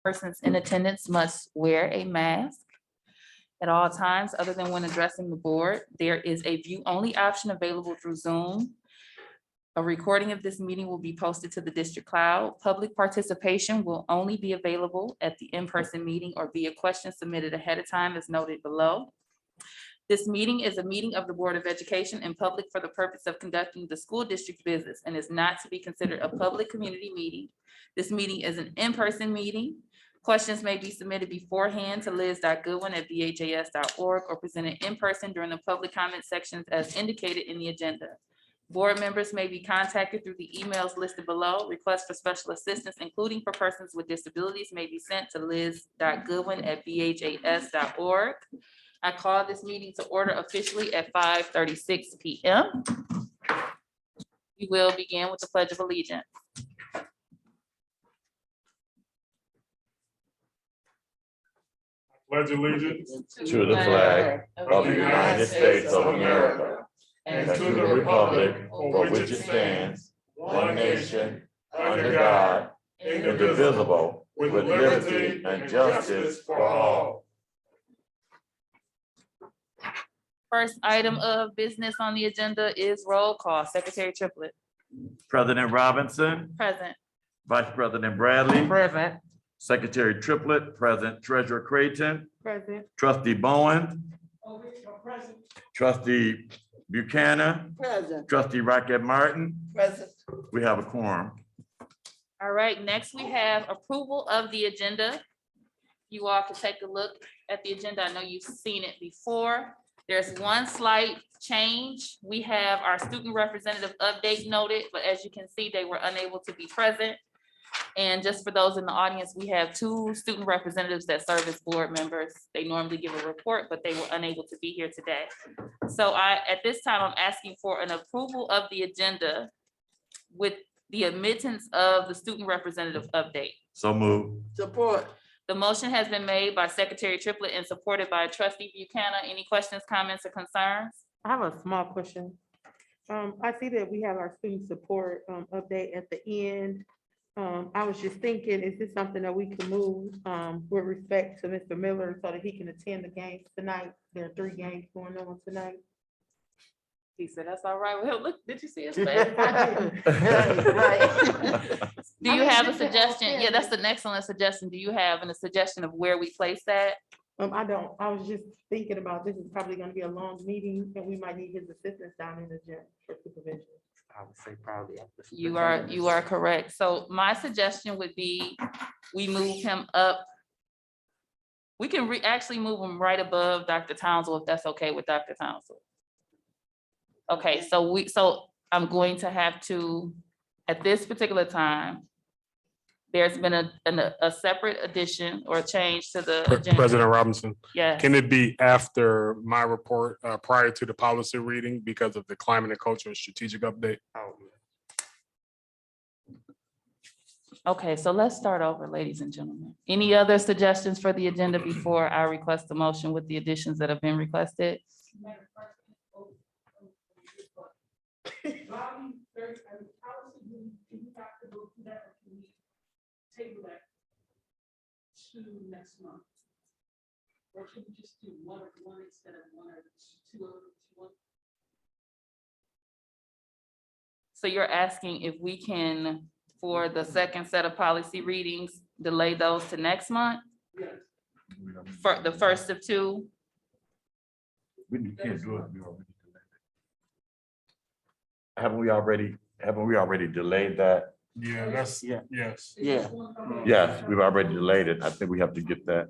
Persons in attendance must wear a mask at all times other than when addressing the board. There is a view-only option available through Zoom. A recording of this meeting will be posted to the district cloud. Public participation will only be available at the in-person meeting or via questions submitted ahead of time as noted below. This meeting is a meeting of the Board of Education in public for the purpose of conducting the school district business and is not to be considered a public community meeting. This meeting is an in-person meeting. Questions may be submitted beforehand to liz.goodwin@bhas.org or presented in person during the public comment sections as indicated in the agenda. Board members may be contacted through the emails listed below. Requests for special assistance, including for persons with disabilities, may be sent to liz.goodwin@bhas.org. I call this meeting to order officially at 5:36 p.m. We will begin with the Pledge of Allegiance. Pledge allegiance to the flag of the United States of America and to the republic for which it stands, one nation, under God, indivisible, with liberty and justice for all. First item of business on the agenda is roll call. Secretary Triplett. President Robinson, Present. Vice President Bradley, Present. Secretary Triplett, Present Treasurer Creighton, Present. Trustee Bowen, Trustee Buchanan, Present. Trustee Rocket Martin. Present. We have a quorum. All right, next we have approval of the agenda. You all can take a look at the agenda. I know you've seen it before. There's one slight change. We have our student representative update noted, but as you can see, they were unable to be present. And just for those in the audience, we have two student representatives that serve as board members. They normally give a report, but they were unable to be here today. So at this time, I'm asking for an approval of the agenda with the admittance of the student representative update. So move. Support. The motion has been made by Secretary Triplett and supported by Trustee Buchanan. Any questions, comments, or concerns? I have a small question. I see that we have our student support update at the end. I was just thinking, is this something that we can move with respect to Mr. Miller so that he can attend the games tonight? There are 3 games going on tonight. He said, that's all right. Well, look, did you see his face? Do you have a suggestion? Yeah, that's an excellent suggestion. Do you have a suggestion of where we place that? I don't. I was just thinking about, this is probably gonna be a long meeting and we might need his assistance down in the gym for supervision. I would say probably. You are correct. So my suggestion would be, we move him up. We can actually move him right above Dr. Townsend, if that's okay with Dr. Townsend. Okay, so I'm going to have to, at this particular time, there's been a separate addition or change to the agenda. President Robinson, Yes. can it be after my report prior to the policy reading because of the climate and culture and strategic update? Okay, so let's start over, ladies and gentlemen. Any other suggestions for the agenda before I request a motion with the additions that have been requested? Table that to next month. Or should we just do one instead of one or two of one? So you're asking if we can, for the second set of policy readings, delay those to next month? Yes. For the first of 2? We can't do it. We already delayed it. Haven't we already delayed that? Yeah, yes. Yeah. Yes. Yeah. Yes, we've already delayed it. I think we have to get that.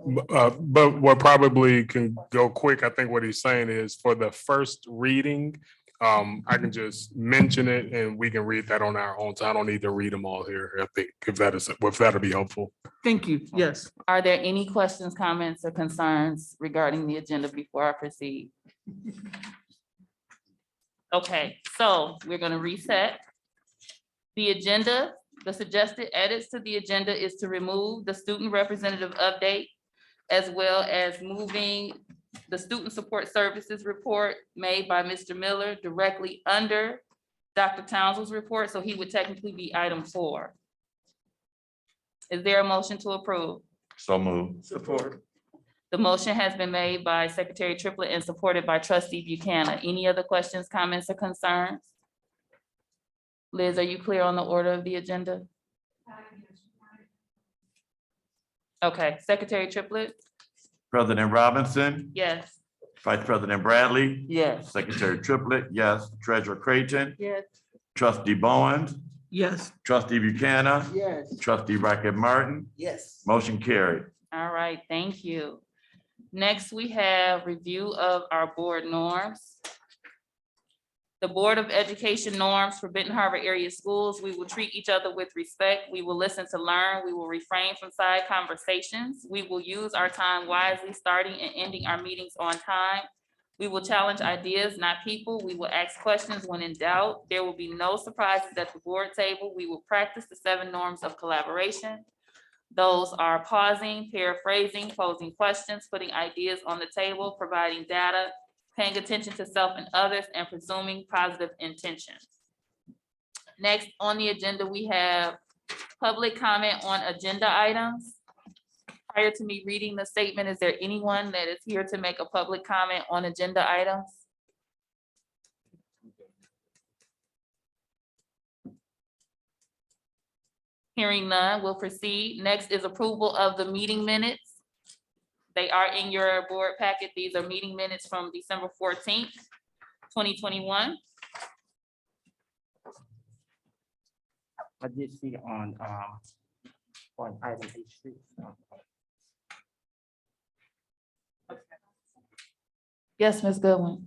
But what probably can go quick, I think what he's saying is for the first reading, I can just mention it and we can read that on our own. So I don't need to read them all here. I think if that'll be helpful. Thank you. Yes. Are there any questions, comments, or concerns regarding the agenda before I proceed? Okay, so we're gonna reset. The agenda, the suggested edits to the agenda is to remove the student representative update, as well as moving the student support services report made by Mr. Miller directly under Dr. Townsend's report, so he would technically be item 4. Is there a motion to approve? So moved. Support. The motion has been made by Secretary Triplett and supported by Trustee Buchanan. Any other questions, comments, or concerns? Liz, are you clear on the order of the agenda? Okay, Secretary Triplett? President Robinson, Yes. Vice President Bradley, Yes. Secretary Triplett, yes. Treasurer Creighton, Yes. Trustee Bowens, Yes. Trustee Buchanan, Yes. Trustee Rocket Martin, Yes. motion carried. All right, thank you. Next, we have review of our board norms. The Board of Education norms for Benton Harbor area schools. We will treat each other with respect. We will listen to learn. We will refrain from side conversations. We will use our time wisely, starting and ending our meetings on time. We will challenge ideas, not people. We will ask questions when in doubt. There will be no surprises at the board table. We will practice the 7 norms of collaboration. Those are pausing, paraphrasing, posing questions, putting ideas on the table, providing data, paying attention to self and others, and presuming positive intentions. Next on the agenda, we have public comment on agenda items. Prior to me reading the statement, is there anyone that is here to make a public comment on agenda items? Hearing none, we'll proceed. Next is approval of the meeting minutes. They are in your board packet. These are meeting minutes from December 14th, 2021. I did see on item H6. Yes, Ms. Goodwin.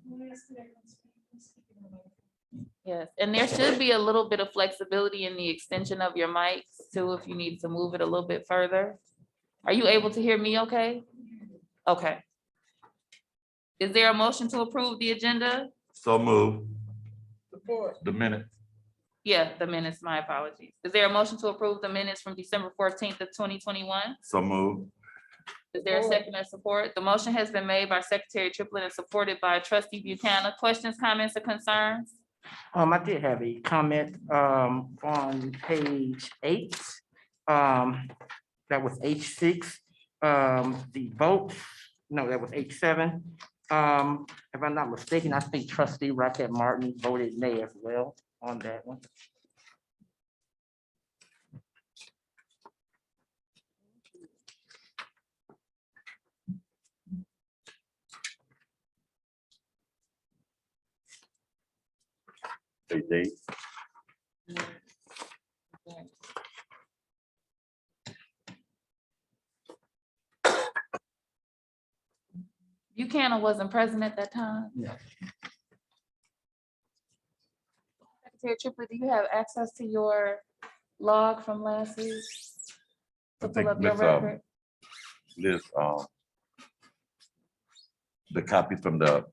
Yes, and there should be a little bit of flexibility in the extension of your mics too, if you need to move it a little bit further. Are you able to hear me okay? Okay. Is there a motion to approve the agenda? So moved. Support. The minute. Yeah, the minutes, my apologies. Is there a motion to approve the minutes from December 14th of 2021? So moved. Is there a second or support? The motion has been made by Secretary Triplett and supported by Trustee Buchanan. Questions, comments, or concerns? I did have a comment on page 8. That was H6. The vote, no, that was H7. If I'm not mistaken, I think Trustee Rocket Martin voted nay as well on that one. Page 8. Buchanan wasn't present at that time. Yeah. Secretary Triplett, do you have access to your log from last week? I To think pull up your Miss, record? Liz, the copy from the,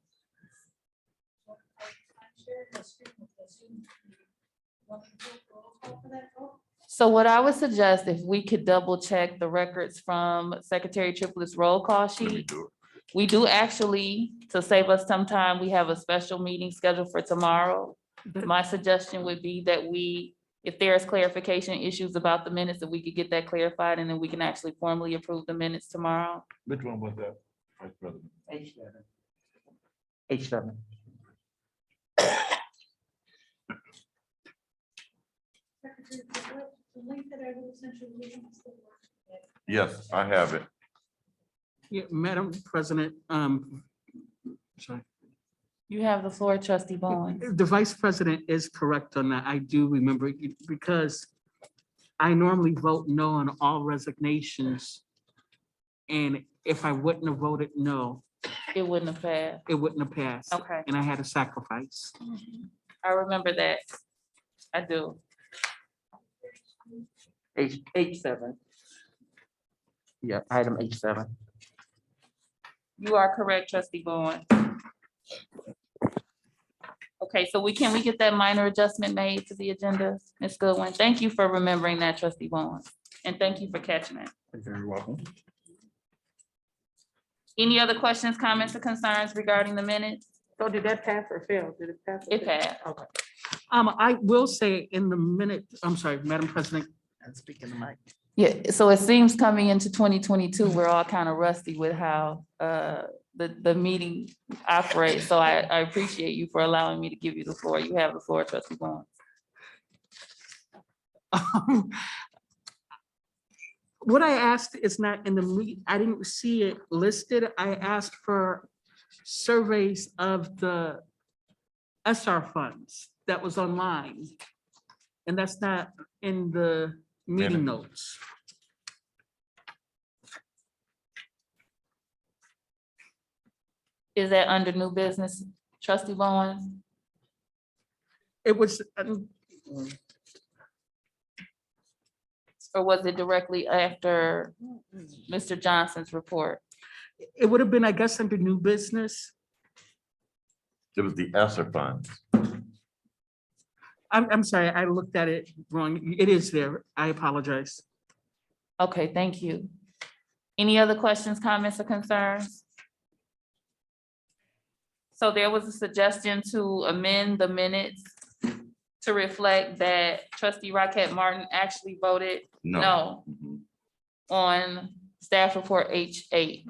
So what I would suggest, if we could double check the records from Secretary Triplett's roll call let me sheet. do it. We do actually, to save us some time, we have a special meeting scheduled for tomorrow. My suggestion would be that we, if there's clarification issues about the minutes, that we could get that clarified, and then we can actually formally approve the minutes tomorrow. Which one was that? Vice President? H7. Yes, I have it. Yeah, Madam President, sorry. You have the floor, Trustee Bowens. The Vice President is correct on that. I do remember it because I normally vote no on all resignations. And if I wouldn't have voted no, It wouldn't have passed. it wouldn't have passed. Okay, And I had a sacrifice. I remember that. I do. H7. Yeah, item H7. You are correct, Trustee Bowens. Okay, so we get that minor adjustment made to the agenda, Ms. Goodwin? Thank you for remembering that, Trustee Bowens, and thank you for catching it. You're very welcome. Any other questions, comments, or concerns regarding the minutes? So did that pass or fail? Did it pass? or It fail? passed. Okay. I will say in the minute, I'm sorry, Madam President, And speaking of Mike. Yeah, so it seems coming into 2022, we're all kind of rusty with how the meeting operates. So I appreciate you for allowing me to give you the floor. You have the floor, trustee Bowens. What I asked is not in the meet, I didn't see it listed. I asked for surveys of the SR funds that was online. And that's not in the meeting notes. Is that under new business, trustee Bowens? It was, Or was it directly after Mr. Johnson's report? it would have been, I guess, under new business. It was the ESSER funds. I'm sorry, I looked at it wrong. It is there. I apologize. Okay, thank you. Any other questions, comments, or concerns? So there was a suggestion to amend the minutes to reflect that trustee Rocket Martin actually voted no Mhm. on staff report H8.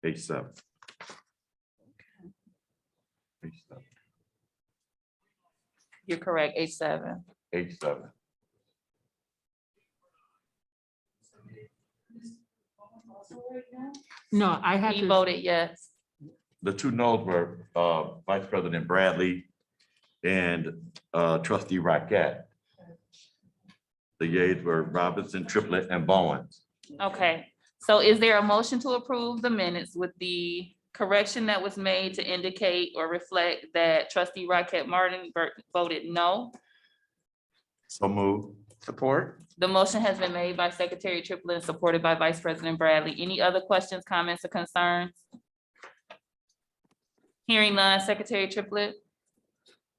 H7. H7. You're correct, H7. H7. No, I had He to, voted yes. The two no's were Vice President Bradley and trustee Rocket. The yeas were Robinson, Triplett, and Bowens. Okay, so is there a motion to approve the minutes with the correction that was made to indicate or reflect that trustee Rocket Martin voted no? So move. Support? The motion has been made by Secretary Triplett and supported by Vice President Bradley. Any other questions, comments, or concerns? Hearing none, Secretary Triplett?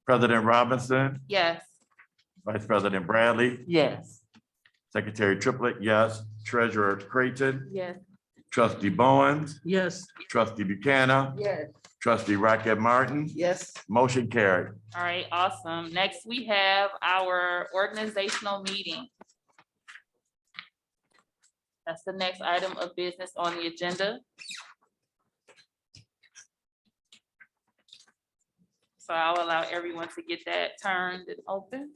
President Robinson, Yes. Vice President Bradley, Yes. Secretary Triplett, yes. Treasurer Creighton, Yes. trustee Bowens, yes, trustee Buchanan, Yes. trustee Rocket Martin, Yes. motion carried. All right, awesome. Next, we have our organizational meeting. That's the next item of business on the agenda. So I'll allow everyone to get that turned and open.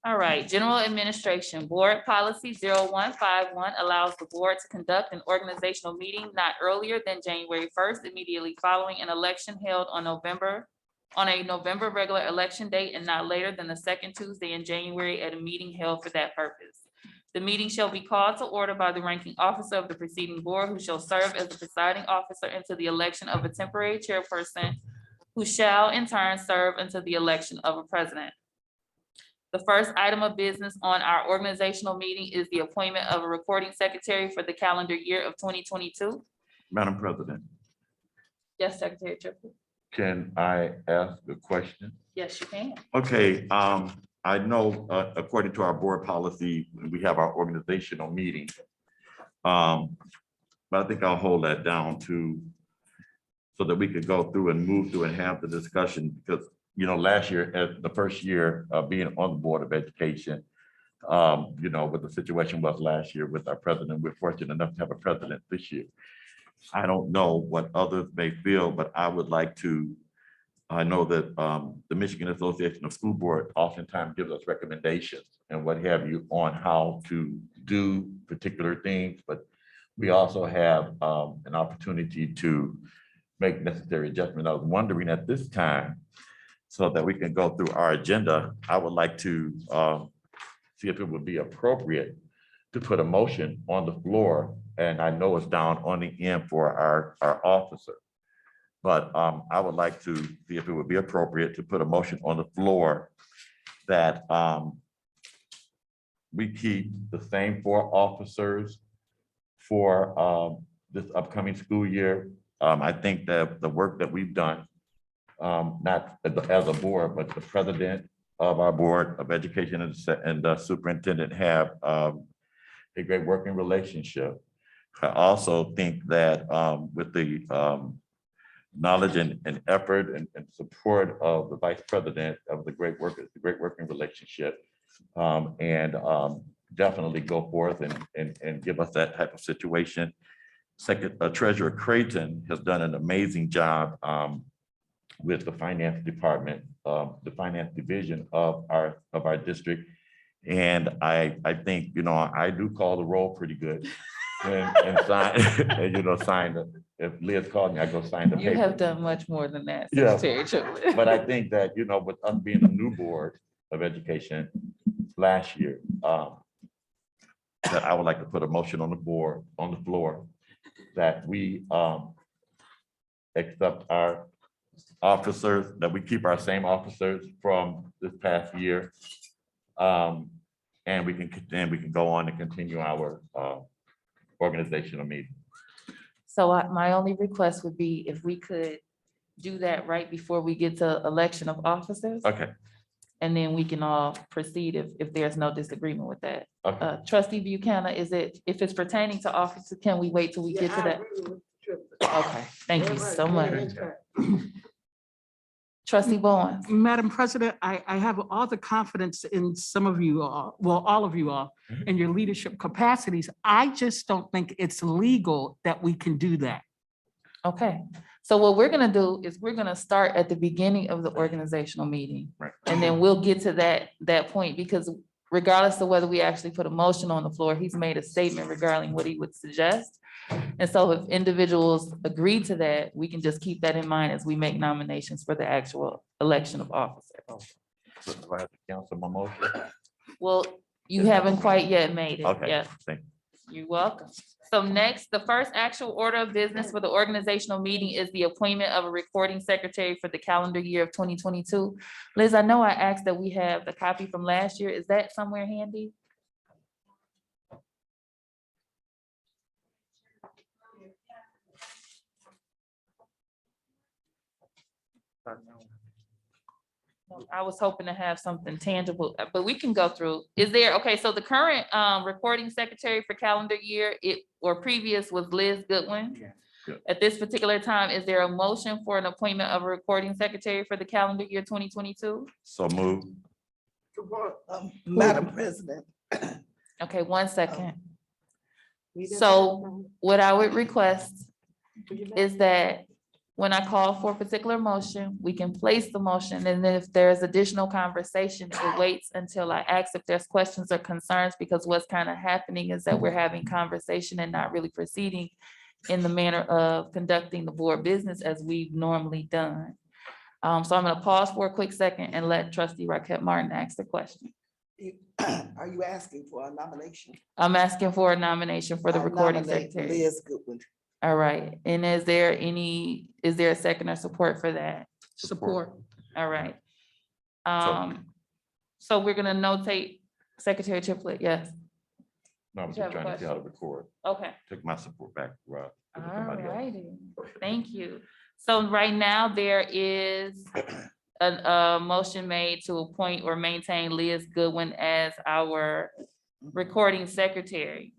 All right, general administration, board policy 0151 allows the board to conduct an organizational meeting not earlier than January 1st, immediately following an election held on a November regular election date and not later than the second Tuesday in January at a meeting held for that purpose. The meeting shall be called to order by the ranking officer of the preceding board, who shall serve as the presiding officer until the election of a temporary chairperson, who shall in turn serve until the election of a president. The first item of business on our organizational meeting is the appointment of a recording secretary for the calendar year of 2022. Madam President, Yes, Secretary Triplett. can I ask a question? Yes, you can. Okay, I know, according to our board policy, we have our organizational meeting. But I think I'll hold that down so that we could go through and move through and have the discussion, because, you know, last year, at the first year of being on the Board of Education, you know, what the situation was last year with our president, we're fortunate enough to have a president this year. I don't know what others may feel, but I would like to, I know that the Michigan Association of School Board oftentimes gives us recommendations and what have you on how to do particular things, but we also have an opportunity to make necessary adjustment. I was wondering at this time, so that we can go through our agenda, I would like to see if it would be appropriate to put a motion on the floor, and I know it's down on the end for our officer. But I would like to see if it would be appropriate to put a motion on the floor that we keep the same 4 officers for this upcoming school year. I think that the work that we've done, not as a board, but the president of our Board of Education and the superintendent have a great working relationship. I also think that with the knowledge and effort and support of the vice president of the great work, it's a great working relationship. and definitely go forth and give us that type of situation. Treasurer Creighton has done an amazing job with the finance department, the finance division of our district. And I think, I do call the roll pretty good and sign, and, if Liz called me, I go sign the You have paper. done much more than that, Yeah. Secretary Triplett. But I think that, with us being a new board of education last year, that I would like to put a motion on the floor, that we accept our officers, that we keep our same officers from this past year. And we can go on and continue our organizational meeting. So my only request would be if we could do that right before we get to election of officers. Okay, And then we can all proceed if there's no disagreement with that. okay. Trustee Buchanan, if it's pertaining to officers, can we wait till we get to that? Okay, thank you so much. Trustee Bowens. Madam President, I have all the confidence in some of you all, well, all of you all, in your leadership capacities. I just don't think it's legal that we can do that. Okay, so what we're gonna do is we're gonna start at the beginning of the organizational meeting. Right. And then we'll get to that point, because regardless of whether we actually put a motion on the floor, he's made a statement regarding what he would suggest. And so if individuals agree to that, we can just keep that in mind as we make nominations for the actual election of officers. So do I have to cancel my motion? Well, you haven't quite yet made it. Okay, Yeah, thank you're welcome. So next, the first actual order of business for the organizational meeting is the appointment of a recording secretary for the calendar year of 2022. Liz, I know I asked that we have the copy from last year. Is that somewhere handy? I was hoping to have something tangible, but we can go through. Is there, okay, so the current recording secretary for calendar year, or previous was Liz Goodwin. Yeah. Yeah. At this particular time, is there a motion for an appointment of a recording secretary for the calendar year 2022? So move. Madam President. Okay, 1 second. So what I would request is that when I call for a particular motion, we can place the motion, and then if there's additional conversation, it waits until I ask if there's questions or concerns, because what's kind of happening is that we're having conversation and not really proceeding in the manner of conducting the board business as we've normally done. So I'm gonna pause for a quick second and let Trustee Raquel Martin ask the question. Are you asking for a nomination? I'm asking for a nomination for the I recording nominate secretary. Liz Goodwin. All right, and is there a second or support for that? Support. All right. So we're gonna notate Secretary Triplett, yes, No, I'm You have just a trying to see how to record. okay. Take my support back, Rob. Give it to All somebody else. righty, thank you. So right now, there is a motion made to appoint or maintain Liz Goodwin as our recording secretary.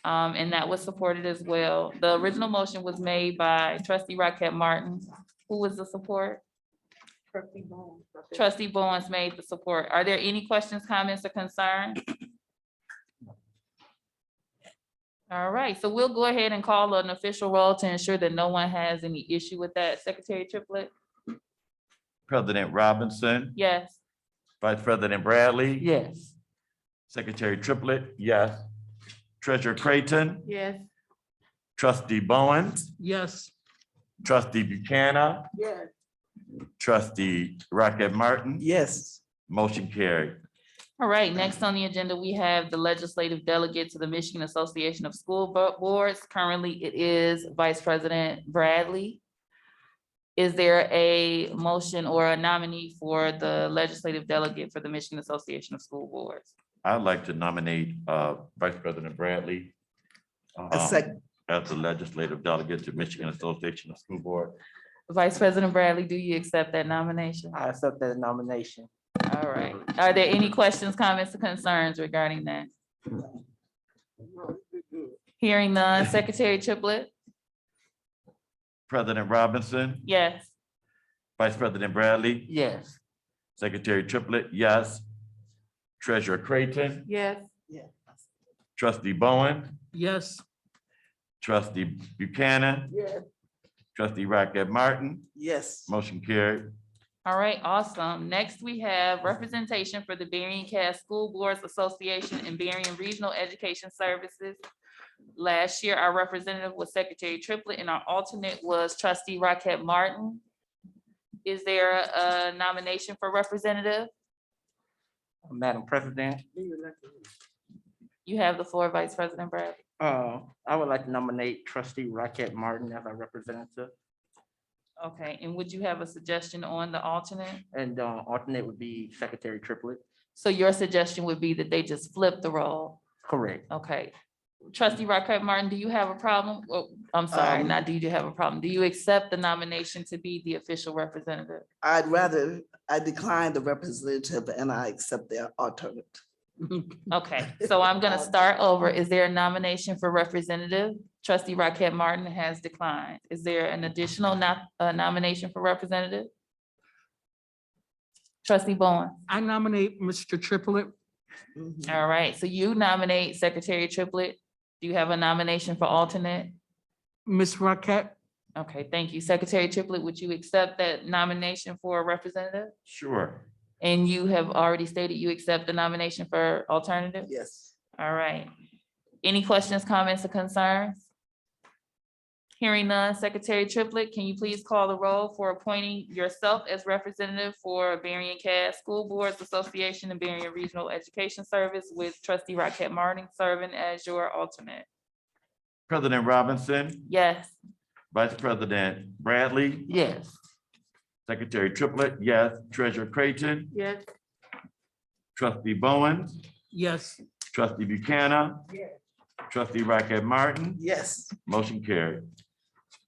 And that was supported as well. The original motion was made by Trustee Raquel Martin. Who was the support? Trustee Bowens made the support. Are there any questions, comments, or concerns? All right, so we'll go ahead and call an official roll to ensure that no one has any issue with that. Secretary Triplett? President Robinson, Yes. Vice President Bradley. Yes. Secretary Triplett, yes. Treasurer Creighton, Yes. Trustee Bowens, Yes. Trustee Buchanan, Yes. Trustee Rocket Martin, Yes. motion carried. All right, next on the agenda, we have the legislative delegate to the Michigan Association of School Boards. Currently, it is Vice President Bradley. Is there a motion or a nominee for the legislative delegate for the Michigan Association of School Boards? I'd like to nominate Vice President Bradley A second. as the legislative delegate to Michigan Association of School Board. Vice President Bradley, do you accept that nomination? I accept that nomination. All right. Are there any questions, comments, or concerns regarding that? Hearing none. Secretary Triplett? President Robinson, Yes. Vice President Bradley, Yes. Secretary Triplett, yes. Treasurer Creighton, Yes. Yeah. Trustee Bowen, Yes, Trustee Buchanan, Yeah. Trustee Rocket Martin, Yes. motion carried. All right, awesome. Next, we have representation for the Berrien Cass School Boards Association and Berrien Regional Education Services. Last year, our representative was Secretary Triplett and our alternate was Trustee Rocket Martin. Is there a nomination for representative? Madam President, You have the floor, Vice President Bradley. I would like to nominate trustee Rocket Martin as our representative, Okay, and would you have a suggestion on the alternate? and alternate would be Secretary Triplett. So your suggestion would be that they just flip the role? Correct. Okay. Trustee Rocket Martin, do you have a problem? Oh, I'm sorry, not do you have a problem? Do you accept the nomination to be the official representative? I decline the representative and I accept their alternate. Okay, so I'm gonna start over. Is there a nomination for representative? Trustee Rocket Martin has declined. Is there an additional nomination for representative? Trustee Bowen. I nominate Mr. Triplett. Mhm. All right, so you nominate Secretary Triplett. Do you have a nomination for alternate? Ms. Rocket, Okay, thank you. Secretary Triplett, would you accept that nomination for a representative? Sure. And you have already stated you accept the nomination for alternative? Yes. All right. Any questions, comments, or concerns? Hearing none, Secretary Triplett, can you please call the roll for appointing yourself as representative for Berrien Cass School Boards Association and Berrien Regional Education Service with Trustee Rocket Martin serving as your alternate? President Robinson, Yes. Vice President Bradley, Yes. Secretary Triplett, yes. Treasurer Creighton, Yes. Trustee Bowen, yes, Trustee Buchanan, Trustee Rocket Martin, Yes. motion carried.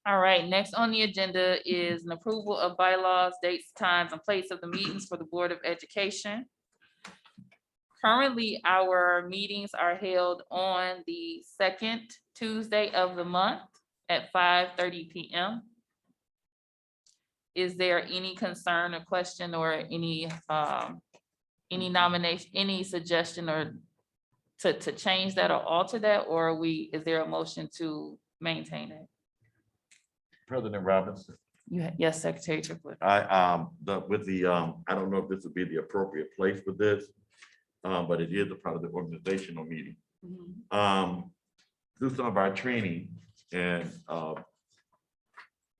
All right, next on the agenda is an approval of bylaws, dates, times, and place of the meetings for the Board of Education. Currently, our meetings are held on the second Tuesday of the month at 5:30 PM. Is there any concern or question or any nomination, any suggestion or to change that or alter that, or is there a motion to maintain it? President Robinson, Yes, Secretary Triplett. I don't know if this would be the appropriate place for this, but it is a part of the organizational meeting. Through some of our training and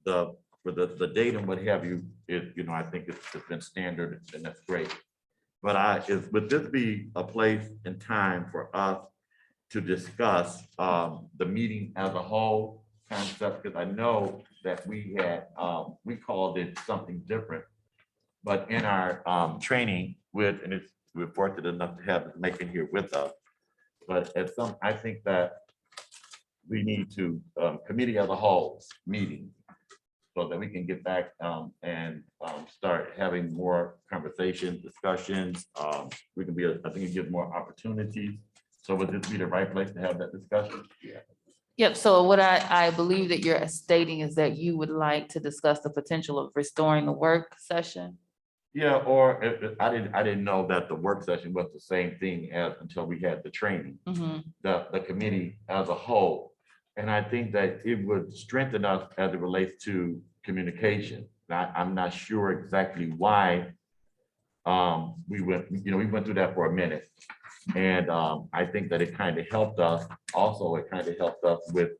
the date and what have you, I think it's been standard and that's great. But would this be a place and time for us to discuss the meeting as a whole concept? Because I know that we called it something different. But in our training we're fortunate enough to have Macon here with us. But I think that we need to committee as a whole meeting so that we can get back and start having more conversations, discussions. I think it gives more opportunities. So would this be the right place to have that discussion? Yeah. Yep, so what I believe that you're stating is that you would like to discuss the potential of restoring the work session. Yeah, or if I didn't know that the work session was the same thing as until we had the training, the committee as a whole. And I think that it would strengthen us as it relates to communication. I'm not sure exactly why we went through that for a minute. And I think that it kind of helped us. Also, it kind of helped us with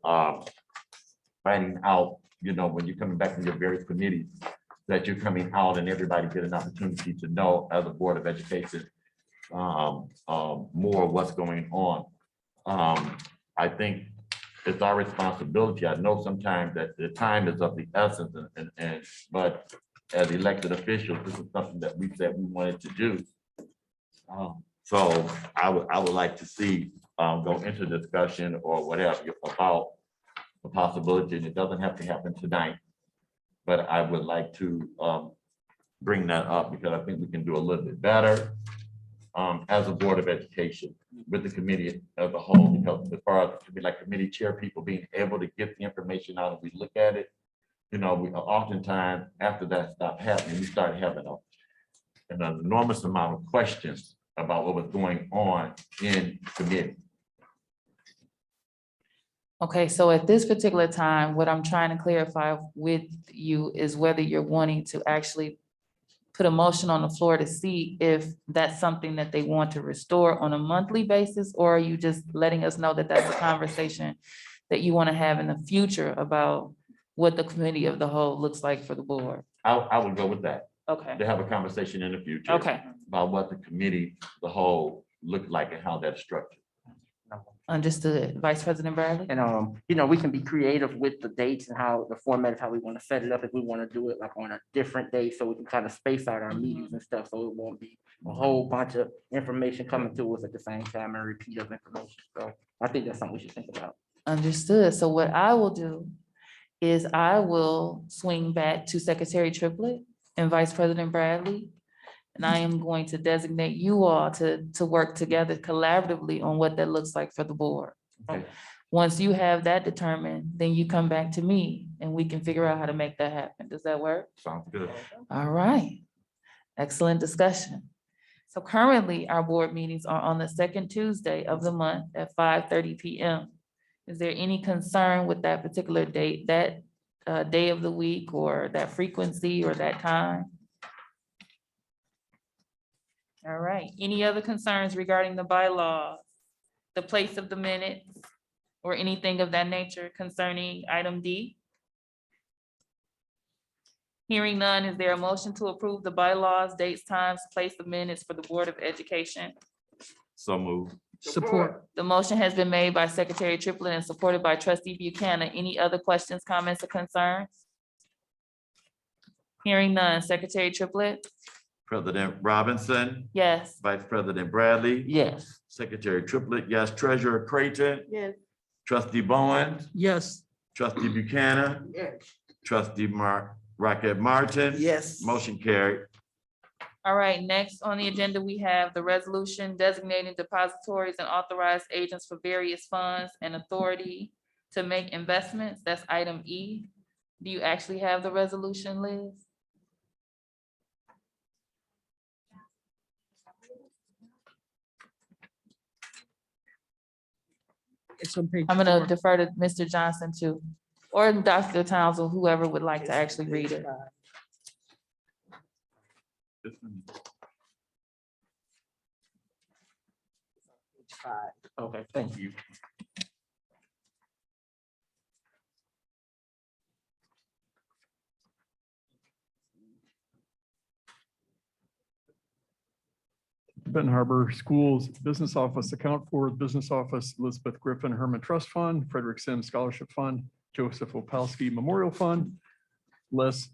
finding out, when you're coming back from your various committees, that you're coming out and everybody get an opportunity to know as a Board of Education more what's going on. I think it's our responsibility. I know sometimes that the time is of the essence, but as elected officials, this is something that we said we wanted to do. So I would like to see go into discussion or whatever about the possibility, and it doesn't have to happen tonight. But I would like to bring that up because I think we can do a little bit better as a Board of Education with the committee as a whole, because as far as committee chair people being able to get the information out and we look at it, we oftentimes after that stopped happening, we start having an enormous amount of questions about what was going on in committee. Okay, so at this particular time, what I'm trying to clarify with you is whether you're wanting to actually put a motion on the floor to see if that's something that they want to restore on a monthly basis, or are you just letting us know that that's a conversation that you want to have in the future about what the committee of the whole looks like for the board? I would go with that, Okay, to have a conversation in the future. okay, About what the committee, the whole looked like and how that's structured. understood. Vice President Bradley? And, you know, we can be creative with the dates and how the format of how we want to set it up. If we want to do it like on a different day, so we can kind of space out our meetings and stuff, so it won't be a whole bunch of information coming to us at the same time and repeat of information. So I think that's something we should think about. Understood. So what I will do is I will swing back to Secretary Triplett and Vice President Bradley. And I am going to designate you all to work together collaboratively on what that looks like for the board. Okay. Once you have that determined, then you come back to me and we can figure out how to make that happen. Does that work? Sounds good. All right. Excellent discussion. So currently, our board meetings are on the second Tuesday of the month at 5:30 PM. Is there any concern with that particular date, that day of the week, or that frequency or that time? All right, any other concerns regarding the bylaws, the place of the minutes, or anything of that nature concerning item D? Hearing none, is there a motion to approve the bylaws, dates, times, place of minutes for the Board of Education? So move. Support. The motion has been made by Secretary Triplett and supported by Trustee Buchanan. Any other questions, comments, or concerns? Hearing none, Secretary Triplett? President Robinson, Yes. Vice President Bradley. Yes. Secretary Triplett, yes. Treasurer Creighton, Yes. Trustee Bowen, Yes. Trustee Buchanan, Trustee Rocket Martin. Yes. Motion carried. All right, next on the agenda, we have the resolution designating depositories and authorized agents for various funds and authority to make investments. That's item E. Do you actually have the resolution, Liz? It's on page I'm gonna 4. defer to Mr. Johnson too, or Dr. Townsend, whoever would like to actually read it. Okay, thank you. Benton Harbor Schools Business Office account for Business Office Elizabeth Griffin Herman Trust Fund, Frederickson Scholarship Fund, Joseph Opalski Memorial Fund, Les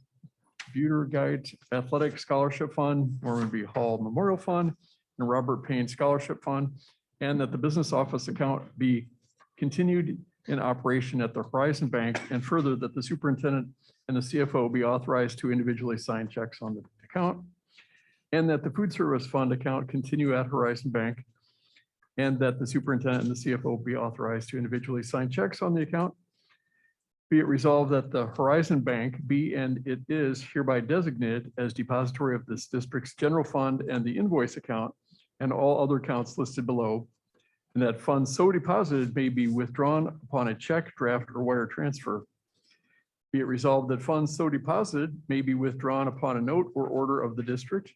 Butergeit Athletic Scholarship Fund, Norman B. Hall Memorial Fund, and Robert Payne Scholarship Fund, and that the business office account be continued in operation at the Horizon Bank, and further that the superintendent and the CFO be authorized to individually sign checks on the account, and that the food service fund account continue at Horizon Bank, and that the superintendent and the CFO be authorized to individually sign checks on the account. Be it resolved that the Horizon Bank be and it is hereby designated as depository of this district's general fund and the invoice account and all other accounts listed below, and that funds so deposited may be withdrawn upon a check, draft, or wire transfer. Be it resolved that funds so deposited may be withdrawn upon a note or order of the district.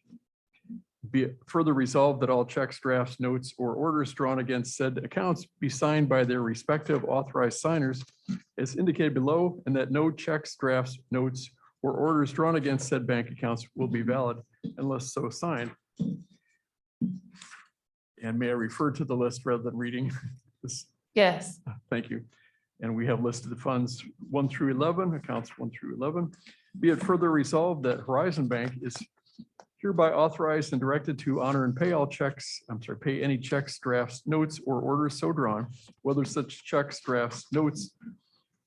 Be it further resolved that all checks, drafts, notes, or orders drawn against said accounts be signed by their respective authorized signers as indicated below, and that no checks, drafts, notes, or orders drawn against said bank accounts will be valid unless so signed. And may I refer to the list rather than reading this? Yes. Thank you. And we have listed the funds 1 through 11, accounts 1 through 11. Be it further resolved that Horizon Bank is hereby authorized and directed to honor and pay all checks, pay any checks, drafts, notes, or orders so drawn, whether such checks, drafts, notes,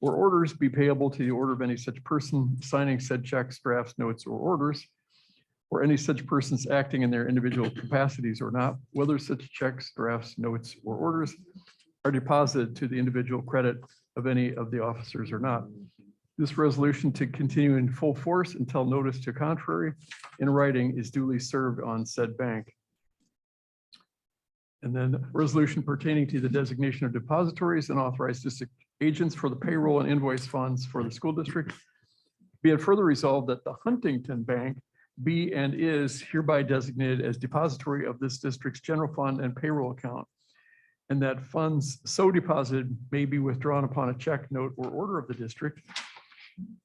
or orders be payable to the order of any such person signing said checks, drafts, notes, or orders, or any such persons acting in their individual capacities or not, whether such checks, drafts, notes, or orders are deposited to the individual credit of any of the officers or not. This resolution to continue in full force until notice to contrary in writing is duly served on said bank. And then resolution pertaining to the designation of depositories and authorized district agents for the payroll and invoice funds for the school district. Be it further resolved that the Huntington Bank be and is hereby designated as depository of this district's general fund and payroll account, and that funds so deposited may be withdrawn upon a check, note, or order of the district.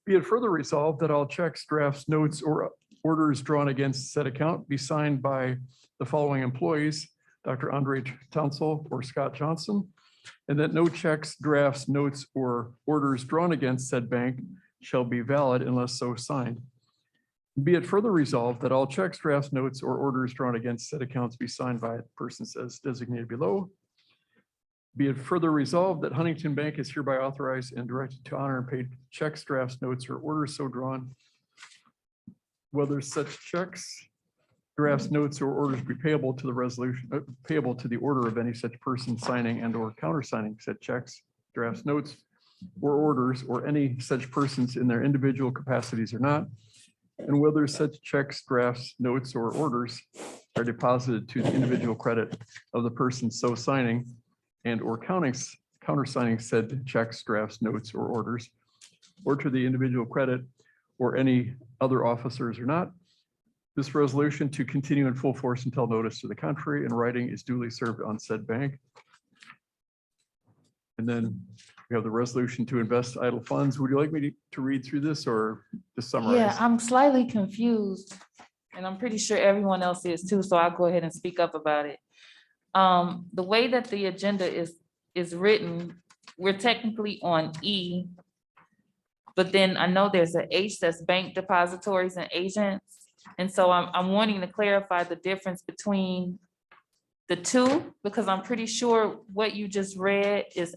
Be it further resolved that all checks, drafts, notes, or orders drawn against said account be signed by the following employees: Dr. Andre Townsell or Scott Johnson, and that no checks, drafts, notes, or orders drawn against said bank shall be valid unless so signed. Be it further resolved that all checks, drafts, notes, or orders drawn against said accounts be signed by persons as designated below. Be it further resolved that Huntington Bank is hereby authorized and directed to honor and pay checks, drafts, notes, or orders so drawn, whether such checks, drafts, notes, or orders be payable to the resolution, payable to the order of any such person signing and or countersigning said checks, drafts, notes, or orders, or any such persons in their individual capacities or not, and whether such checks, drafts, notes, or orders are deposited to the individual credit of the person so signing and or countersigning said checks, drafts, notes, or orders, or to the individual credit or any other officers or not. This resolution to continue in full force until notice to the contrary in writing is duly served on said bank. And then we have the resolution to invest idle funds. Would you like me to read through this or to summarize? Yeah, I'm slightly confused, and I'm pretty sure everyone else is too, so I'll go ahead and speak up about it. The way that the agenda is written, we're technically on E, but then I know there's an H that's bank depositories and agents. And so I'm wanting to clarify the difference between the two, because I'm pretty sure what you just read is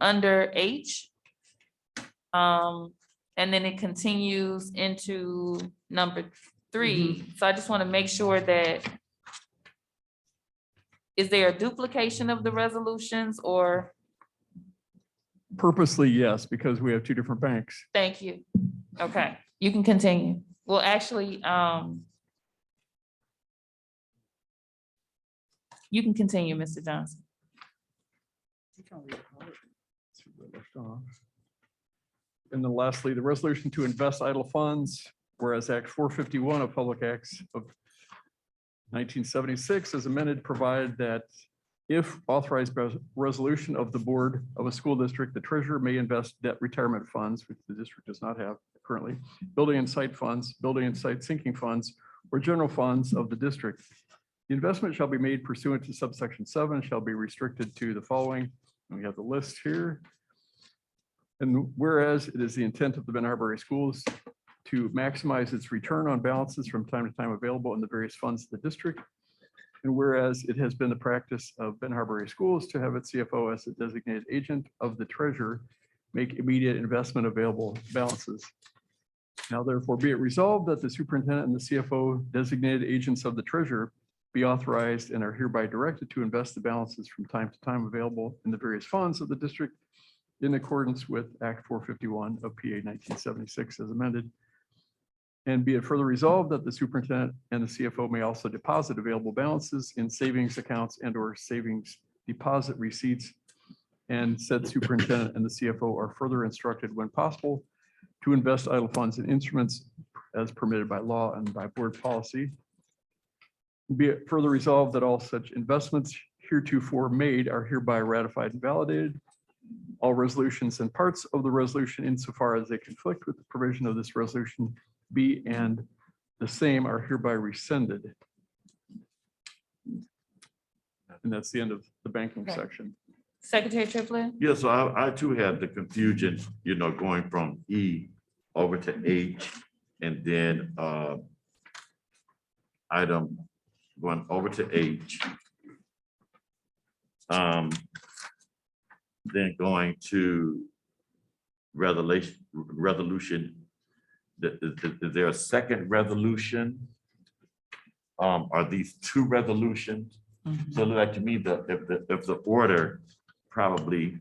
under H. And then it continues into number 3. So I just want to make sure that, is there a duplication of the resolutions or? Purposely, yes, because we have two different banks. Thank you. Okay, you can continue. Well, actually, you can continue, Mr. Johnson. And then lastly, the resolution to invest idle funds, whereas Act 451 of Public Acts of 1976 as amended provided that if authorized by resolution of the board of a school district, the treasurer may invest debt retirement funds, which the district does not have currently, building and site funds, building and site sinking funds, or general funds of the district. The investment shall be made pursuant to subsection 7, shall be restricted to the following. We have the list here. And whereas it is the intent of the Ben Harbor Area Schools to maximize its return on balances from time to time available in the various funds of the district. And whereas it has been the practice of Ben Harbor Area Schools to have its CFO as a designated agent of the treasurer make immediate investment available balances. Now therefore be it resolved that the superintendent and the CFO designated agents of the treasurer be authorized and are hereby directed to invest the balances from time to time available in the various funds of the district in accordance with Act 451 of PA 1976 as amended. And be it further resolved that the superintendent and the CFO may also deposit available balances in savings accounts and or savings deposit receipts. And said superintendent and the CFO are further instructed when possible to invest idle funds in instruments as permitted by law and by board policy. Be it further resolved that all such investments heretofore made are hereby ratified and validated. All resolutions and parts of the resolution insofar as they conflict with the provision of this resolution be and the same are hereby rescinded. And that's the end of the banking Okay. section. Secretary Triplett? Yeah, so I too had the confusion, going from E over to H and then item going over to H. Then going to resolution. Is there a second resolution? Are these two resolutions? So it looked like to me that if the order probably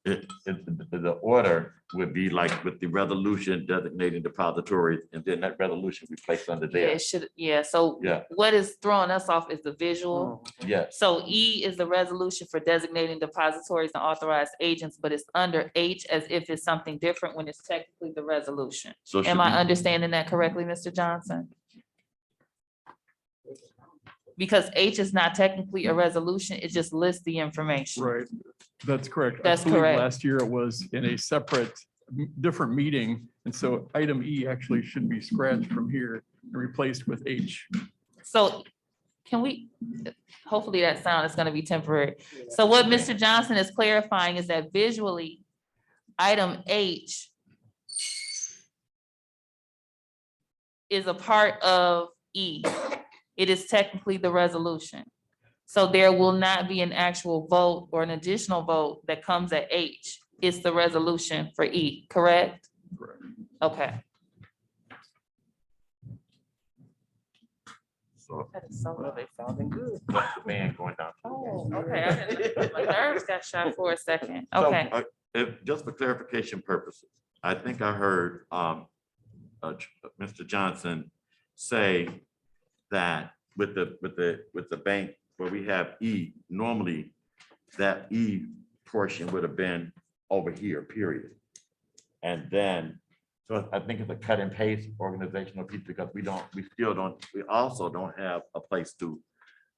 the order would be like with the resolution designating depositories, and then that resolution we place under Yeah, there. it should, yeah, so Yeah. what is throwing us off is the visual. Yes, So E is the resolution for designating depositories and authorized agents, but it's under H as if it's something different when it's technically the resolution. so should Am I we- understanding that correctly, Mr. Johnson? Because H is not technically a resolution, it just lists the information. Right, that's correct. That's I believe correct. Last year it was in a separate, different meeting, and so item E actually should be scratched from here and replaced with H. So can we, hopefully that sound is gonna be temporary. So what Mr. Johnson is clarifying is that visually, item H is a part of E. It is technically the resolution. So there will not be an actual vote or an additional vote that comes at H. It's the resolution for E, correct? Correct. Okay. so That is so lovely. Sounding good. that's the fan going down. Oh, okay. My nerves got shot for a second. So, Okay. Just for clarification purposes, I think I heard Mr. Johnson say that with the bank where we have E, normally that E portion would have been over here, period. And then, so I think it's a cut and paste organizational piece because we also don't have a place to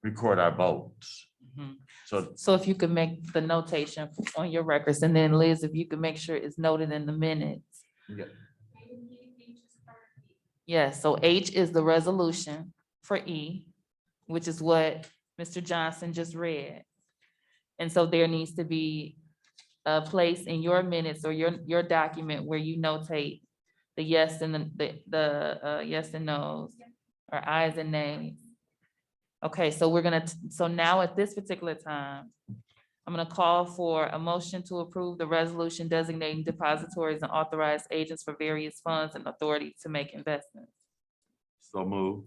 record our votes. Mhm. So So if you could make the notation on your records, and then Liz, if you could make sure it's noted in the minutes. Yeah. Yes, so H is the resolution for E, which is what Mr. Johnson just read. And so there needs to be a place in your minutes or your document where you notate the yes and the yes and no's, or ayes and nays. Okay, so so now at this particular time, I'm gonna call for a motion to approve the resolution designating depositories and authorized agents for various funds and authority to make investments. So move.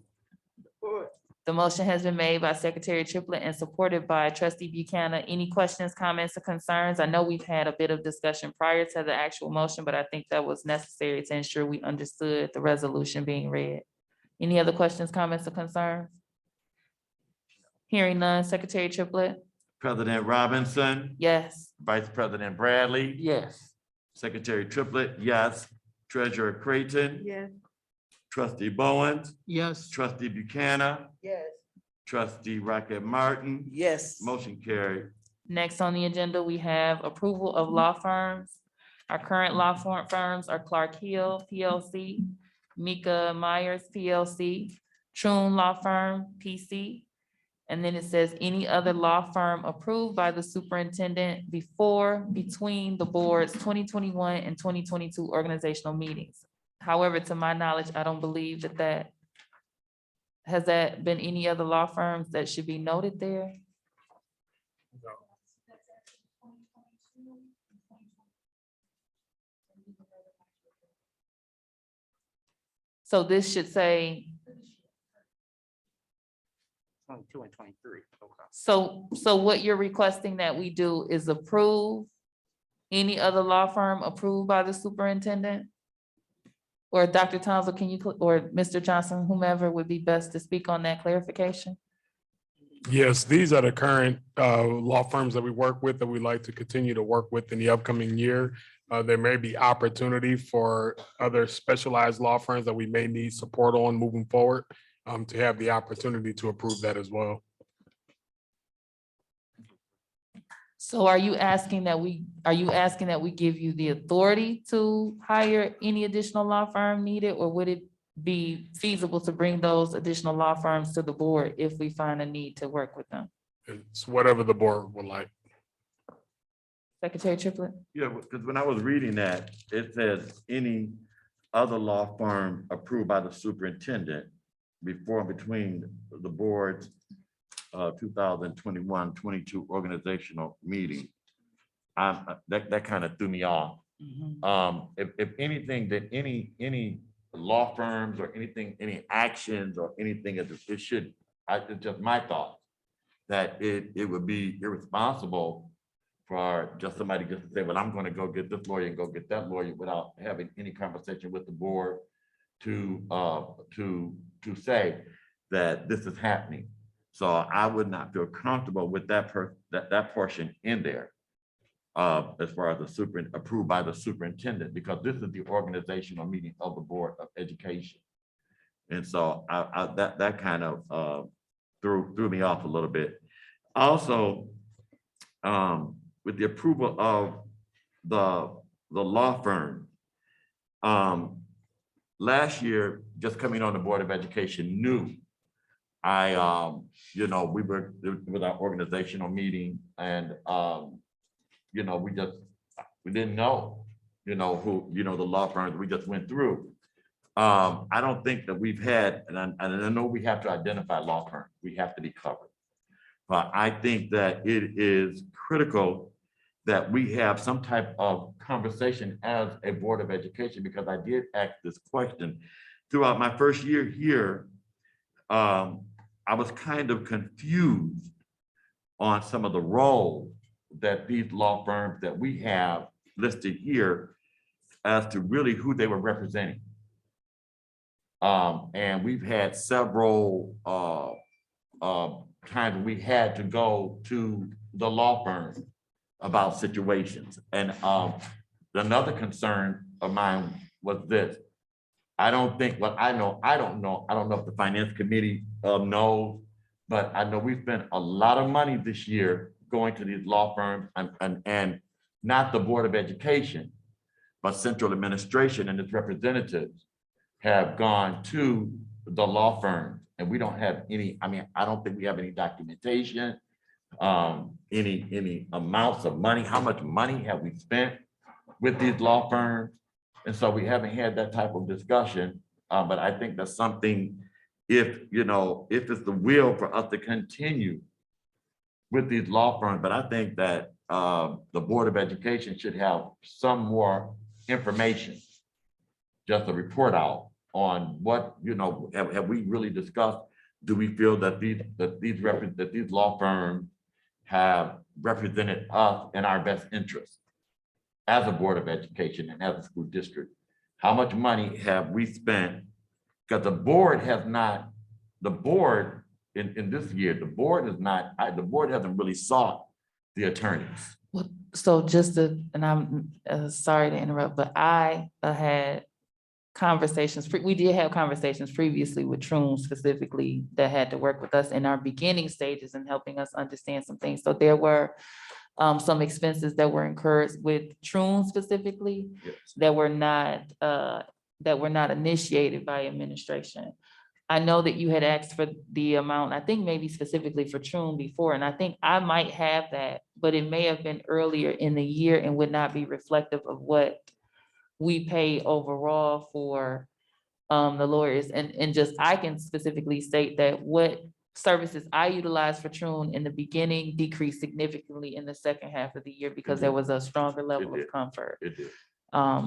The motion has been made by Secretary Triplett and supported by Trustee Buchanan. Any questions, comments, or concerns? I know we've had a bit of discussion prior to the actual motion, but I think that was necessary to ensure we understood the resolution being read. Any other questions, comments, or concerns? Hearing none, Secretary Triplett? President Robinson, Yes. Vice President Bradley, Yes. Secretary Triplett, yes. Treasurer Creighton, Yes. Trustee Bowens, Yes. Trustee Buchanan, Yes. Trustee Rocket Martin, Yes. motion carried. Next on the agenda, we have approval of law firms. Our current law firms are Clark Hill PLC, Mika Myers PLC, Troon Law Firm PC. And then it says any other law firm approved by the superintendent between the board's 2021 and 2022 organizational meetings. However, to my knowledge, I don't believe that has that been any other law firms that should be noted there? So this should say, 22 and 23. Okay. so what you're requesting that we do is approve any other law firm approved by the superintendent? Or Dr. Townsend, can you, or Mr. Johnson, whomever would be best to speak on that clarification? Yes, these are the current law firms that we work with that we like to continue to work with in the upcoming year. There may be opportunity for other specialized law firms that we may need support on moving forward, to have the opportunity to approve that as well. So are you asking that we give you the authority to hire any additional law firm needed? Or would it be feasible to bring those additional law firms to the board if we find a need to work with them? It's whatever the board would like. Secretary Triplett? Yeah, because when I was reading that, it says any other law firm approved by the superintendent before and between the board's 2021-22 organizational meeting. That kind of threw me off. If anything, that any law firms or anything, any actions or anything, it should, it's just my thought, that it would be irresponsible for just somebody just to say, well, I'm gonna go get this lawyer and go get that lawyer without having any conversation with the board to say that this is happening. So I would not feel comfortable with that that portion in there. As far as the approved by the superintendent, because this is the organizational meeting of the Board of Education. And so that kind of threw me off a little bit. Also, with the approval of the law firm, last year, just coming on the Board of Education new, you know, we were with our organizational meeting and, you know, we didn't know, you know, who, you know, the law firms we just went through. I don't think that we've had, and I know we have to identify law firms, we have to be covered. But I think that it is critical that we have some type of conversation as a Board of Education, because I did ask this question throughout my first year here. I was kind of confused on some of the roles that these law firms that we have listed here as to really who they were representing. And we've had several times we had to go to the law firm about situations. And another concern of mine was this. I don't think, well, I don't know if the Finance Committee knows, but I know we spent a lot of money this year going to these law firms and not the Board of Education, but Central Administration and its representatives have gone to the law firm, and we don't have any, I mean, I don't think we have any documentation, any amounts of money, how much money have we spent with these law firms? And so we haven't had that type of discussion, but I think that's something, if, you know, if it's the will for us to continue with these law firms, but I think that the Board of Education should have some more information, just a report out on what, you know, have we really discussed, do we feel that these law firms have represented us in our best interest as a Board of Education and as a school district? How much money have we spent? Because the board has not, the board in this year, the board is not, the board hasn't really sought the attorneys. Well, so just to, and I'm sorry to interrupt, but I had conversations, we did have conversations previously with Troon specifically that had to work with us in our beginning stages and helping us understand some things. So there were some expenses that were incurred with Troon specifically, Yes. that were not initiated by administration. I know that you had asked for the amount, I think maybe specifically for Troon before, and I think I might have that, but it may have been earlier in the year and would not be reflective of what we pay overall for the lawyers. And just, I can specifically state that what services I utilized for Troon in the beginning decreased significantly in the second half of the year because there was a stronger level of comfort. It did.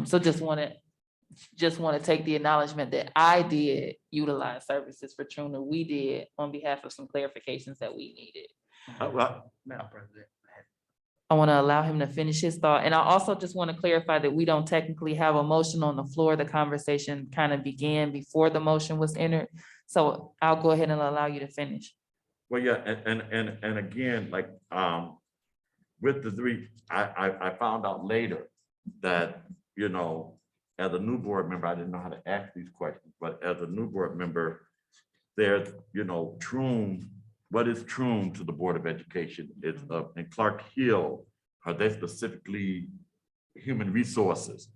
So just want to take the acknowledgement that I did utilize services for Troon, and we did on behalf of some clarifications that we needed. Madam President. I want to allow him to finish his thought. And I also just want to clarify that we don't technically have a motion on the floor. The conversation kind of began before the motion was entered. So I'll go ahead and allow you to finish. Well, yeah, and again, like, with the three, I found out later that, you know, as a new board member, I didn't know how to ask these questions, but as a new board member, there's, you know, Troon. What is Troon to the Board of Education? It's and Clark Hill, are they specifically human resources?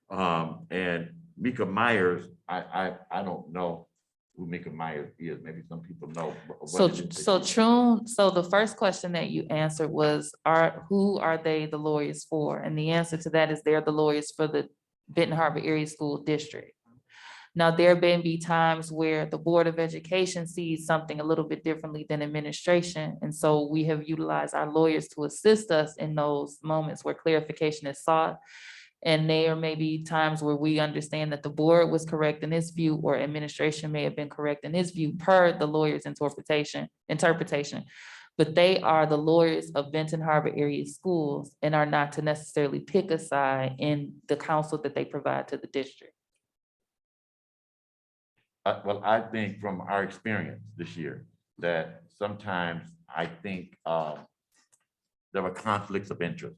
And Mika Myers, I don't know who Mika Myers is. Maybe some people know. So Troon, so the first question that you answered was, who are they the lawyers for? And the answer to that is they're the lawyers for the Benton Harbor Area School District. Now, there may be times where the Board of Education sees something a little bit differently than administration. And so we have utilized our lawyers to assist us in those moments where clarification is sought. And there may be times where we understand that the board was correct in its view, or administration may have been correct in its view per the lawyer's interpretation. but they are the lawyers of Benton Harbor area schools and are not to necessarily pick a side in the counsel that they provide to the district. Well, I think from our experience this year, that sometimes I think there were conflicts of interest,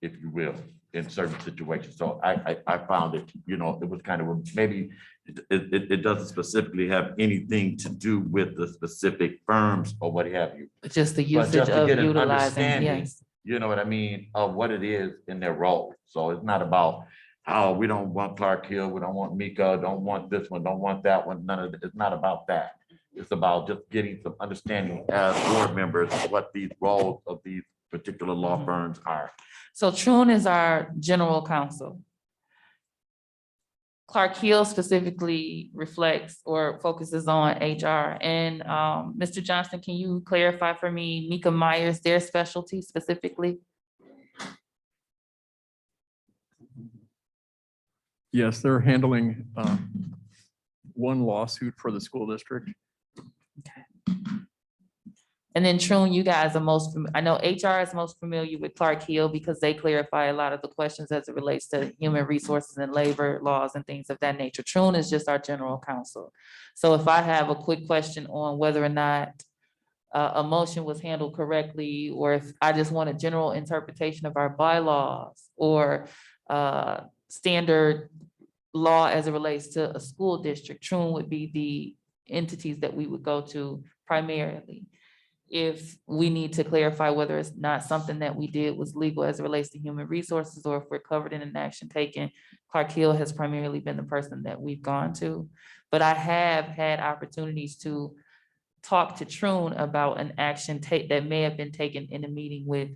if you will, in certain situations. So I found it, you know, it was kind of, maybe it doesn't specifically have anything to do with the specific firms or what have you. Just the But usage just to of get an utilizing, understanding, yes. you know what I mean, of what it is in their role. So it's not about, oh, we don't want Clark Hill, we don't want Mika, don't want this one, don't want that one, none of it. It's not about that. It's about just getting some understanding as board members, what these roles of these particular law firms are. So Trune is our general counsel. Clark Hill specifically reflects or focuses on HR. And Mr. Johnson, can you clarify for me, Mika Myers, their specialty specifically? Yes, they're handling one lawsuit for the school district. And then Trune, you guys are I know HR is most familiar with Clark Hill because they clarify a lot of the questions as it relates to human resources and labor laws and things of that nature. Trune is just our general counsel. So if I have a quick question on whether or not a motion was handled correctly, or if I just want a general interpretation of our bylaws or standard law as it relates to a school district, Trune would be the entities that we would go to primarily. If we need to clarify whether it's not something that we did was legal as it relates to human resources, or if we're covered in an action taken, Clark Hill has primarily been the person that we've gone to. But I have had opportunities to talk to Trune about an action that may have been taken in a meeting with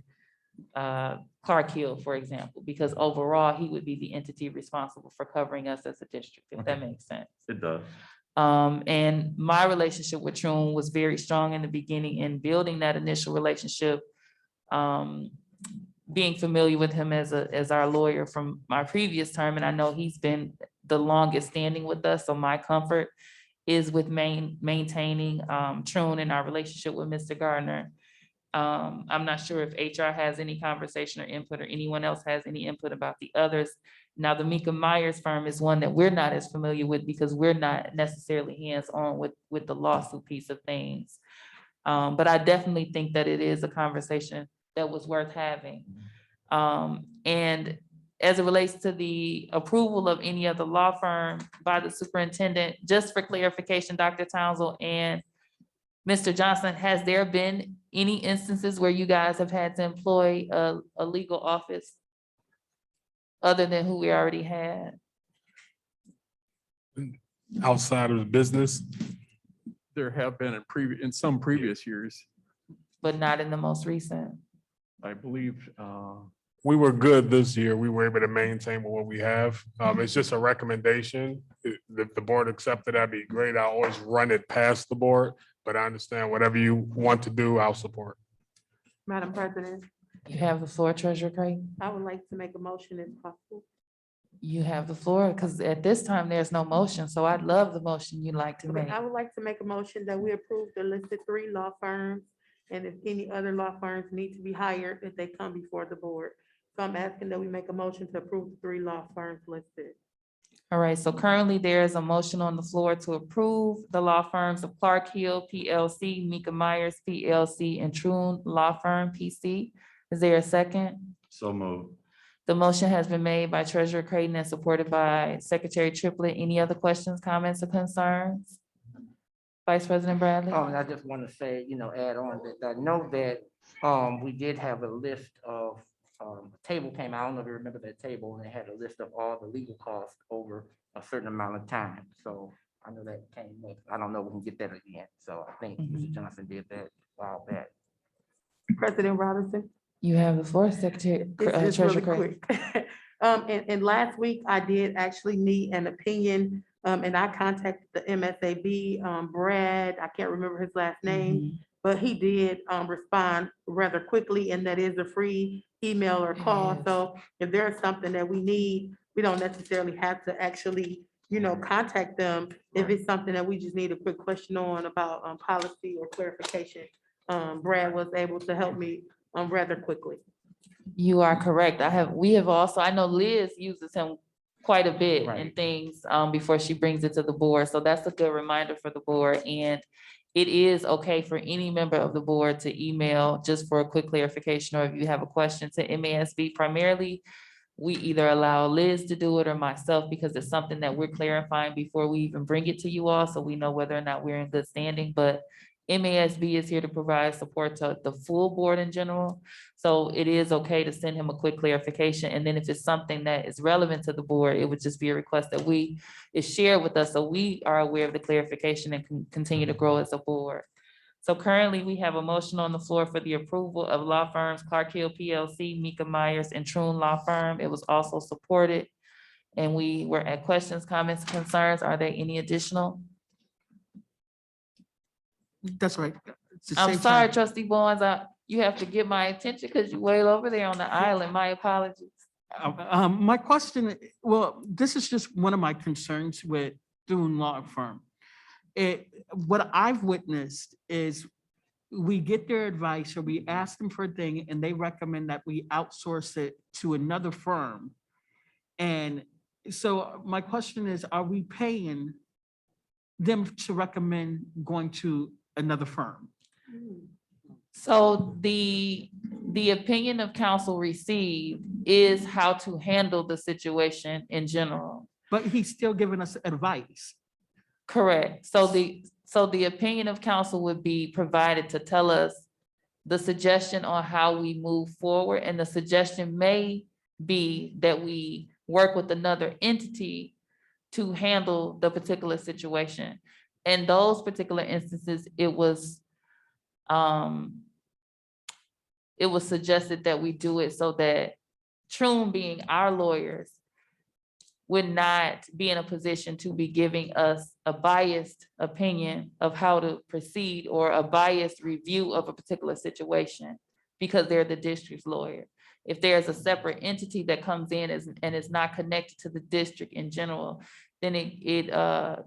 Clark Hill, for example, because overall, he would be the entity responsible for covering us as a district, if that makes sense. It does. And my relationship with Trune was very strong in the beginning in building that initial relationship. Being familiar with him as our lawyer from my previous term, and I know he's been the longest standing with us, so my comfort is with maintaining Trune and our relationship with Mr. Gardner. I'm not sure if HR has any conversation or input, or anyone else has any input about the others. Now, the Mika Myers firm is one that we're not as familiar with because we're not necessarily hands-on with the lawsuit piece of things. But I definitely think that it is a conversation that was worth having. And as it relates to the approval of any other law firm by the superintendent, just for clarification, Dr. Townsend and Mr. Johnson, has there been any instances where you guys have had to employ a legal office other than who we already had? Outside of the business, There have been in some previous years, But not in the most recent? I believe. we were good this year. We were able to maintain what we have. It's just a recommendation. If the board accepted, that'd be great. I always run it past the board, but I understand whatever you want to do, I'll support. Madam President, You have the floor, Treasurer Craig. I would like to make a motion if possible. You have the floor, because at this time, there's no motion, so I'd love the motion you'd like to Okay, make. I would like to make a motion that we approve the listed 3 law firms. And if any other law firms need to be hired, if they come before the board. So I'm asking that we make a motion to approve the 3 law firms listed. All right, so currently there is a motion on the floor to approve the law firms of Clark Hill PLC, Mika Myers PLC, and Trune Law Firm PC. Is there a second? So moved. The motion has been made by Treasurer Creighton and supported by Secretary Triplett. Any other questions, comments, or concerns? Vice President Bradley? And I just want to say, add on that I know that we did have a list of, table came out, I don't know if you remember that table, and it had a list of all the legal costs over a certain amount of time. So I know that came up. I don't know if we can get that again. So I think Mr. Johnson did that a while back. President Robinson? You have the floor, Secretary, It's Treasurer really Creighton. quick. And last week I did actually need an opinion, and I contacted the MSAB, Brad, I can't remember his last name, but he did respond rather quickly, and that is a free email or call. Yes. So if there's something that we need, we don't necessarily have to actually, contact them. If it's something that we just need a quick question on about policy or clarification, Brad was able to help me rather quickly. You are correct. We have also, I know Liz uses him quite a bit in Right. things before she brings it to the board. So that's a good reminder for the board. And it is okay for any member of the board to email just for a quick clarification, or if you have a question to MASB. Primarily, we either allow Liz to do it or myself, because it's something that we're clarifying before we even bring it to you all, so we know whether or not we're in good standing. But MASB is here to provide support to the full board in general. So it is okay to send him a quick clarification. And then if it's something that is relevant to the board, it would just be a request that is shared with us, so we are aware of the clarification and can continue to grow as a board. So currently, we have a motion on the floor for the approval of law firms Clark Hill PLC, Mika Myers, and Troon Law Firm. It was also supported. And we were at questions, comments, concerns. Are there any additional? That's right. It's the I'm same sorry, time. trustee Barnes, you have to get my attention because you're way over there on the island. My apologies. My question, well, this is just one of my concerns with Thune Law Firm. What I've witnessed is we get their advice or we ask them for a thing and they recommend that we outsource it to another firm. And so my question is, are we paying them to recommend going to another firm? So the opinion of counsel received is how to handle the situation in general. But he's still giving us advice. Correct. So the opinion of counsel would be provided to tell us the suggestion on how we move forward. And the suggestion may be that we work with another entity to handle the particular situation. In those particular instances, it was suggested that we do it so that Troon, being our lawyers, would not be in a position to be giving us a biased opinion of how to proceed or a biased review of a particular situation, because they're the district's lawyer. If there's a separate entity that comes in and is not connected to the district in general, then it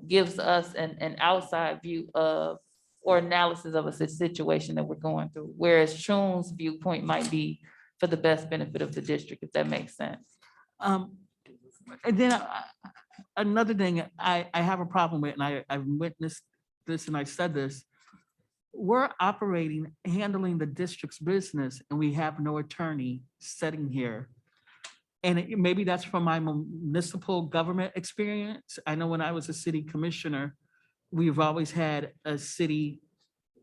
gives us an outside view of or analysis of a situation that we're going through, whereas Troon's viewpoint might be for the best benefit of the district, if that makes sense. And then another thing I have a problem with, and I've witnessed this and I said this, we're operating, handling the district's business and we have no attorney sitting here. And maybe that's from my municipal government experience. I know when I was a city commissioner, we've always had a city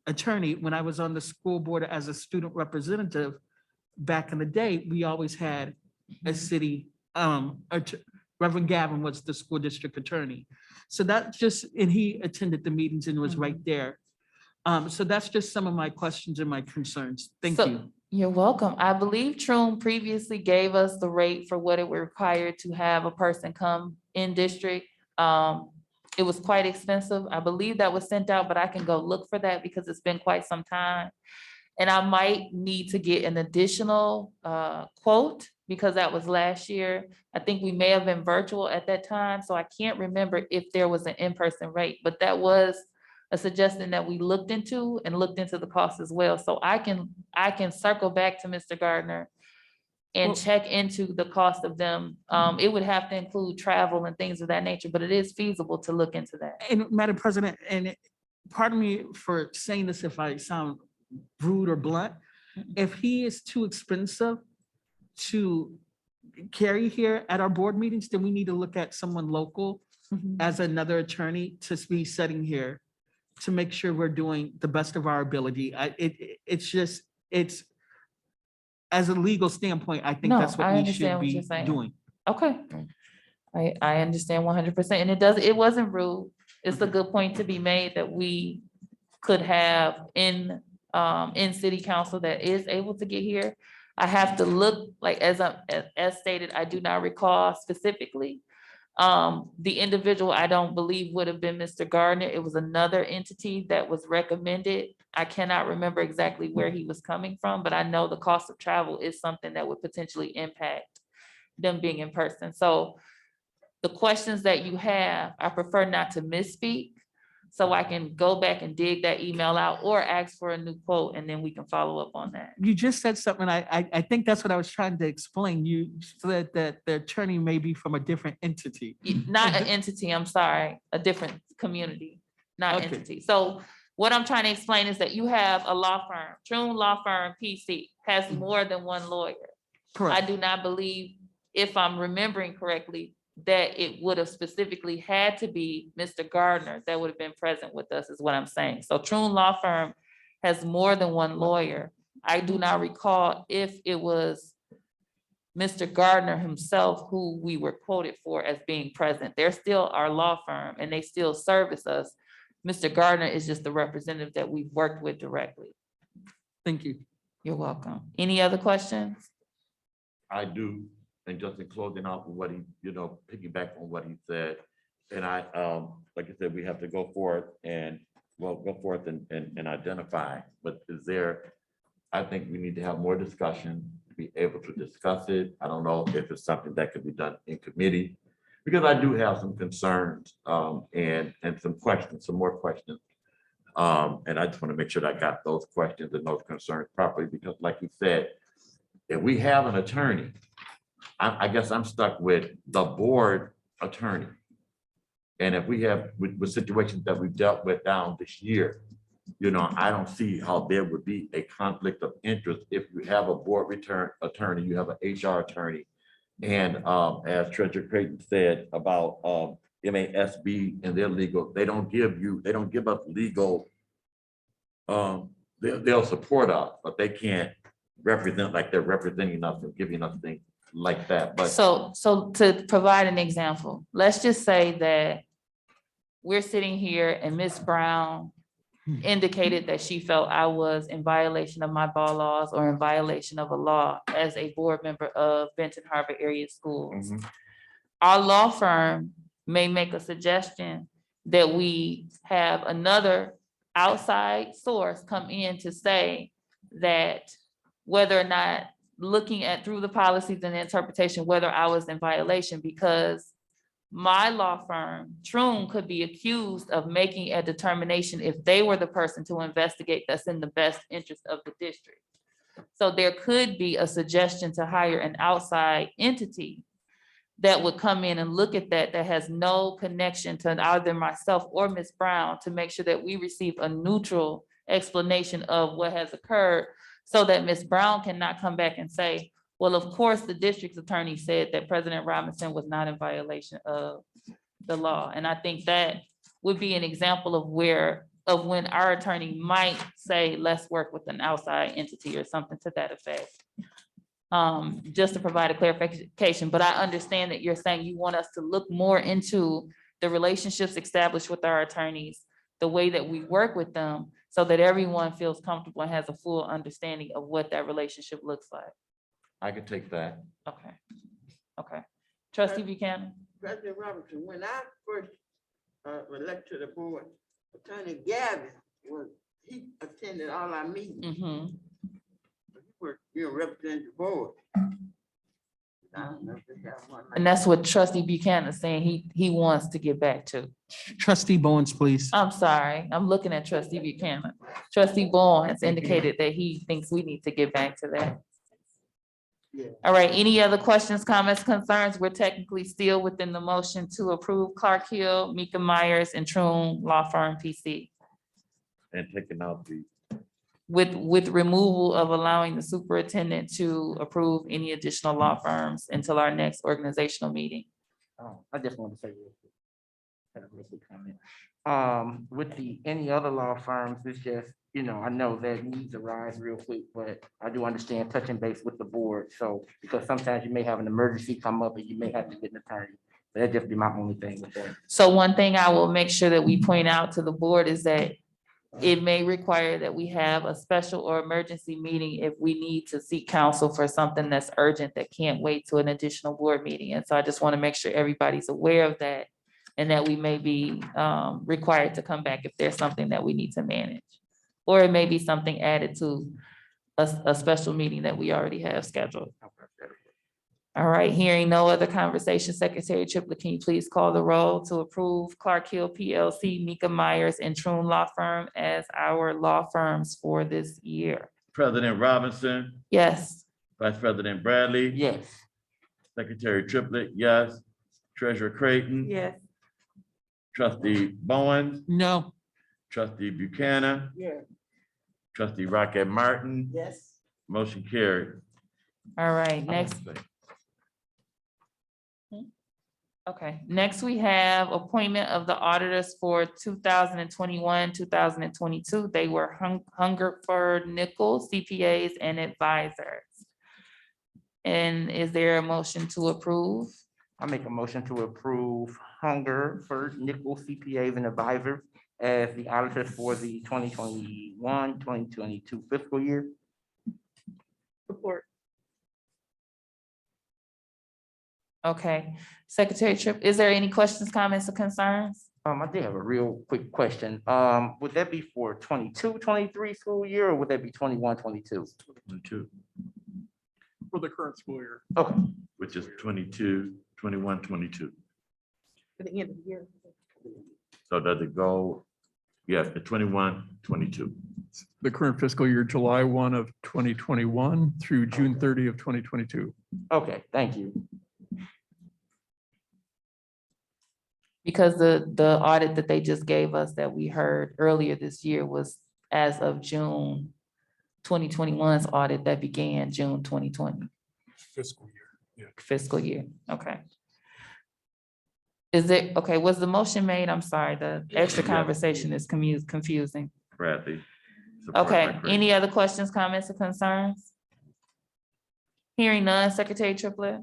attorney. When I was on the school board as a student representative back in the day, we always had a city, Reverend Gavin was the school district attorney. So that just, and he attended the meetings and was right there. So that's just some of my questions and my concerns. Thank you. You're welcome. I believe Troon previously gave us the rate for what it would require to have a person come in district. It was quite expensive. I believe that was sent out, but I can go look for that because it's been quite some time. And I might need to get an additional quote because that was last year. I think we may have been virtual at that time, so I can't remember if there was an in-person rate, but that was a suggestion that we looked into and looked into the cost as well. So I can circle back to Mr. Gardner and check into the cost of them. It would have to include travel and things of that nature, but it is feasible to look into that. And Madam President, and pardon me for saying this if I sound rude or blunt, if he is too expensive to carry here at our board meetings, then we need to look at someone local as another attorney to be sitting here to make sure we're doing the best of our ability. It's as a legal standpoint, I think No, that's what I we understand should what be you're saying. doing. Okay. I understand 100%. And it wasn't rude. It's a good point to be made that we could have in city council that is able to get here. I have to look, like, as stated, I do not recall specifically. The individual I don't believe would have been Mr. Gardner. It was another entity that was recommended. I cannot remember exactly where he was coming from, but I know the cost of travel is something that would potentially impact them being in person. So the questions that you have, I prefer not to misspeak, So I can go back and dig that email out or ask for a new quote and then we can follow up on that. You just said something, I think that's what I was trying to explain. You said that the attorney may be from a different entity. Not an entity, I'm sorry, a different community, not Okay. entity. So what I'm trying to explain is that you have a law firm, Troon Law Firm PC has more than one lawyer. I Correct. do not believe, if I'm remembering correctly, that it would have specifically had to be Mr. Gardner that would have been present with us, is what I'm saying. So Troon Law Firm has more than one lawyer. I do not recall if it was Mr. Gardner himself who we were quoted for as being present. They're still our law firm and they still service us. Mr. Gardner is just the representative that we've worked with directly. Thank you. You're welcome. Any other questions? I do, and just in closing off of what he, piggyback on what he said. And I, like I said, we have to go forth and identify, but I think we need to have more discussion, to be able to discuss it. I don't know if it's something that could be done in committee, because I do have some concerns, and some questions, some more questions. And I just want to make sure that I got those questions and those concerns properly, because like you said, if we have an attorney, I guess I'm stuck with the board attorney. And if we have with situations that we've dealt with down this year, I don't see how there would be a conflict of interest if you have a board attorney, you have an HR attorney. And as Treasurer Creighton said about MASB and their legal, they don't give us legal, they'll support us, but they can't represent like they're representing us and giving us things like that. But So to provide an example, let's just say that we're sitting here and Ms. Brown indicated that she felt I was in violation of my bylaws or in violation of a law as a board member of Benton Harbor Area Schools. Our law firm may make a suggestion that we have another outside source come in to say that whether or not looking at through the policies and the interpretation, whether I was in violation, because my law firm, Troon, could be accused of making a determination if they were the person to investigate that's in the best interest of the district. So there could be a suggestion to hire an outside entity that would come in and look at that has no connection to either myself or Ms. Brown, to make sure that we receive a neutral explanation of what has occurred, so that Ms. Brown cannot come back and say, well, of course, the district's attorney said that President Robinson was not in violation of the law. And I think that would be an example of when our attorney might say, let's work with an outside entity or something to that effect. Just to provide a clarification, but I understand that you're saying you want us to look more into the relationships established with our attorneys, the way that we work with them, so that everyone feels comfortable and has a full understanding of what that relationship looks like. I could take that. Okay. Trustee Buchanan? President Robinson, when I first elected to the board, Attorney Gavin he attended all our meetings. Mm-hmm. He represented the board. I don't know if they have one. And that's what Trustee Buchanan is saying he wants to get back to. Trustee Bowens, please. I'm sorry, I'm looking at Trustee Buchanan. Trustee Bowens indicated that he thinks we need to get back to that. Yeah. All right, any other questions, comments, concerns? We're technically still within the motion to approve Clark Hill, Mika Myers, and Troon Law Firm PC. And taking out the, With removal of allowing the superintendent to approve any additional law firms until our next organizational meeting. I just want to say real quick, kind of make a comment. With any other law firms, it's just, I know that needs arise real quick, but I do understand touching base with the board. So, because sometimes you may have an emergency come up and you may have to get an attorney. That'd just be my only thing with that. So one thing I will make sure that we point out to the board is that it may require that we have a special or emergency meeting if we need to seek counsel for something that's urgent that can't wait to an additional board meeting. And so I just want to make sure everybody's aware of that, and that we may be required to come back if there's something that we need to manage. Or it may be something added to a special meeting that we already have scheduled. All All right, hearing no other conversation, Secretary Triplett, can you please call the roll to approve Clark Hill PLC, Mika Myers, and Troon Law Firm as our law firms for this year? President Robinson, Yes. Vice President Bradley. Yes. Secretary Triplett, yes. Treasurer Creighton. Yes. Trustee Bowen, No. Trustee Buchanan, Yes. Trustee Rocket Martin, Yes. motion carried. All right, next. Okay, next we have appointment of the auditors for 2021, 2022. They were Hungerford Nichols, CPAs and advisors. And is there a motion to approve? I make a motion to approve Hungerford Nichols CPAs and advisors as the auditors for the 2021, 2022 fiscal year. Support. Okay, Secretary Tripp, is there any questions, comments, or concerns? I did have a real quick question. Would that be for 22, 23 school year, or would that be 21, 22? 22, For the current school year. Okay, which is 22, 21, 22. For the end of the year. So does it go, yeah, the 21, 22. The current fiscal year, July 1 of 2021 through June 30 of 2022. okay, thank you. Because the audit that they just gave us that we heard earlier this year was as of June 2021's audit that began June 2020 Fiscal year. fiscal year. Okay. Is it, okay, was the motion made? I'm sorry, the extra Yeah. conversation is confusing. Bradley. support by Okay, Creighton. any other questions, comments, or concerns? Hearing none, Secretary Triplett?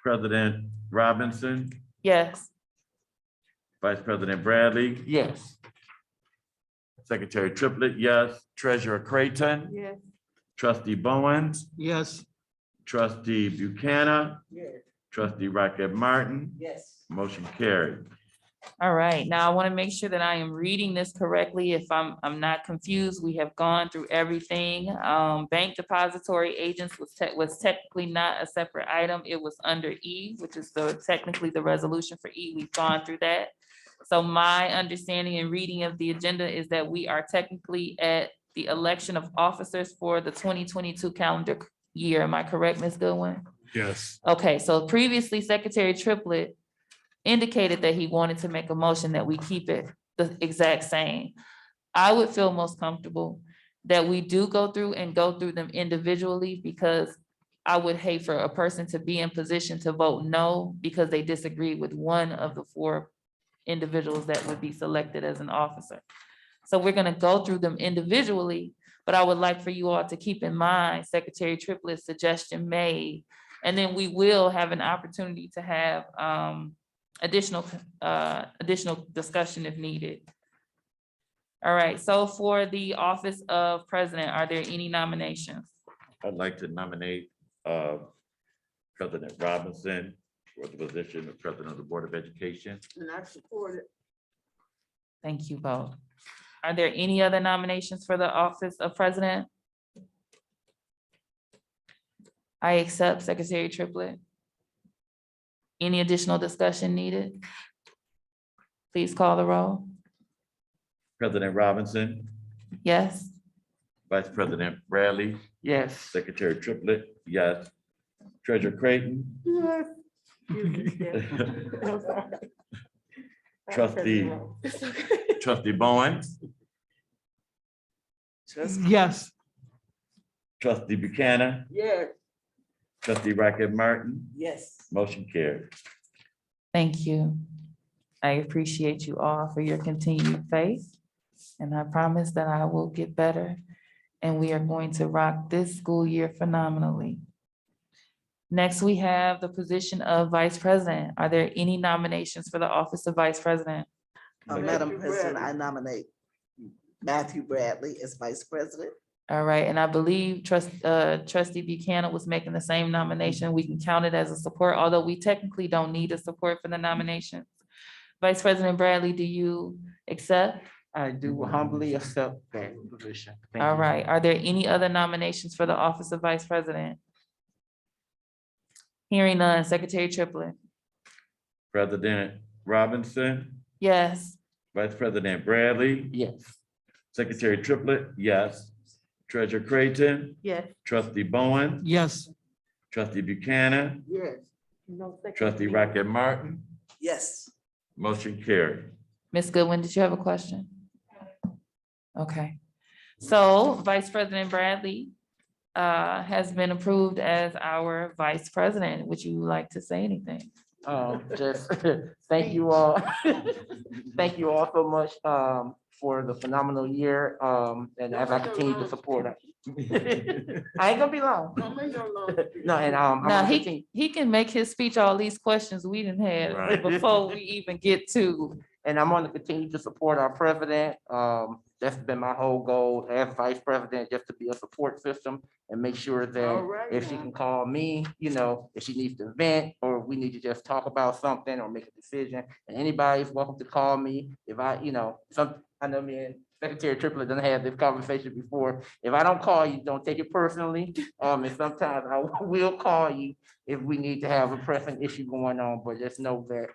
President Robinson, Yes. Vice President Bradley, Yes. Secretary Triplett, yes. Treasurer Creighton, Yes. Trustee Bowens, Yes. Trustee Buchanan, Yes. Trustee Rocket Martin, Yes. motion carried. All right, now I want to make sure that I am reading this correctly. If I'm not confused, we have gone through everything. Bank depository agents was technically not a separate item. It was under E, which is technically the resolution for E. We've gone through that. So my understanding and reading of the agenda is that we are technically at the election of officers for the 2022 calendar year. Am I correct, Ms. Goodwin? Yes. Okay, so previously Secretary Triplett indicated that he wanted to make a motion that we keep it the exact same. I would feel most comfortable that we do go through them individually, because I would hate for a person to be in position to vote no because they disagree with one of the four individuals that would be selected as an officer. So we're gonna go through them individually, but I would like for you all to keep in mind Secretary Triplett's suggestion made. And then we will have an opportunity to have additional discussion if needed. All right, so for the office of president, are there any nominations? I'd like to nominate President Robinson for the position of President of the Board of Education. And I support it. Thank you both. Are there any other nominations for the office of president? I accept Secretary Triplett. Any additional discussion needed? Please call the roll. President Robinson, Yes. Vice President Bradley, Yes. Secretary Triplett, yes. Treasurer Creighton, Yes. Excuse me, yes. I'm sorry. Trustee, Trustee Bowen, Yes. Trustee Buchanan, Yes. Trustee Rocket Martin, Yes. motion carried. Thank you. I appreciate you all for your continued faith. And I promise that I will get better. And we are going to rock this school year phenomenally. Next, we have the position of vice president. Are there any nominations for the office of vice president? Madam President, I nominate Matthew Bradley as Vice President. All right, and I believe trustee Buchanan was making the same nomination. We can count it as a support, although we technically don't need a support for the nominations. Vice President Bradley, do you accept? I do humbly accept that position. Thank All you. right, are there any other nominations for the office of vice president? Hearing none, Secretary Triplett. President Robinson, Yes. Vice President Bradley, Yes. Secretary Triplett, yes. Treasurer Creighton, Yes. Trustee Bowen, Yes. Trustee Buchanan, Yes. No second Trustee reading. Rocket Martin, Yes. motion carried. Ms. Goodwin, did you have a question? Okay. So Vice President Bradley has been approved as our Vice President. Would you like to say anything? Just thank you all. Thank you all so much for the phenomenal year. And as I continue to support it. I ain't gonna be long. Don't make no long. No, and I'm Now, gonna continue. he can make his speech all these questions we didn't have Right. before we even get to. And I'm gonna continue to support our president. That's been my whole goal as vice president, just to be a support system and make sure All that right if she now. can call me, if she needs to vent or we need to just talk about something or make a decision. And anybody's welcome to call me if I know me and Secretary Triplett done had this conversation before. If I don't call you, don't take it personally. And sometimes I will call you if we need to have a pressing issue going on, but just know that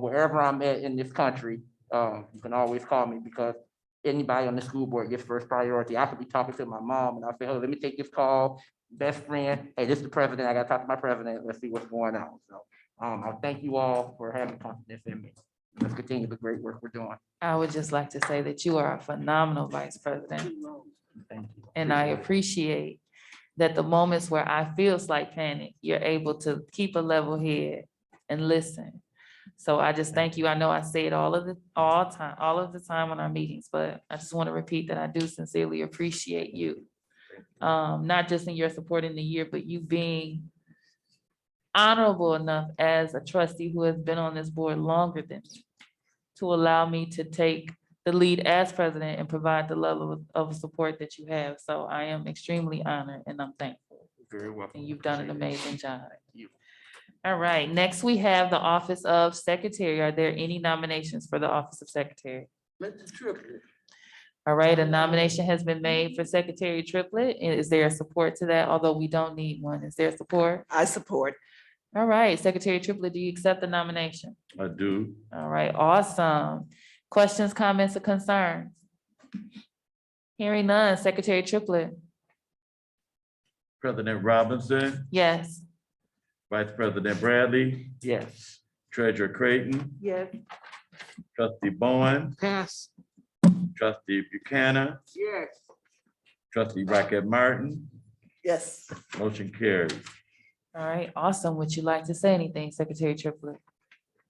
wherever I'm at in this country, you can always call me because anybody on the school board gets first priority. I could be talking to my mom and I'll say, oh, let me take this call. Best friend, hey, this is the president. I gotta talk to my president. Let's see what's going on. So I thank you all for having confidence in me. Let's continue the great work we're doing. I would just like to say that you are a phenomenal Vice President. Thank you. And I appreciate that the moments where I feel slight panic, you're able to keep a level head and listen. So I just thank you. I know I say it all of the time on our meetings, but I just want to repeat that I do sincerely appreciate you. Not just in your support in the year, but you being honorable enough as a trustee who has been on this board longer than me to allow me to take the lead as president and provide the level of support that you have. So I am extremely honored and I'm thankful. Very welcome. And you've done an amazing job. you. All right, next we have the Office of Secretary. Are there any nominations for the Office of Secretary? Mr. Triplett. All right, a nomination has been made for Secretary Triplett. Is there a support to that? Although we don't need one. Is there support? I support. All right, Secretary Triplett, do you accept the nomination? I do. All right, awesome. Questions, comments, or concerns? Hearing none, Secretary Triplett. President Robinson, Yes. Vice President Bradley, Yes. Treasurer Creighton, Yes. Trustee Bowen, Pass. Trustee Buchanan, Yes. Trustee Rocket Martin, Yes. motion carries. All right, awesome. Would you like to say anything, Secretary Triplett?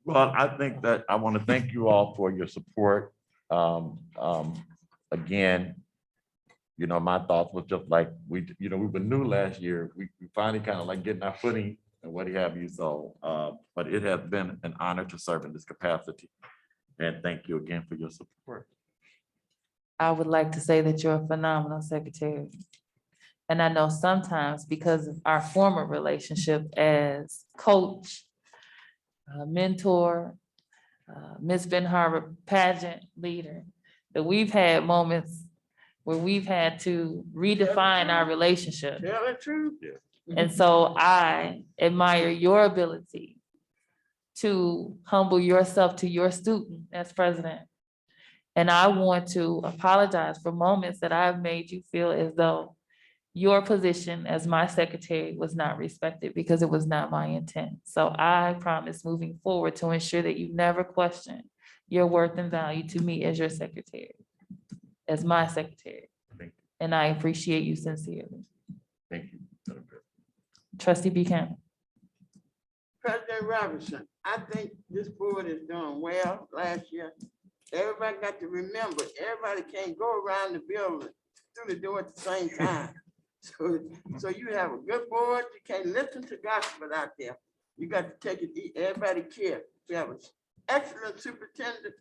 Well, I think that I want to thank you all for your support. Again, my thoughts was just like, we were new last year. We finally kind of like getting our footing and what have you. So, but it has been an honor to serve in this capacity. And thank you again for your support. I would like to say that you're a phenomenal secretary. And I know sometimes because of our former relationship as coach, mentor, Miss Ben Harbor pageant leader, that we've had moments where we've had to redefine our relationship. Tell the truth. And so I admire your ability to humble yourself to your student as president. And I want to apologize for moments that I've made you feel as though your position as my secretary was not respected because it was not my intent. So I promise moving forward to ensure that you never question your worth and value to me as your secretary, as my secretary. Thank you. And I appreciate you sincerely. Thank you. Madam President. Trustee Buchanan. President Robinson, I think this board is doing well last year. Everybody got to remember, everybody can't go around the building through the door at the same time. So you have a good board, you can't listen to gospel out there. You got to take it, everybody care. We have an excellent superintendent,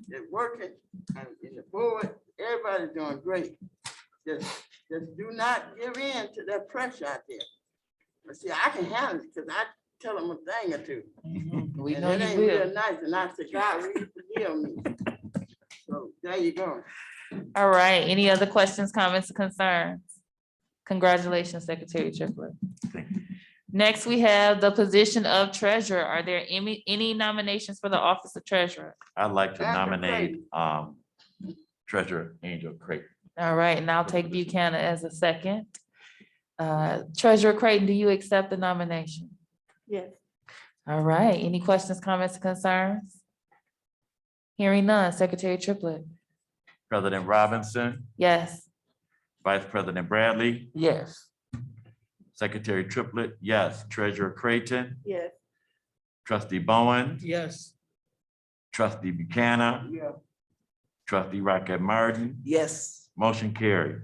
they're working, and in the board, everybody's doing great. Just do not give in to that pressure out there. But see, I can handle it because I tell them a thing or two. We And know it you ain't will. real nice, and I said, God, will you forgive me? So there you go. All right, any other questions, comments, or concerns? Congratulations, Secretary Triplett. Thank you. Next, we have the position of treasurer. Are there any nominations for the office of treasurer? I'd like to After nominate Treasurer Angel Creighton. All right, and I'll take Buchanan as a second. Treasurer Creighton, do you accept the nomination? Yes. All right, any questions, comments, or concerns? Hearing none, Secretary Triplett. President Robinson, Yes. Vice President Bradley, Yes. Secretary Triplett, yes. Treasurer Creighton, Yes. Trustee Bowen, Yes. Trustee Buchanan, Yeah. Trustee Rocket Martin, Yes. motion carried.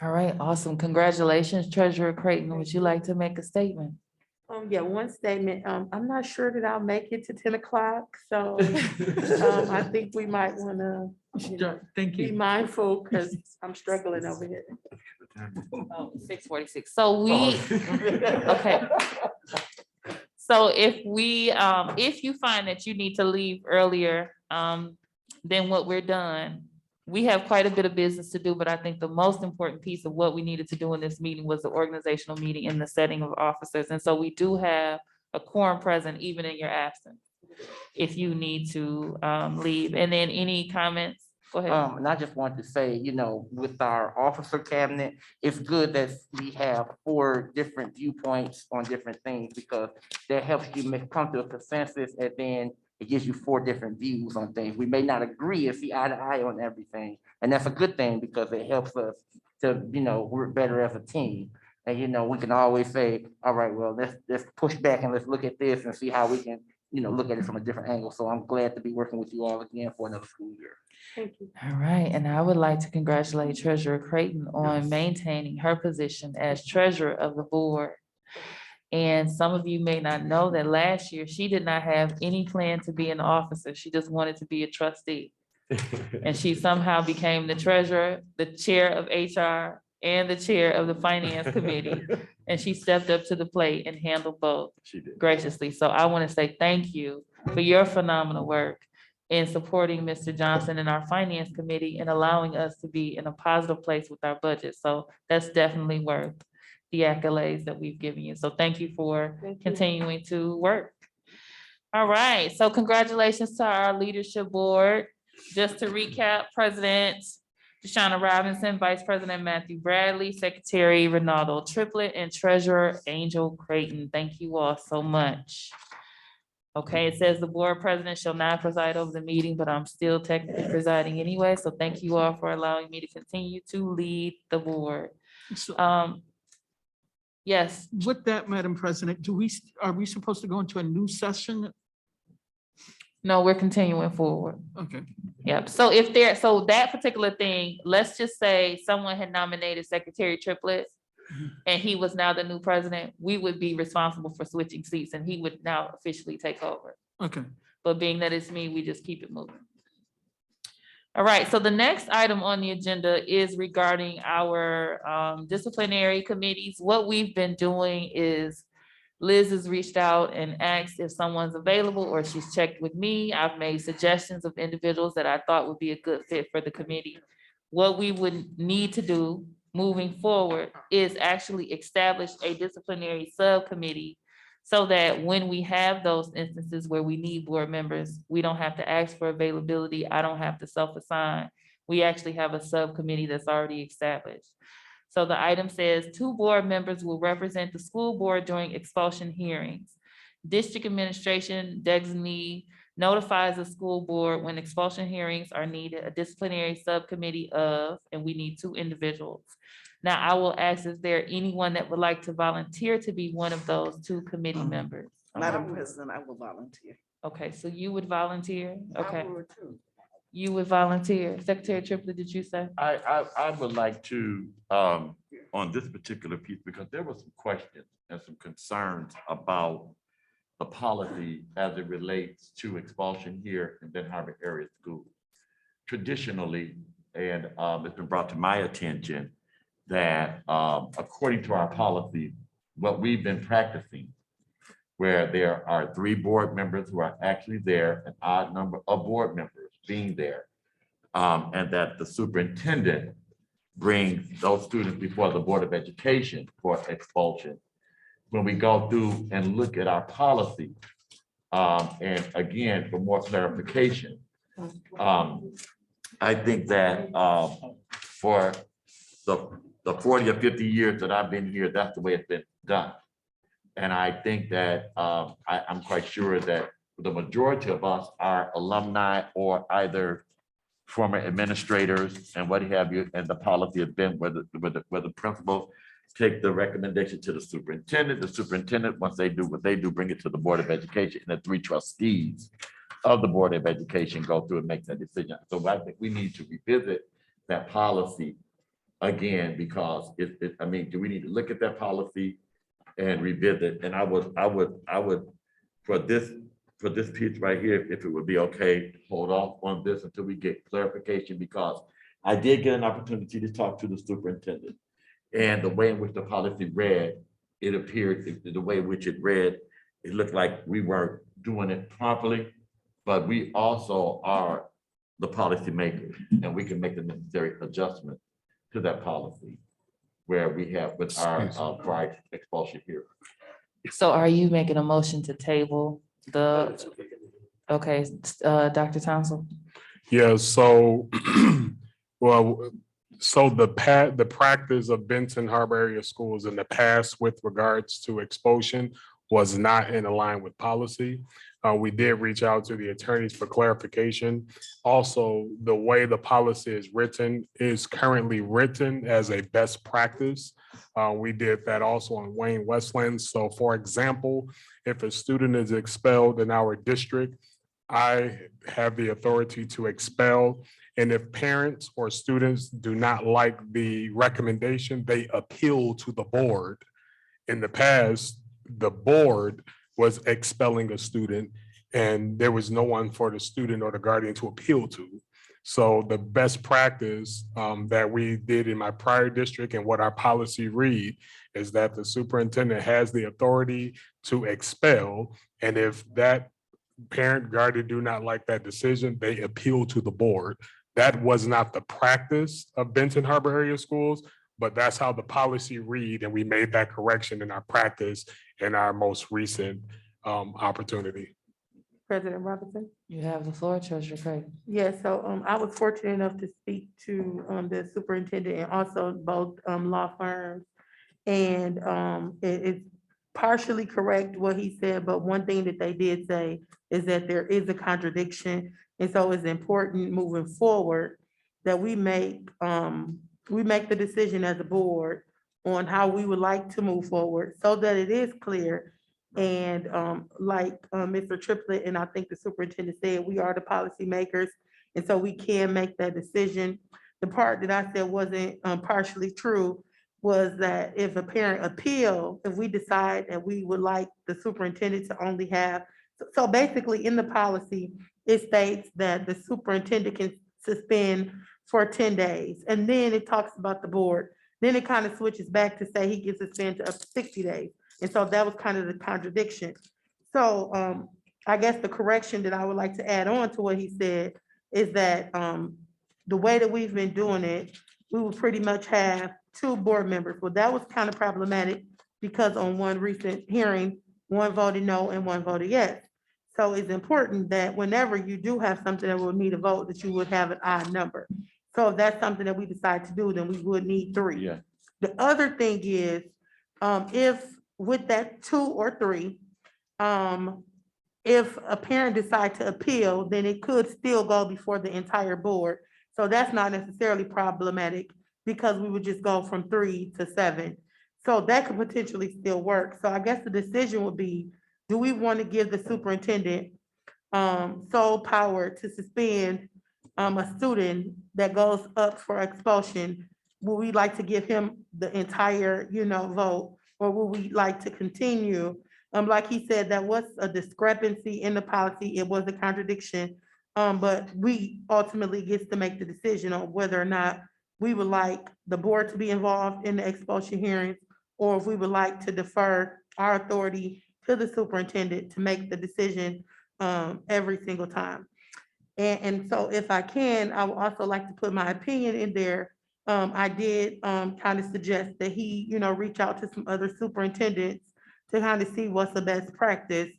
All right, awesome. Congratulations, Treasurer Creighton. Would you like to make a statement? Yeah, one statement. I'm not sure that I'll make it to 10 o'clock, so I think we might wanna Thank be you. mindful because I'm struggling over here. Oh, 6:46. So we, okay. So if you find that you need to leave earlier, than what we're done, we have quite a bit of business to do, but I think the most important piece of what we needed to do in this meeting was the organizational meeting in the setting of officers. And so we do have a quorum present even in your absence, if you need to leave. And then any comments? Go ahead. And I just want to say, you know, with our officer cabinet, it's good that we have 4 different viewpoints on different things because that helps you come to a consensus and then it gives you 4 different views on things. We may not agree or see eye to eye on everything. And that's a good thing because it helps us to, you know, work better as a team. And, you know, we can always say, all right, well, let's push back and let's look at this and see how we can, you know, look at it from a different angle. So I'm glad to be working with you all again for another school year. Thank you. All right, and I would like to congratulate Treasurer Creighton on maintaining her position as treasurer of the board. And some of you may not know that last year, she did not have any plan to be an officer. She just wanted to be a trustee. And she somehow became the treasurer, the chair of HR, and the chair of the finance committee. And she stepped up to the plate and handled both She did. graciously. So I want to say thank you for your phenomenal work in supporting Mr. Johnson and our finance committee and allowing us to be in a positive place with our budget. So that's definitely worth the accolades that we've given you. So thank you for Thank you. continuing to work. All right, so congratulations to our leadership board. Just to recap, President Deshauna Robinson, Vice President Matthew Bradley, Secretary Ronaldo Triplett, and Treasurer Angel Creighton. Thank you all so much. Okay, it says the board president shall not preside over the meeting, but I'm still technically presiding anyway. So thank you all for allowing me to continue to lead the board. So Yes, with that, Madam President, are we supposed to go into a new session? no, we're continuing forward. Okay. Yep. So so that particular thing, let's just say someone had nominated Secretary Triplett and he was now the new president, we would be responsible for switching seats and he would now officially take over. Okay. But being that it's me, we just keep it moving. All right, so the next item on the agenda is regarding our disciplinary committees. What we've been doing is Liz has reached out and asked if someone's available or she's checked with me. I've made suggestions of individuals that I thought would be a good fit for the committee. What we would need to do moving forward is actually establish a disciplinary subcommittee so that when we have those instances where we need board members, we don't have to ask for availability. I don't have to self-assign. We actually have a subcommittee that's already established. So the item says 2 board members will represent the school board during expulsion hearings. District administration designee notifies the school board when expulsion hearings are needed, a disciplinary subcommittee of, and we need 2 individuals. Now, I will ask, is there anyone that would like to volunteer to be one of those 2 committee members? Madam President, I will volunteer. Okay, so you would volunteer? Okay, I would too. you would volunteer. Secretary Triplett, did you say? I would like to, on this particular piece, because there were some questions and some concerns about the policy as it relates to expulsion here in Ben Harbor area schools. Traditionally, and it's been brought to my attention that according to our policy, what we've been practicing, where there are 3 board members who are actually there, an odd number of board members being there, and that the superintendent brings those students before the Board of Education for expulsion. when we go through and look at our policy. And again, for more clarification, I think that for the 40 or 50 years that I've been here, that's the way it's been done. And I think that I'm quite sure that the majority of us are alumni or either former administrators and what have you, and the policy has been where the principals take the recommendation to the superintendent, once they do what they do, bring it to the Board of Education, and the 3 trustees of the Board of Education go through and make that decision. So I think we need to revisit that policy again, because I mean, do we need to look at that policy and revisit? And I would, for this piece right here, if it would be okay, hold off on this until we get clarification, because I did get an opportunity to talk to the superintendent. And the way in which the policy read, it appeared, the way in which it read, it looked like we weren't doing it properly, but we also are the policymakers, and we can make the necessary adjustment to that policy where we have with our prior expulsion here. So are you making a motion to table the, okay, Dr. Townsend? Yeah, so, well, so the practice of Benton Harbor area schools in the past with regards to expulsion was not in line with policy. We did reach out to the attorneys for clarification. Also, the way the policy is currently written as a best practice. We did that also on Wayne Westland. So for example, if a student is expelled in our district, I have the authority to expel. And if parents or students do not like the recommendation, they appeal to the board. In the past, the board was expelling a student and there was no one for the student or the guardian to appeal to. So the best practice that we did in my prior district and what our policy read is that the superintendent has the authority to expel. And if that parent guardian do not like that decision, they appeal to the board. That was not the practice of Benton Harbor area schools, but that's how the policy read, and we made that correction in our practice in our most recent opportunity. President Robinson? You have the floor, Treasurer Craig. Yeah, so I was fortunate enough to speak to the superintendent and also both law firms. And it's partially correct what he said, but one thing that they did say is that there is a contradiction. And so it's important moving forward that we make the decision as a board on how we would like to move forward so that it is clear. And like Mr. Triplett and I think the superintendent said, we are the policymakers, and so we can make that decision. The part that I said wasn't partially true was that if a parent appeal, if we decide that we would like the superintendent to only have, so basically in the policy, it states that the superintendent can suspend for 10 days. And then it talks about the board. Then it kind of switches back to say he can suspend to up to 60 days. And so that was kind of the contradiction. So I guess the correction that I would like to add on to what he said is that the way that we've been doing it, we would pretty much have 2 board members. Well, that was kind of problematic because on one recent hearing, 1 voted no and 1 voted yes. So it's important that whenever you do have something that will need a vote, that you would have an odd number. So if that's something that we decide to do, then we would need 3. Yeah. The other thing is, if with that 2 or 3, if a parent decide to appeal, then it could still go before the entire board. So that's not necessarily problematic because we would just go from 3 to 7. So that could potentially still work. So I guess the decision would be, do we want to give the superintendent sole power to suspend a student that goes up for expulsion? Would we like to give him the entire, vote, or would we like to continue? Like he said, that was a discrepancy in the policy. It was a contradiction, but we ultimately gets to make the decision on whether or not we would like the board to be involved in the expulsion hearings, or if we would like to defer our authority to the superintendent to make the decision every single time. And so if I can, I would also like to put my opinion in there. I did kind of suggest that he, reach out to some other superintendents to kind of see what's the best practice.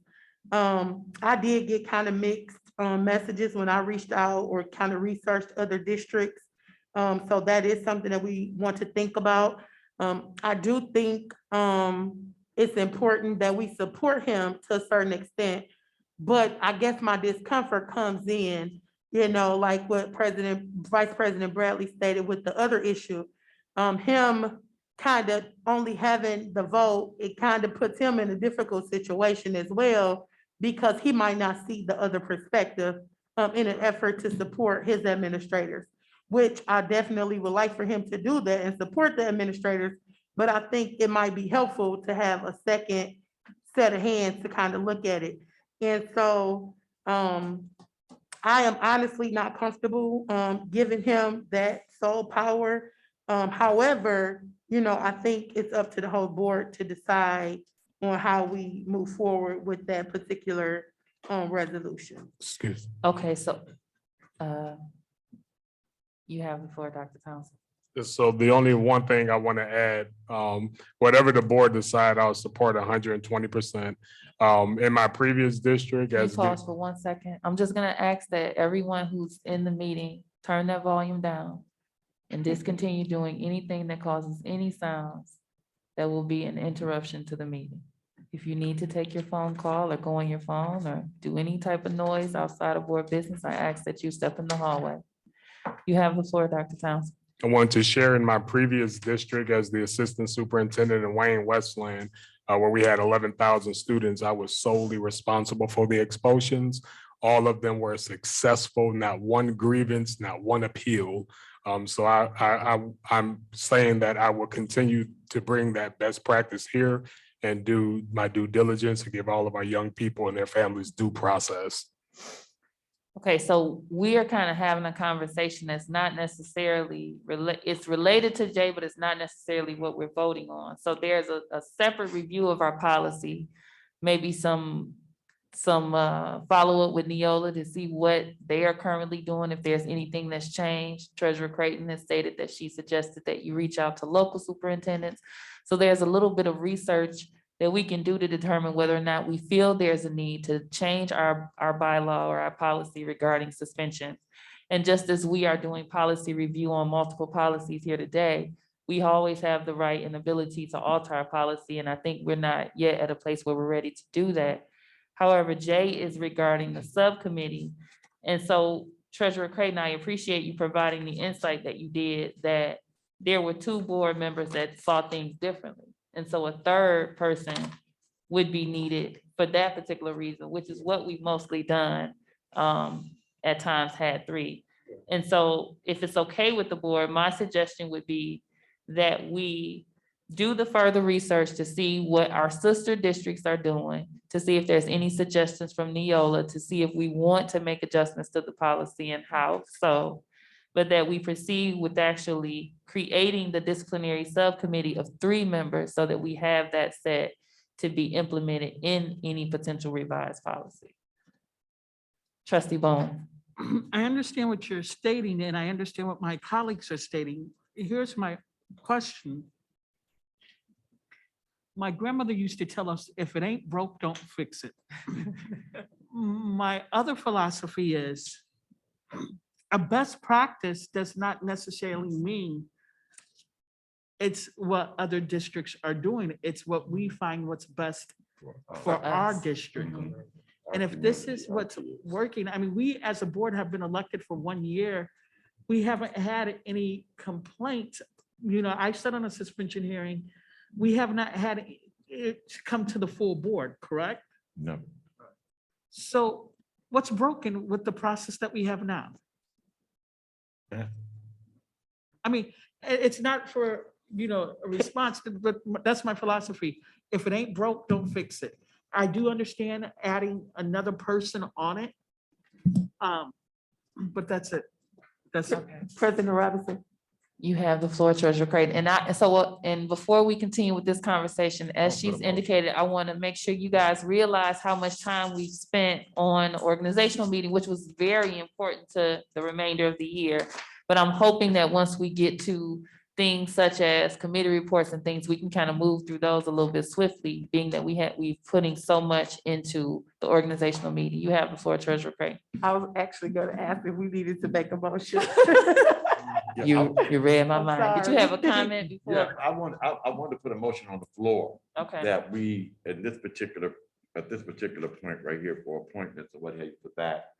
I did get kind of mixed messages when I reached out or kind of researched other districts. So that is something that we want to think about. I do think it's important that we support him to a certain extent. But I guess my discomfort comes in, like what Vice President Bradley stated with the other issue. Him kind of only having the vote, it kind of puts him in a difficult situation as well, because he might not see the other perspective in an effort to support his administrators, which I definitely would like for him to do that and support the administrators. But I think it might be helpful to have a second set of hands to kind of look at it. And so I am honestly not comfortable giving him that sole power. However, I think it's up to the whole board to decide on how we move forward with that particular resolution. Excuse. Okay, so you have the floor, Dr. Thompson. So the only one thing I want to add, whatever the board decide, I'll support 120%. In my previous district, Can you as pause for 1 second? I'm just gonna ask that everyone who's in the meeting, turn that volume down and discontinue doing anything that causes any sounds that will be an interruption to the meeting. If you need to take your phone call or go on your phone or do any type of noise outside of board business, I ask that you step in the hallway. You have the floor, Dr. Townsend. I want to share in my previous district as the assistant superintendent in Wayne Westland, where we had 11,000 students, I was solely responsible for the expulsions. All of them were successful, not one grievance, not one appeal. So I'm saying that I will continue to bring that best practice here and do my due diligence to give all of our young people and their families due process. Okay, so we are kind of having a conversation that's not necessarily, it's related to Jay, but it's not necessarily what we're voting on. So there's a separate review of our policy, maybe some follow-up with Neola to see what they are currently doing, if there's anything that's changed. Treasurer Creighton has stated that she suggested that you reach out to local superintendents. So there's a little bit of research that we can do to determine whether or not we feel there's a need to change our bylaw or our policy regarding suspensions. And just as we are doing policy review on multiple policies here today, we always have the right and ability to alter our policy. And I think we're not yet at a place where we're ready to do that. However, Jay is regarding the subcommittee. And so Treasurer Creighton, I appreciate you providing the insight that you did, that there were 2 board members that saw things differently. And so a third person would be needed for that particular reason, which is what we've mostly done, at times had 3. And so if it's okay with the board, my suggestion would be that we do the further research to see what our sister districts are doing, to see if there's any suggestions from Neola, to see if we want to make adjustments to the policy and how so, but that we proceed with actually creating the disciplinary subcommittee of 3 members so that we have that set to be implemented in any potential revised policy. Trustee Bone. I understand what you're stating and I understand what my colleagues are stating. Here's my question. My grandmother used to tell us, if it ain't broke, don't fix it. My other philosophy is a best practice does not necessarily mean it's what other districts are doing. It's what we find what's best for our us. district. And if this is what's working, I mean, we as a board have been elected for 1 year. We haven't had any complaints. I sat on a suspension hearing. We have not had it come to the full board, correct? No. So what's broken with the process that we have now? Yeah. I mean, it's not for, a response, but that's my philosophy. If it ain't broke, don't fix it. I do understand adding another person on it. But that's it. That's it. Okay. President Robinson. You have the floor, Treasurer Creighton. And before we continue with this conversation, as she's indicated, I want to make sure you guys realize how much time we spent on organizational meeting, which was very important to the remainder of the year. But I'm hoping that once we get to things such as committee reports and things, we can kind of move through those a little bit swiftly, being that we've putting so much into the organizational meeting. You have the floor, Treasurer Creighton. I was actually gonna ask if we needed to make a motion. You read my I'm mind. Did you have a sorry. comment Yeah, before? I want to put a motion on the floor Okay, that we, at this particular point right here for appointments or what have you for that,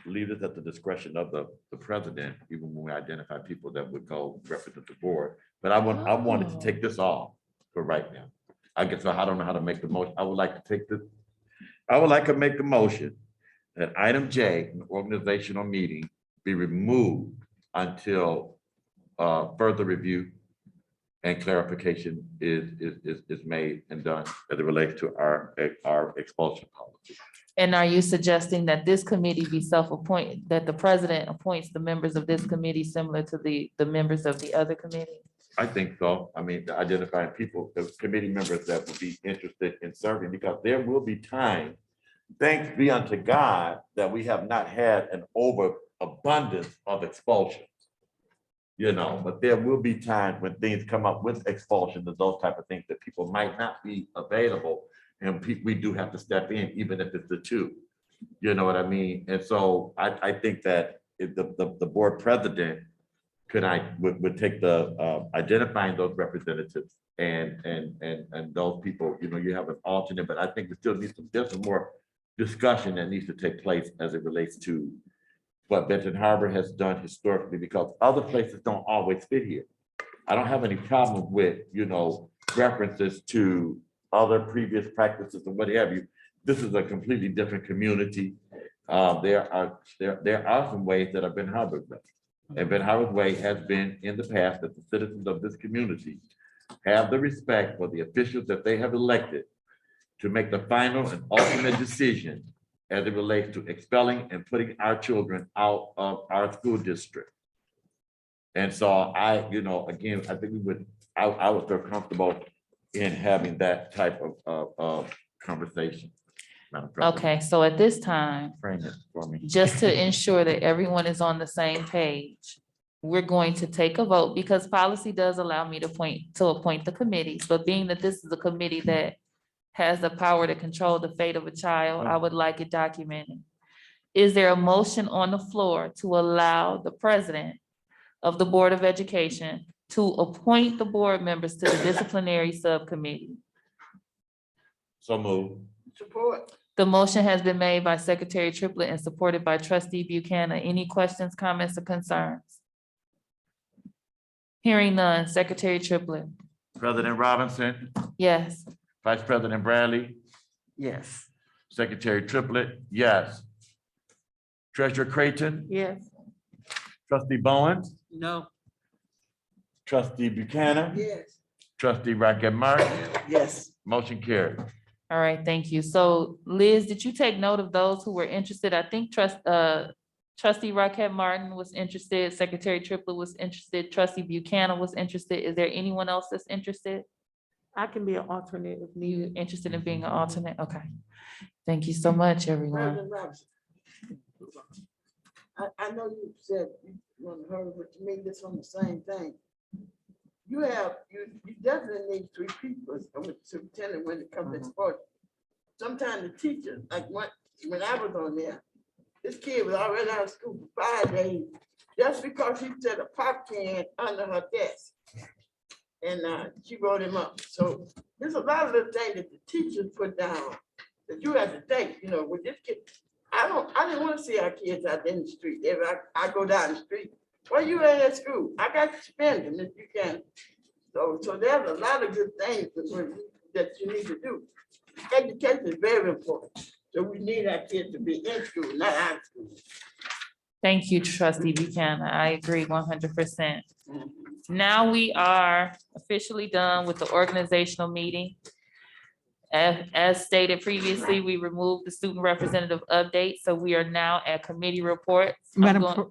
leave it at the discretion of the president, even when we identify people that would go represent the board. But I wanted to take this off for right now. I guess I don't know how to make the motion. I would like to make the motion that item J, an organizational meeting, be removed until further review and clarification is made and done as it relates to our expulsion policy. and are you suggesting that this committee be self-appointed, that the president appoints the members of this committee similar to the members of the other committee? I think so. I mean, identifying people, the committee members that would be interested in serving, because there will be time, thanks be unto God, that we have not had an overabundance of expulsions. You know, but there will be times when things come up with expulsion and those type of things that people might not be available. And we do have to step in, even if it's the two. You know what I mean? And so I think that if the board president would take the identifying those representatives and those people, you know, you have an alternate, but I think we still need there's some more discussion that needs to take place as it relates to what Benton Harbor has done historically, because other places don't always fit here. I don't have any problem with, you know, references to other previous practices and what have you. This is a completely different community. There are some ways that have been Harbor's way. And Ben Harbor's way has been in the past that the citizens of this community have the respect for the officials that they have elected to make the final and ultimate decision as it relates to expelling and putting our children out of our school district. And so you know, again, I think I would feel comfortable in having that type of conversation. Madam President. Okay, so at this time, Frame it for me. just to ensure that everyone is on the same page, we're going to take a vote because policy does allow me to appoint the committees, but being that this is a committee that has the power to control the fate of a child, I would like it documented. Is there a motion on the floor to allow the president of the Board of Education to appoint the board members to the Disciplinary Subcommittee? So move. Support. The motion has been made by Secretary Triplett and supported by Trustee Buchanan. Any questions, comments, or concerns? Hearing none, Secretary Triplett. President Robinson, Yes. Vice President Bradley, Yes. Secretary Triplett, yes. Treasurer Creighton, Yes. Trustee Bowen, No. Trustee Buchanan, Yes. Trustee Rocket Martin, Yes. motion carried. All right, thank you. So Liz, did you take note of those who were interested? I think Trustee Rocket Martin was interested, Secretary Triplett was interested, Trustee Buchanan was interested. Is there anyone else that's interested? I can be an alternate if You needed. interested in being an alternate? Okay. Thank you so much, everyone. President Robinson. I know you said you want to hurry, but to me, this on the same thing. You definitely need 3 people with superintendent when it comes to sport. Sometimes the teacher, like when I was on there, this kid was already out of school for 5 days just because he set a pop can under her desk. And she wrote him up. So there's a lot of little things that the teachers put down that you have to take, you know, with this kid. I didn't want to see our kids out in the street. If I go down the street, where you at school? I got to spend them if you can. So there's a lot of good things that you need to do. Education is very important. So we need our kids to be in school, not out of school. Thank you, Trustee Buchanan. I agree 100%. Now we are officially done with the organizational meeting. As stated previously, we removed the student representative update, so we are now at committee reports. President.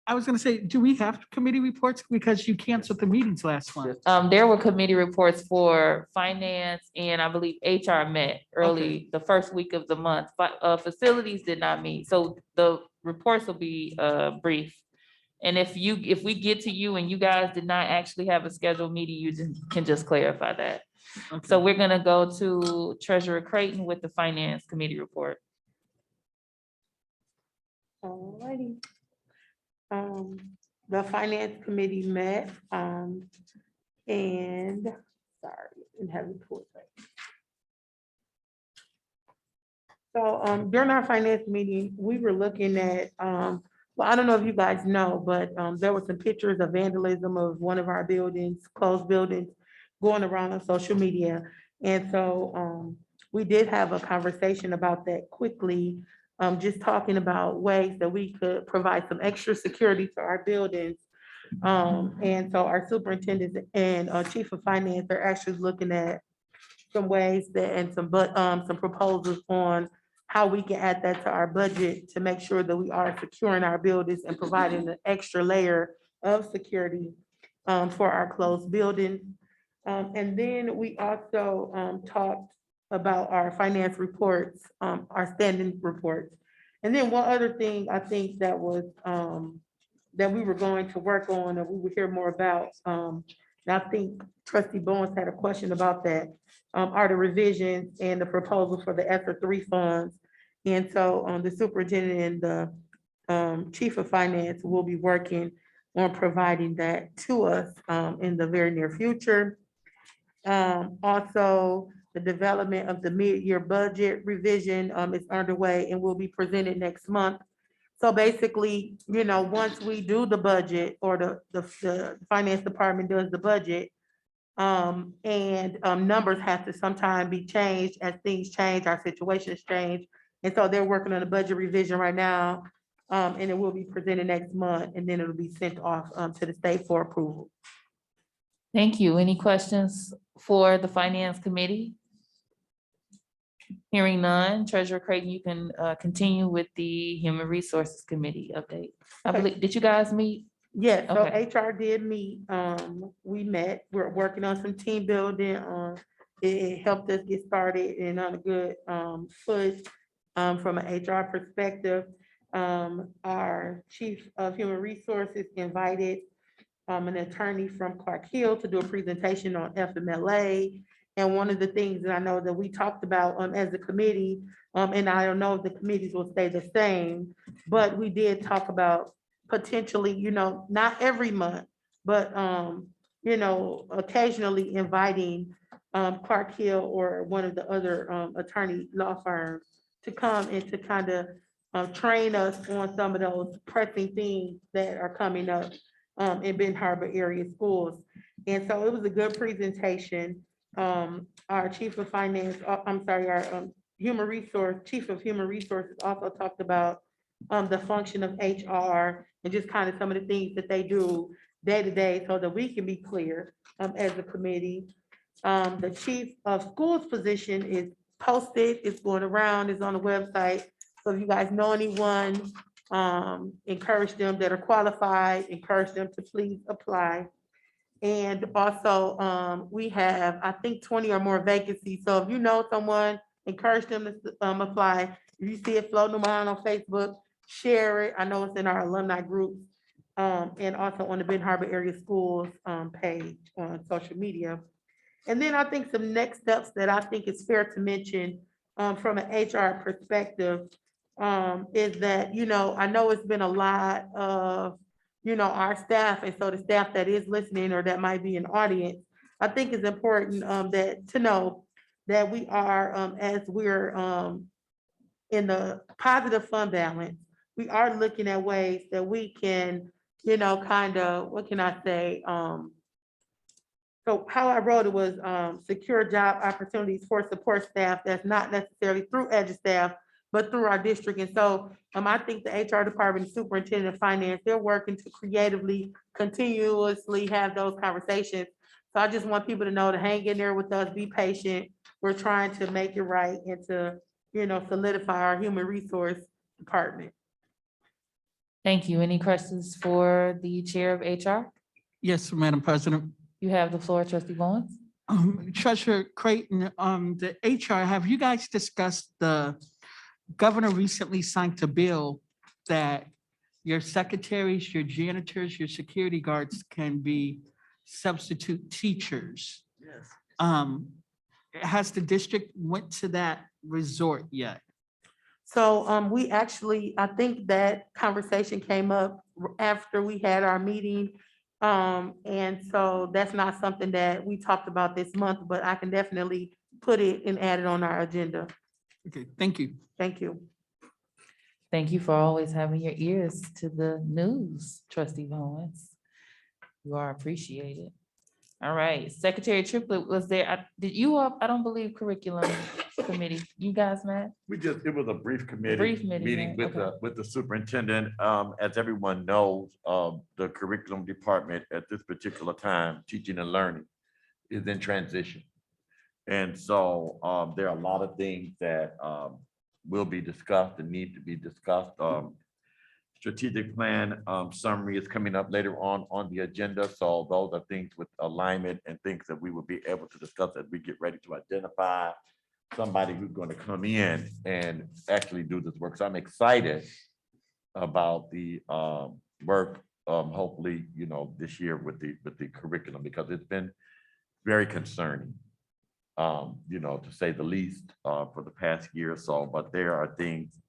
I was gonna say, do we have committee reports? Because you canceled the meetings last month. There were committee reports for finance and I believe HR met early the first week of the month, but facilities did not meet. So the reports will be brief. And if we get to you and you guys did not actually have a scheduled meeting, you can just clarify that. So we're gonna go to Treasurer Creighton with the Finance Committee report. Alrighty. The Finance Committee met, and, sorry, didn't have it pulled up. So, during our finance meeting, we were looking at, well, I don't know if you guys know, but, there were some pictures of vandalism of one of our buildings, closed buildings, going around on social media. And so, we did have a conversation about that quickly, just talking about ways that we could provide some extra security to our buildings. And so our superintendent and chief of finance are actually looking at some ways that, and some proposals on how we can add that to our budget to make sure that we are securing our buildings and providing an extra layer of security for our closed buildings. And then we also talked about our finance reports, our standing reports. And then one other thing I think that was, that we were going to work on, and we would hear more about, and I think trustee Bowens had a question about that, are the revisions and the proposal for the ESSER 3 funds. And so the superintendent and the chief of finance will be working on providing that to us in the very near future. Also, the development of the mid-year budget revision is underway and will be presented next month. So basically, you know, once we do the budget, or the finance department does the budget, and numbers have to sometime be changed as things change, our situations change. And so they're working on a budget revision right now, and it will be presented next month, and then it'll be sent off to the state for approval. Thank you. Any questions for the Finance Committee? Hearing none, Treasurer Creighton, you can continue with the Human Resources Committee update. I Okay. believe, did you guys meet? Yes, so Okay. HR did meet, we met, we're working on some team building, it helped us get started and on a good, foot, from an HR perspective. Our Chief of Human Resources invited, an attorney from Clark Hill to do a presentation on FMLA. And one of the things that I know that we talked about, as a committee, and I don't know if the committees will stay the same, but we did talk about potentially, you know, not every month, but, you know, occasionally inviting Clark Hill or one of the other attorney law firms to come and to kind of train us on some of those pressing things that are coming up in Benton Harbor area schools. And so it was a good presentation. Our chief of finance, I'm sorry, our chief of human resources also talked about the function of HR and just kind of some of the things that they do day to day so that we can be clear as a committee. The chief of schools position is posted, it's going around, it's on the website. So if you guys know anyone, encourage them that are qualified, encourage them to please apply. And also, we have, I think, 20 or more vacancies. So if you know someone, encourage them to apply. If you see it floating around on Facebook, share it. I know it's in our alumni groups, and also on the Benton Harbor Area Schools page on social media. And then I think some next steps that I think is fair to mention from an HR perspective is that, you know, I know it's been a lot of, you know, our staff, and so the staff that is listening or that might be an audience, I think it's important that to know that we are, as we're in the positive fund balance, we are looking at ways that we can, you know, kind of, what can I say? So how I wrote it was secure job opportunities for support staff that's not necessarily through EduStaff, but through our district. And so I think the HR department, superintendent of finance, they're working to creatively, continuously have those conversations. So I just want people to know to hang in there with us, be patient. We're trying to make it right and to, you know, solidify our human resource department. Thank you. Any questions for the chair of HR? Yes, Madam President. You have the floor, trustee Bowens. Treasurer Creighton, the HR, have you guys discussed the governor recently signed a bill that your secretaries, your janitors, your security guards can be substitute teachers. Yes. Has the district went to that resort yet? So we actually, I think that conversation came up after we had our meeting. And so that's not something that we talked about this month, but I can definitely put it and add it on our agenda. Okay, thank you. Thank you. Thank you for always having your ears to the news, trustee Owens. You are appreciated. All right, Secretary Triplett was there. Did you all, I don't believe curriculum committee, you guys met? It was a brief committee. Brief meeting, Meeting right? with the superintendent. As everyone knows, the curriculum department at this particular time, teaching and learning, is in transition. And so there are a lot of things that will be discussed and need to be discussed. Strategic plan summary is coming up later on the agenda. So those are things with alignment and things that we will be able to discuss as we get ready to identify somebody who's going to come in and actually do this work. So I'm excited about the work, hopefully, this year with the curriculum, because it's been very concerning, to say the least, for the past year or so. But there are things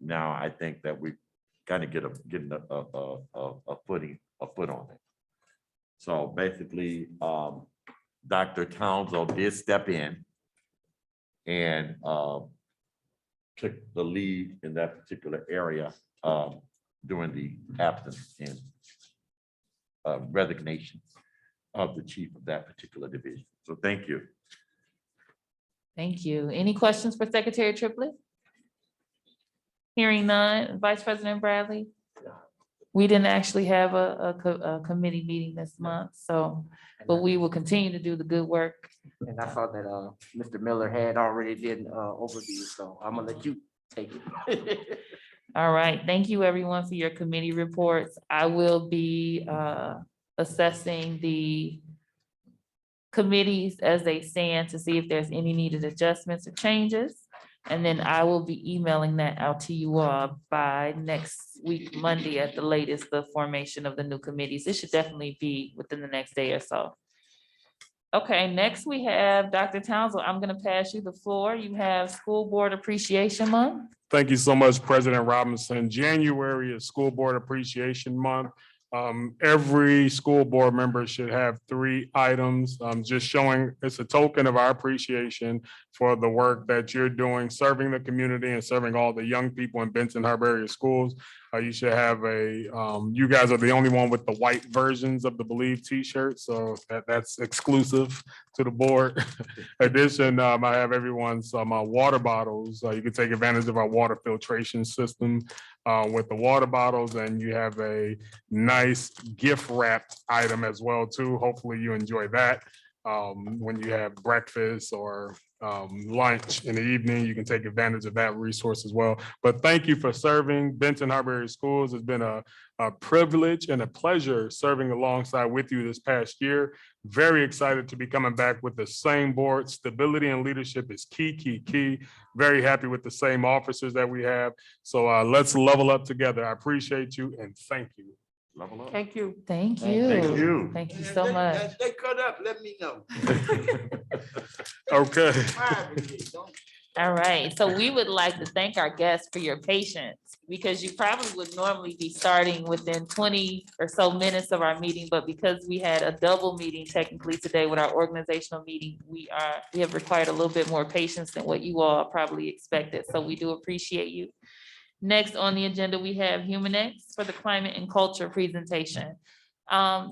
now I think that we kind of getting a foot on it. So basically, Dr. Townsend did step in and took the lead in that particular area during the absence and resignation of the chief of that particular division. So thank you. Thank you. Any questions for Secretary Triplett? Hearing none, Vice President Bradley? We didn't actually have a committee meeting this month, so, but we will continue to do the good work. And I saw that Mr. Miller had already did an overview, so I'm gonna let you take it. All right, thank you everyone for your committee reports. I will be assessing the committees as they stand to see if there's any needed adjustments or changes. And then I will be emailing that out to you all by next week, Monday at the latest, the formation of the new committees. It should definitely be within the next day or so. Okay, next we have Dr. Townsend. I'm gonna pass you the floor. You have School Board Appreciation Month. Thank you so much, President Robinson. January is School Board Appreciation Month. Every school board member should have 3 items, just showing it's a token of our appreciation for the work that you're doing, serving the community and serving all the young people in Benton Harbor area schools. You should have you guys are the only one with the white versions of the Believe t-shirt, so that's exclusive to the board. In addition, I have everyone some water bottles. You can take advantage of our water filtration system with the water bottles, and you have a nice gift wrapped item as well too. Hopefully you enjoy that when you have breakfast or lunch in the evening. You can take advantage of that resource as well. But thank you for serving Benton Harbor area schools. It's been a privilege and a pleasure serving alongside with you this past year. Very excited to be coming back with the same board. Stability and leadership is key. Very happy with the same officers that we have. So let's level up together. I appreciate you and thank you. Level up. Thank you. Thank Thank you. you. Thank you And so they- much. as they cut up, let me know. Okay. Privately, don't- All right, so we would like to thank our guests for your patience, because you probably would normally be starting within 20 or so minutes of our meeting, but because we had a double meeting technically today with our organizational meeting, we have required a little bit more patience than what you all probably expected, so we do appreciate you. Next on the agenda, we have Humanx for the climate and culture presentation.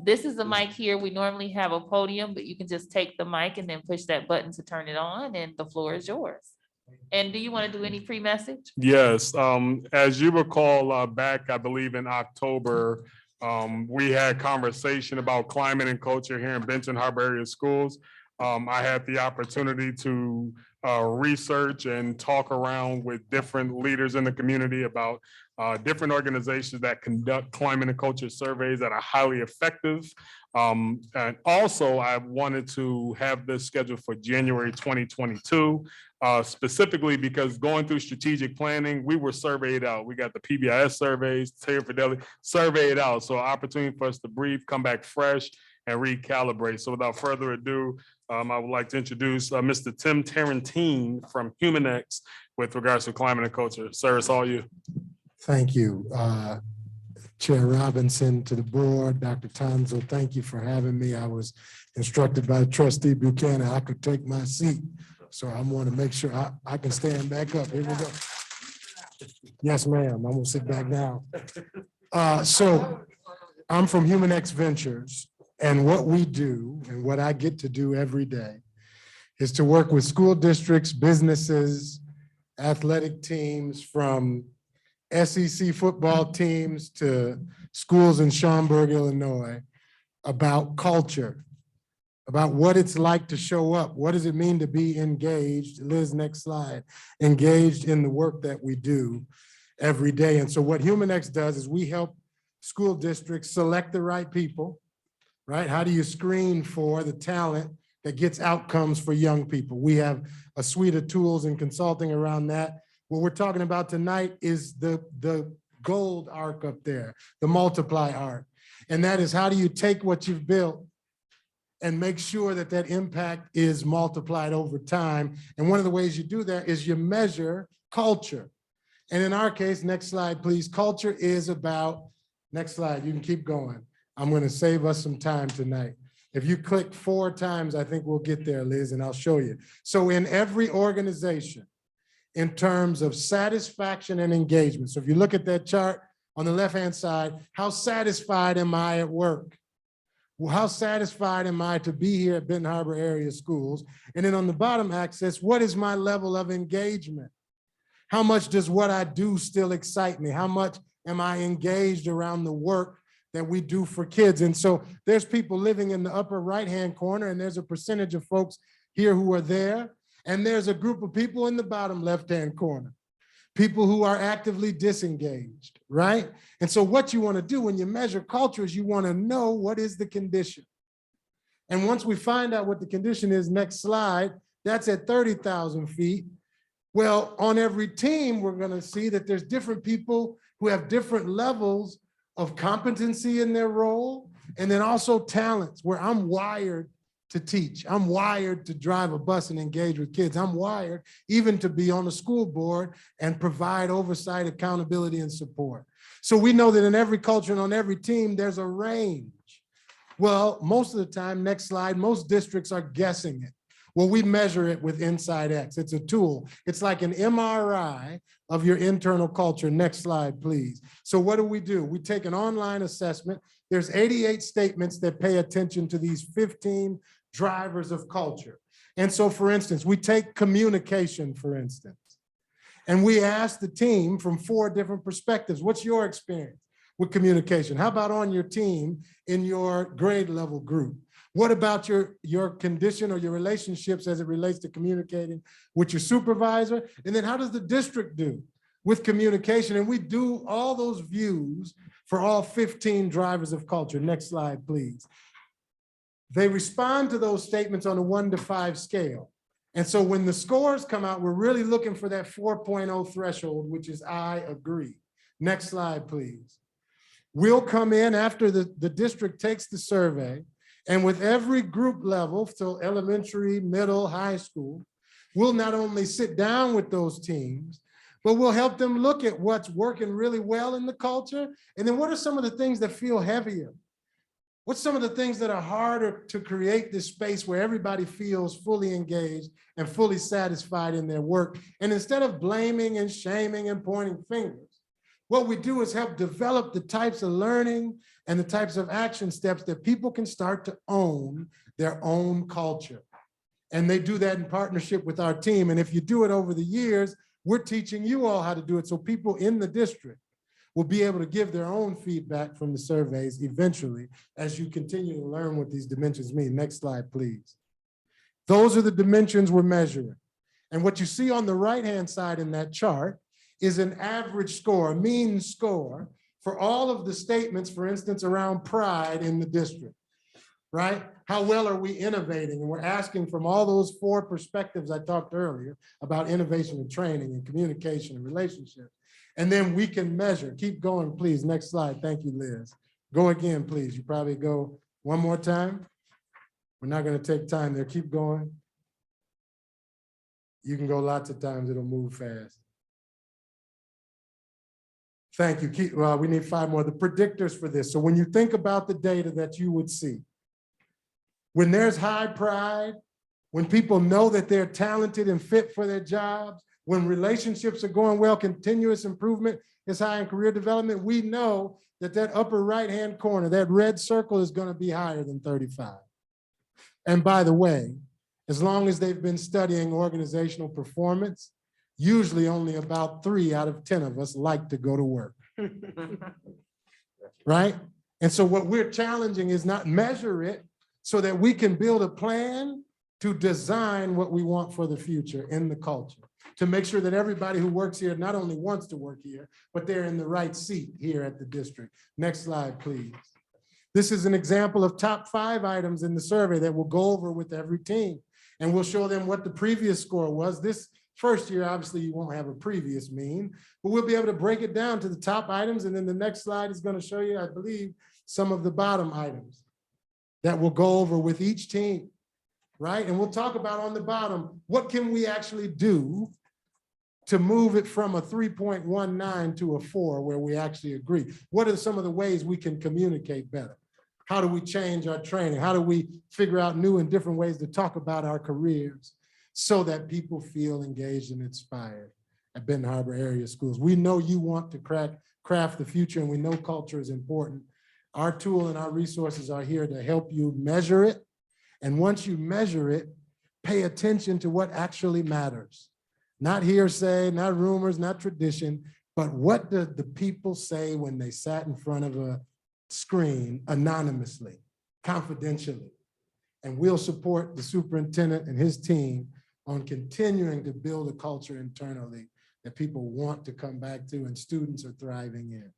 This is the mic here. We normally have a podium, but you can just take the mic and then push that button to turn it on, and the floor is yours. And do you want to do any pre-message? Yes, as you recall, back, I believe in October, we had conversation about climate and culture here in Benton Harbor area schools. I had the opportunity to research and talk around with different leaders in the community about different organizations that conduct climate and culture surveys that are highly effective. And also, I wanted to have this scheduled for January 2022, specifically because going through strategic planning, we were surveyed out. We got the PBIS surveys, Taylor Fidelity, surveyed out. So opportunity for us to breathe, come back fresh, and recalibrate. So without further ado, I would like to introduce Mr. Tim Tarantine from Humanx with regards to climate and culture. Sir, it's all you. Thank you. Chair Robinson, to the board, Dr. Tonzo, thank you for having me. I was instructed by Trustee Buchanan I could take my seat. So I want to make sure I can stand back up. Here we go. Yes, ma'am. I'm gonna sit back now. So I'm from Humanx Ventures, and what we do and what I get to do every day is to work with school districts, businesses, athletic teams, from SEC football teams to schools in Schaumburg, Illinois, about culture, about what it's like to show up. What does it mean to be engaged? Liz, next slide. Engaged in the work that we do every day. And so what Humanx does is we help school districts select the right people, right? How do you screen for the talent that gets outcomes for young people? We have a suite of tools and consulting around that. What we're talking about tonight is the gold arc up there, the multiply arc. And that is, how do you take what you've built and make sure that that impact is multiplied over time? And one of the ways you do that is you measure culture. And in our case, next slide, please, culture is about, next slide, you can keep going. I'm going to save us some time tonight. If you click 4 times, I think we'll get there, Liz, and I'll show you. So in every organization, in terms of satisfaction and engagement. So if you look at that chart on the left-hand side, how satisfied am I at work? Well, how satisfied am I to be here at Benton Harbor area schools? And then on the bottom axis, what is my level of engagement? How much does what I do still excite me? How much am I engaged around the work that we do for kids? And so there's people living in the upper right-hand corner, and there's a percentage of folks here who are there. And there's a group of people in the bottom left-hand corner, people who are actively disengaged, right? And so what you want to do when you measure culture is you want to know what is the condition. And once we find out what the condition is, next slide, that's at 30,000 feet. Well, on every team, we're going to see that there's different people who have different levels of competency in their role, and then also talents, where I'm wired to teach. I'm wired to drive a bus and engage with kids. I'm wired even to be on the school board and provide oversight, accountability, and support. So we know that in every culture and on every team, there's a range. Well, most of the time, next slide, most districts are guessing it. Well, we measure it with Inside X. It's a tool. It's like an MRI of your internal culture. Next slide, please. So what do? We take an online assessment. There's 88 statements that pay attention to these 15 drivers of culture. And so, for instance, we take communication, for instance, and we ask the team from 4 different perspectives. What's your experience with communication? How about on your team in your grade level group? What about your condition or your relationships as it relates to communicating with your supervisor? And then how does the district do with communication? And we do all those views for all 15 drivers of culture. Next slide, please. They respond to those statements on a 1 to 5 scale. And so when the scores come out, we're really looking for that 4.0 threshold, which is I agree. Next slide, please. We'll come in after the district takes the survey, and with every group level, so elementary, middle, high school, we'll not only sit down with those teams, but we'll help them look at what's working really well in the culture. And then what are some of the things that feel heavier? What's some of the things that are harder to create this space where everybody feels fully engaged and fully satisfied in their work? And instead of blaming and shaming and pointing fingers, what we do is help develop the types of learning and the types of action steps that people can start to own their own culture. And they do that in partnership with our team. And if you do it over the years, we're teaching you all how to do it, so people in the district will be able to give their own feedback from the surveys eventually as you continue to learn what these dimensions mean. Next slide, please. Those are the dimensions we're measuring. And what you see on the right-hand side in that chart is an average score, a mean score for all of the statements, for instance, around pride in the district, right? How well are we innovating? And we're asking from all those 4 perspectives I talked earlier about innovation and training and communication and relationships. And then we can measure. Keep going, please. Next slide. Thank you, Liz. Go again, please. You probably go one more time. We're not going to take time there. Keep going. You can go lots of times. It'll move fast. Thank you. We need 5 more. The predictors for this. So when you think about the data that you would see, when there's high pride, when people know that they're talented and fit for their jobs, when relationships are going well, continuous improvement is high in career development, we know that that upper right-hand corner, that red circle is going to be higher than 35. And by the way, as long as they've been studying organizational performance, usually only about 3 out of 10 of us like to go to work. Right? And so what we're challenging is not measure it so that we can build a plan to design what we want for the future in the culture, to make sure that everybody who works here not only wants to work here, but they're in the right seat here at the district. Next slide, please. This is an example of top 5 items in the survey that we'll go over with every team. And we'll show them what the previous score was. This first year, obviously, you won't have a previous mean, but we'll be able to break it down to the top items. And then the next slide is going to show you, I believe, some of the bottom items that we'll go over with each team, right? And we'll talk about on the bottom, what can we actually do to move it from a 3.19 to a 4 where we actually agree? What are some of the ways we can communicate better? How do we change our training? How do we figure out new and different ways to talk about our careers so that people feel engaged and inspired at Benton Harbor area schools? We know you want to craft the future, and we know culture is important. Our tool and our resources are here to help you measure it. And once you measure it, pay attention to what actually matters. Not hearsay, not rumors, not tradition, but what did the people say when they sat in front of a screen anonymously, confidentially? And we'll support the superintendent and his team on continuing to build a culture internally that people want to come back to and students are thriving in.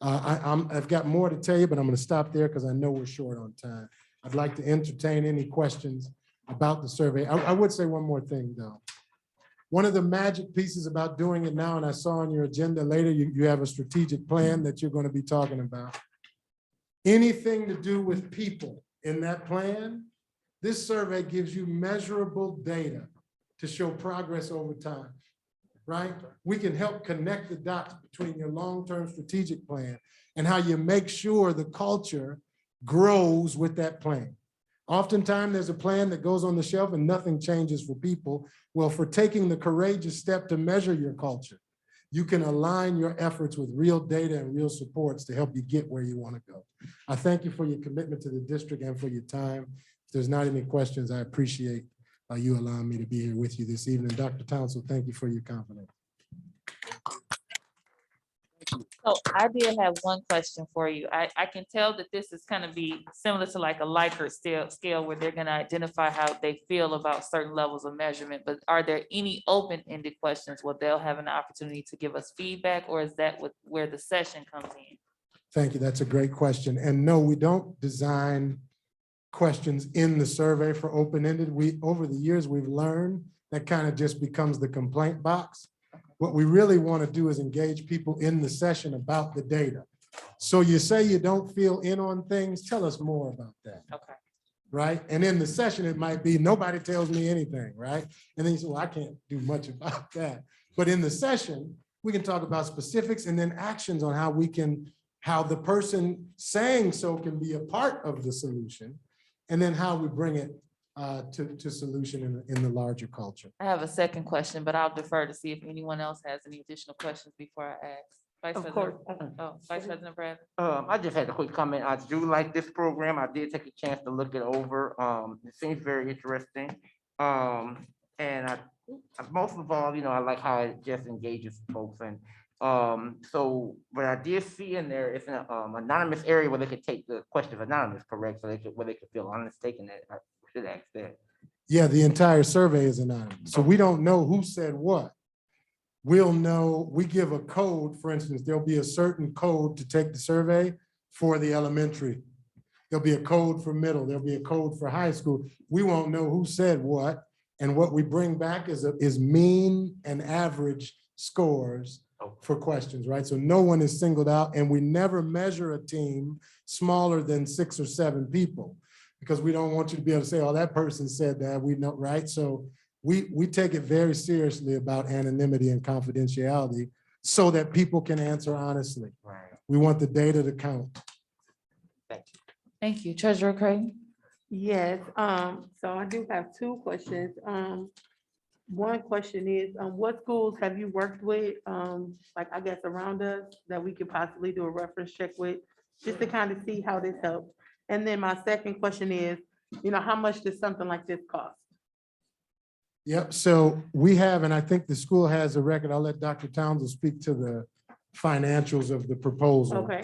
I've got more to tell you, but I'm going to stop there because I know we're short on time. I'd like to entertain any questions about the survey. I would say one more thing, though. One of the magic pieces about doing it now, and I saw on your agenda later, you have a strategic plan that you're going to be talking about. Anything to do with people in that plan, this survey gives you measurable data to show progress over time, right? We can help connect the dots between your long-term strategic plan and how you make sure the culture grows with that plan. Oftentimes there's a plan that goes on the shelf and nothing changes for people. Well, for taking the courageous step to measure your culture, you can align your efforts with real data and real supports to help you get where you want to go. I thank you for your commitment to the district and for your time. If there's not any questions, I appreciate you allowing me to be here with you this evening. Dr. Townsend, thank you for your confidence. So I did have one question for you. I can tell that this is going to be similar to like a Likert scale where they're going to identify how they feel about certain levels of measurement, but are there any open-ended questions where they'll have an opportunity to give us feedback, or is that where the session comes in? Thank you. That's a great question. And no, we don't design questions in the survey for open-ended. Over the years, we've learned that kind of just becomes the complaint box. What we really want to do is engage people in the session about the data. So you say you don't feel in on things, tell us more about that. Okay. Right? And in the session, it might be, nobody tells me anything, right? And then you say, well, I can't do much about that. But in the session, we can talk about specifics and then actions on how the person saying so can be a part of the solution, and then how we bring it to solution in the larger culture. I have a second question, but I'll defer to see if anyone else has any additional questions before I ask. Vice Of President, Vice President Bradley. I just had a quick comment. I do like this program. I did take a chance to look it over. It seems very interesting. And most of all, I like how it just engages folks. And so what I did see in there is an anonymous area where they could take the question of anonymous, correct? So where they could feel honest taking that. I should ask that. Yeah, the entire survey is anonymous. So we don't know who said what. We'll know, we give a code, for instance, there'll be a certain code to take the survey for the elementary. There'll be a code for middle, there'll be a code for high school. We won't know who said what. And what we bring back is mean and average scores for questions, right? So no one is singled out, and we never measure a team smaller than 6 or 7 people, because we don't want you to be able to say, oh, that person said that, we know, right? So we take it very seriously about anonymity and confidentiality so that people can answer honestly. Right. We want the data to count. Thank you. Treasurer Craig? Yes, so I do have 2 questions. One question is, what schools have you worked with, like, I guess, around us that we could possibly do a reference check with, just to kind of see how this helps? And then my second question is, how much does something like this cost? Yep, so we have, and I think the school has a record. I'll let Dr. Townsend speak to the financials of the proposal. Okay,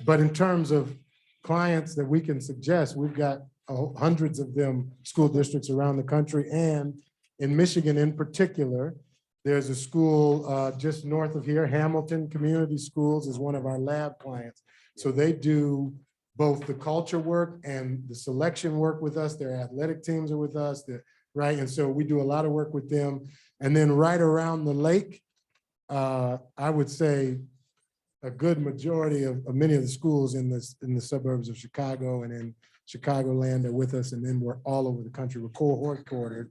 But in terms of clients that we can suggest, we've got hundreds of them, school districts around the country, and in Michigan in particular, there's a school just north of here, Hamilton Community Schools is one of our lab clients. So they do both the culture work and the selection work with us. Their athletic teams are with us, right? And so we do a lot of work with them. And then right around the lake, I would say a good majority of many of the schools in the suburbs of Chicago and in Chicagoland are with us. And then we're all over the country. We're headquartered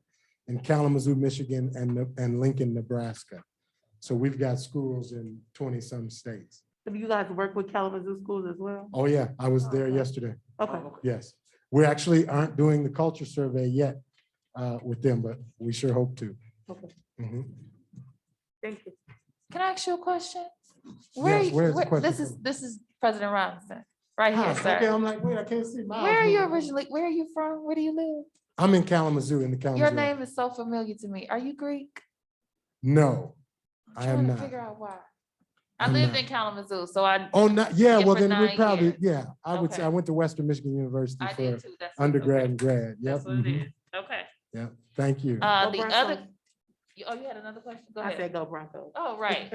in Kalamazoo, Michigan, and Lincoln, Nebraska. So we've got schools in 20-some states. so you guys work with Kalamazoo schools as well? Oh, yeah, I was there yesterday. Okay, Yes. We actually aren't doing the culture survey yet with them, but we sure hope to. okay, Mhm. thank you. Can I ask you a question? Yes, where's the question This is President Robinson, right here, Ah, okay, sir. I'm like, wait, I can't see. Miles Where are you moving. originally, where are you from? Where do you live? I'm in Kalamazoo, in the Kalamazoo. Your name is so familiar to me. Are you Greek? No, I I'm am trying to not. figure out why. I I'm lived not. in Kalamazoo, so I Oh, not, yeah, Yeah, well, for then we 9 probably, years. yeah, I would say, Okay. I went to Western Michigan University I for did too. That's what- undergrad okay. and grad. Yep. That's what it mhm, is. Okay. Yeah, thank you. Go The Broncos. other, oh, you had another question? Go I ahead. said go Broncos. Oh, right.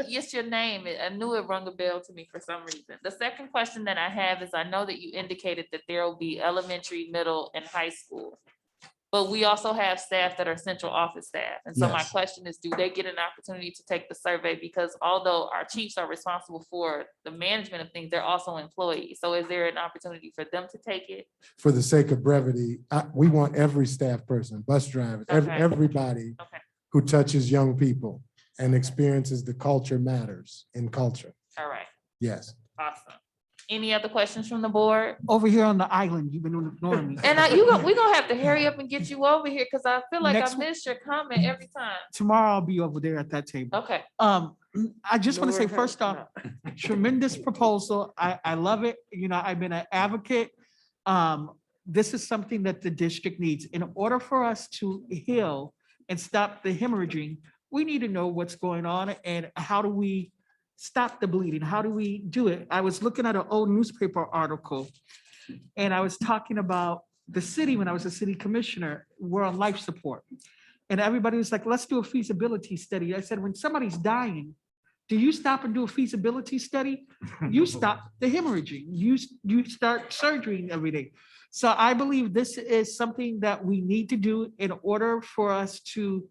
Yes, your name. I knew it rung a bell to me for some reason. The second question that I have is, I know that you indicated that there will be elementary, middle, and high school. But we also have staff that are central office staff. And so my Yes. question is, do they get an opportunity to take the survey? Because although our chiefs are responsible for the management of things, they're also employees. So is there an opportunity for them to take it? For the sake of brevity, we want every staff person, bus drivers, Okay. everybody Okay. who touches young people and experiences the culture matters in culture. All right, Yes. awesome. Any other questions from the board? Over here on the island, you've been ignoring me. And we're gonna have to hurry up and get you over here, because I feel like Next I week- missed your comment every time. Tomorrow I'll be over there at that table. Okay, I just want to say, Lord first help, off, tremendous proposal. I love it. I've been an advocate. This is something that the district needs. In order for us to heal and stop the hemorrhaging, we need to know what's going on and how do we stop the bleeding? How do we do it? I was looking at an old newspaper article and I was talking about the city when I was a city commissioner, we're on life support. And everybody was like, let's do a feasibility study. I said, when somebody's dying, do you stop and do a feasibility study? You stop the hemorrhaging. You start surgery and everything. So I believe this is something that we need to do in order for us to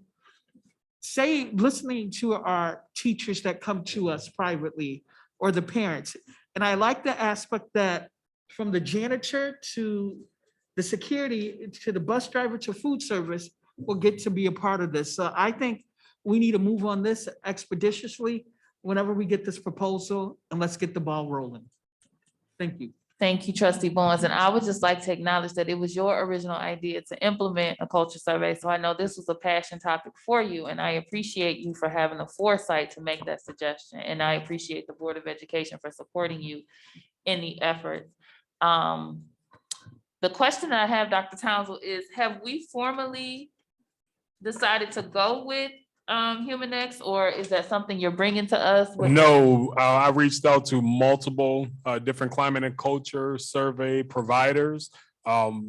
say, listening to our teachers that come to us privately or the parents. And I like the aspect that from the janitor to the security, to the bus driver, to food service, will get to be a part of this. So I think we need to move on this expeditiously whenever we get this proposal, and let's get the ball rolling. Thank you. thank you, trustee Barnes. And I would just like to acknowledge that it was your original idea to implement a culture survey. So I know this was a passion topic for you, and I appreciate you for having the foresight to make that suggestion. And I appreciate the Board of Education for supporting you in the effort. The question that I have, Dr. Townsend, is have we formally decided to go with Humanx, or is that something you're bringing to us? No, I reached out to multiple different climate and culture survey providers.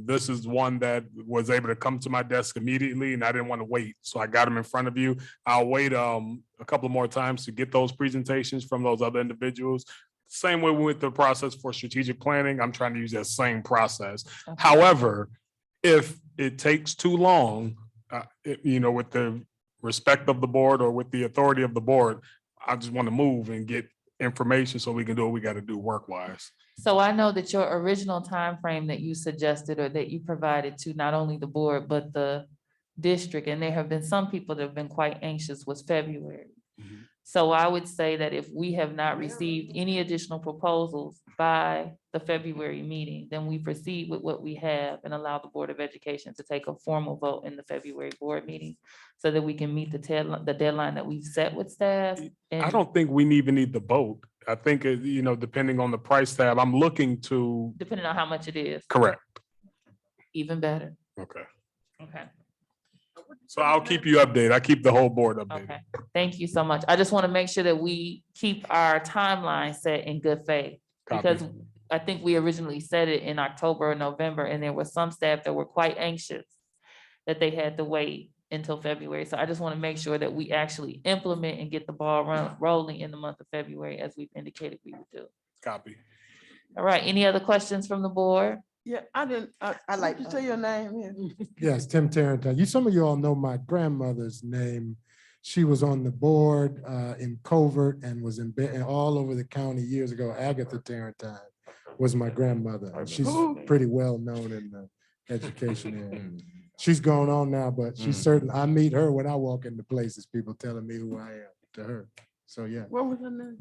This is one that was able to come to my desk immediately and I didn't want to wait. So I got them in front of you. I'll wait a couple more times to get those presentations from those other individuals. Same way with the process for strategic planning, I'm trying to use that same process. However, if it takes too long, with the respect of the board or with the authority of the board, I just want to move and get information so we can do what we got to do work-wise. So I know that your original time frame that you suggested or that you provided to not only the board, but the district, and there have been some people that have been quite anxious, was February. So I would say that if we have not received any additional proposals by the February meeting, then we proceed with what we have and allow the Board of Education to take a formal vote in the February board meeting so that we can meet the deadline that we've set with staff. I don't think we even need the vote. I think, depending on the price tab, I'm looking to, Depending on how much it is, correct. even better. Okay. Okay. So I'll keep you updated. I keep the whole board updated. Okay, thank you so much. I just want to make sure that we keep our timeline set in good faith. Because Copy. I think we originally said it in October or November, and there was some staff that were quite anxious that they had to wait until February. So I just want to make sure that we actually implement and get the ball rolling in the month of February, as we've indicated we would do. Copy. All right, any other questions from the board? Yeah, I didn't, I like to say your name here. Yes, Tim Tarrantine. Some of you all know my grandmother's name. She was on the board in Covert and was in all over the county years ago. Agatha Tarrantine was my grandmother. She's pretty well known in the education area. She's gone on now, but she's certain, I meet her when I walk into places, people telling me who I am to her. So yeah, What was her name?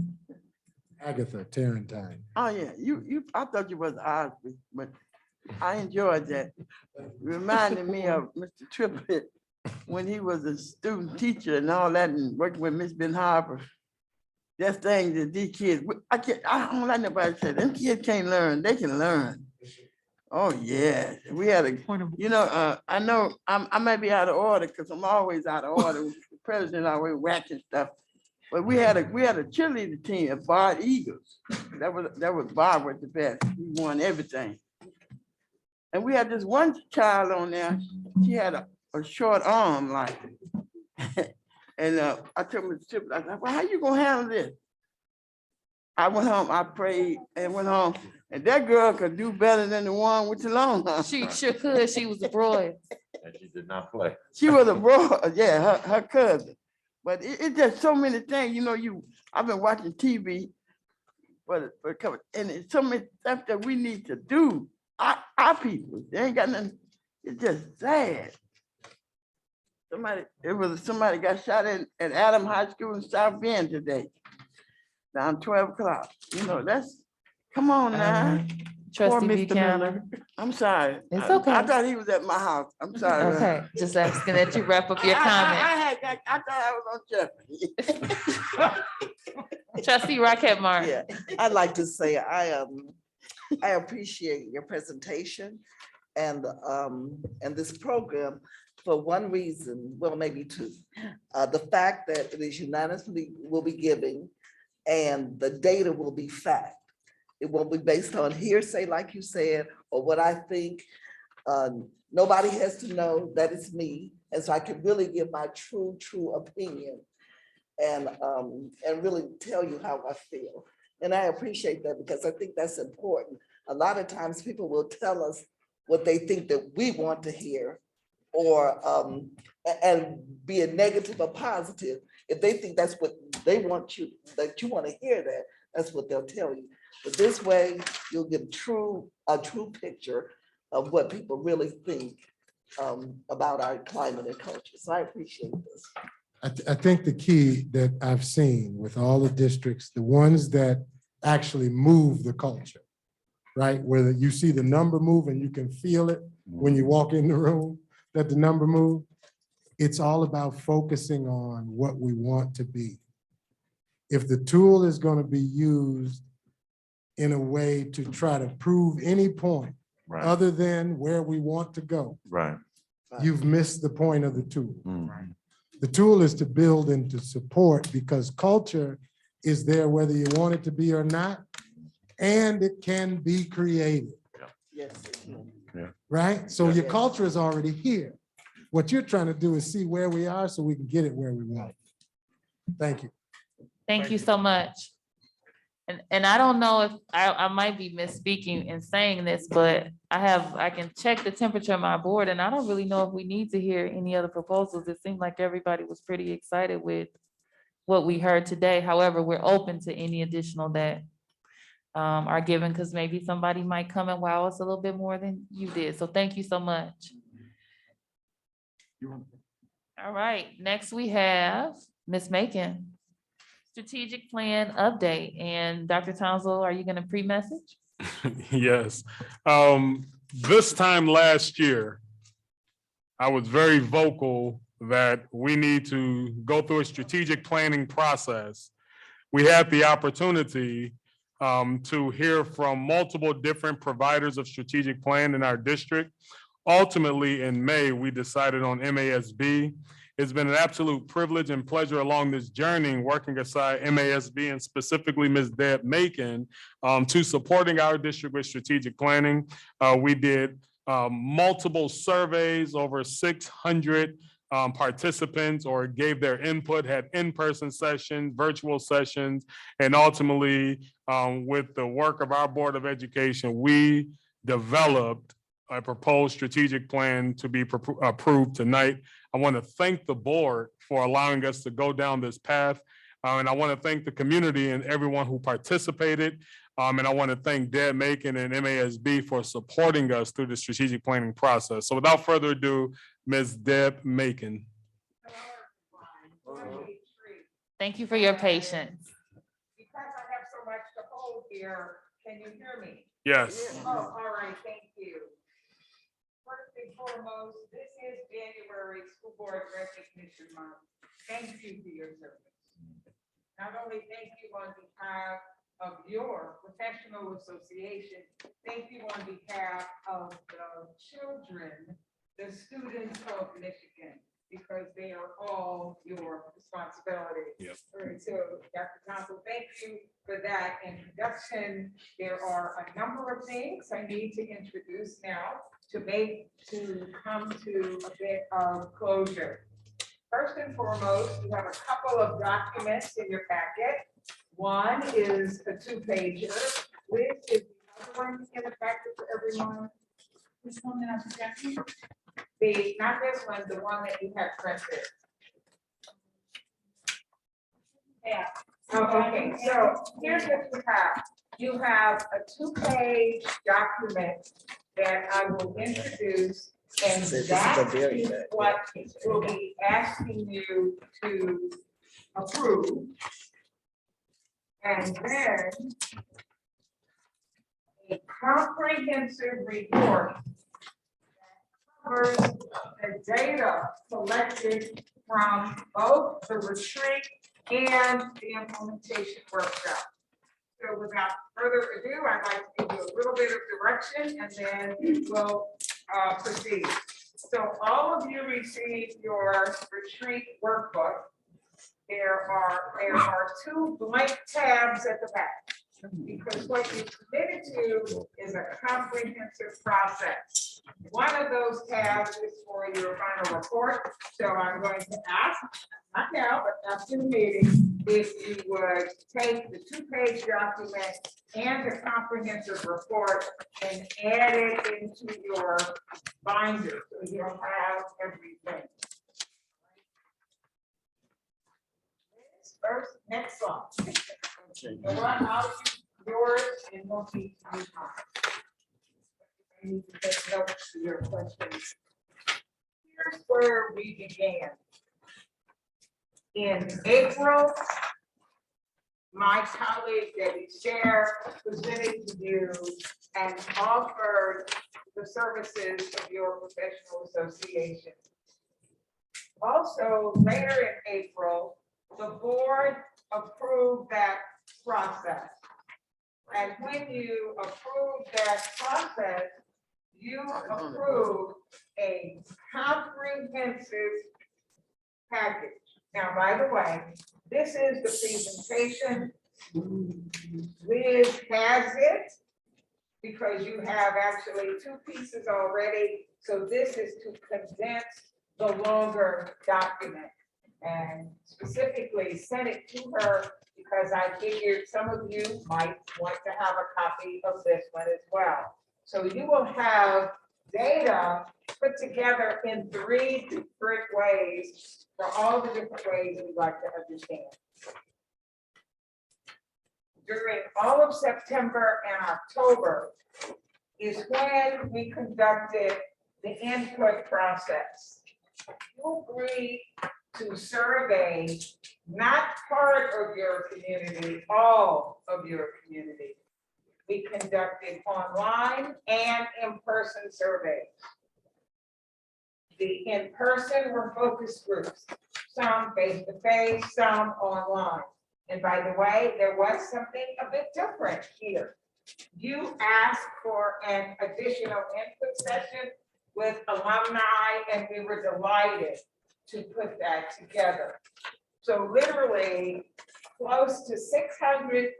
Agatha Tarrantine. Oh, yeah, I thought you was Osby, but I enjoyed that. Reminded me of Mr. Triplett when he was a student teacher and all that and working with Miss Ben Harper. That's things that these kids, I don't let nobody say, them kids can't learn, they can learn. Oh, yeah, we had I know I may be out of order because I'm always out of order. The president always whacking stuff. But we had a cheerleader team at Bard Eagles. That was Bard was the best. We won everything. And we had this one child on there. She had a short arm like it. And I told Mr. Chip, I said, well, how you gonna handle this? I went home, I prayed and went home. And that girl could do better than the one with the long arm. She sure could. She was a broad. And she did not play. She was a broad, yeah, her cousin. But it's just so many things, I've been watching TV for a couple, and it's so many stuff that we need to do. Our people, they ain't got nothing, it's just sad. Somebody got shot at Adam High School in South Bend today, down 12 o'clock. Come on now. Trustee Mr. Buchanan. Miller. I'm sorry. It's okay. I thought he was at my house. I'm sorry. Okay, just asking that you wrap up your comment. I thought I was on Jeopardy. Trustee Rocket Martin. Yeah, I'd like to say I appreciate your presentation and this program for one reason, well, maybe two. The fact that it is unanimously will be giving and the data will be fact. It won't be based on hearsay, like you said, or what I think. Nobody has to know that it's me. And so I can really give my true opinion and really tell you how I feel. And I appreciate that because I think that's important. A lot of times people will tell us what they think that we want to hear or and be a negative or positive. If they think that's what they want you, that you want to hear that, that's what they'll tell you. But this way, you'll get a true picture of what people really think about our climate and culture. So I appreciate this. I think the key that I've seen with all the districts, the ones that actually move the culture, right? Where you see the number move and you can feel it when you walk in the room, that the number move. It's all about focusing on what we want to be. If the tool is going to be used in a way to try to prove any point Right, other than where we want to go, right. you've missed the point of the tool. The tool is to build and to support because culture is there whether you want it to be or not, and it can be created. Yes. Yeah. Right? So your Yes. culture is already here. What you're trying to do is see where we are so we can get it where we want. Thank you. Thank you so much. And I don't know if, I might be misspeaking in saying this, but I can check the temperature of my board, and I don't really know if we need to hear any other proposals. It seemed like everybody was pretty excited with what we heard today. However, we're open to any additional that are given, because maybe somebody might come and wow us a little bit more than you did. So thank you so much. All right, next we have Ms. Macon. Strategic plan update, and Dr. Townsend, are you gonna pre-message? Yes. This time last year, I was very vocal that we need to go through a strategic planning process. We had the opportunity to hear from multiple different providers of strategic plan in our district. Ultimately, in May, we decided on MASB. It's been an absolute privilege and pleasure along this journey working aside MASB and specifically Ms. Deb Macon to supporting our district with strategic planning. We did multiple surveys, over 600 participants or gave their input, had in-person sessions, virtual sessions, and ultimately with the work of our Board of Education, we developed a proposed strategic plan to be approved tonight. I want to thank the board for allowing us to go down this path. And I want to thank the community and everyone who participated. And I want to thank Deb Macon and MASB for supporting us through the strategic planning process. So without further ado, Ms. Deb Macon. Thank you for your patience. Because I have so much to hold here, can you hear me? Yes. Oh, all right, thank you. First and foremost, this is January School Board Recognition Month. Thank you for your service. Not only thank you on behalf of your professional association, thank you on behalf of the children, the students of Michigan, because they are all your responsibility. Yep. All right, so Dr. Thompson, thank you for that introduction. There are a number of things I need to introduce now to come to a bit of closure. First and foremost, you have a couple of documents in your packet. One is a 2-pager. Liz, is the other one in the packet for everyone? Which one did I forget? Not this one, the one that you have printed. Yeah. Oh, okay, so here's what you have. You have a 2-page document that I will introduce, and that is what we'll be asking you to approve. And then a comprehensive report covers the data collected from both the retreat and the implementation workshop. So without further ado, I'd like to give you a little bit of direction and then we'll proceed. So all of you received your retreat workbook. There are 2 blank tabs at the back, because what you committed to is a comprehensive process. One of those tabs is for your final report. So I'm going to ask, not now, but after the meeting, if you would take the 2-page document and the comprehensive report and add it into your binder, so you'll have everything. First, next slide. The one I'll use yours and won't be mine. I need to take notes of your questions. Here's where we began. In April, my colleague Debbie Scher presented to you and offered the services of your professional association. Also, later in April, the board approved that process. And when you approve that process, you approve a comprehensive package. Now, by the way, this is the presentation. Liz has it. because you have actually two pieces already. So this is to condense the longer document and specifically send it to her because I figured some of you might want to have a copy of this one as well. So you will have data put together in 3 different ways for all the different ways we like to understand. During all of September and October is when we conducted the input process. You agreed to survey not part of your community, all of your community. We conducted online and in-person surveys. The in-person were focus groups, some face-to-face, some online. And by the way, there was something a bit different here. You asked for an additional input session with alumni, and we were delighted to put that together. So literally close to 600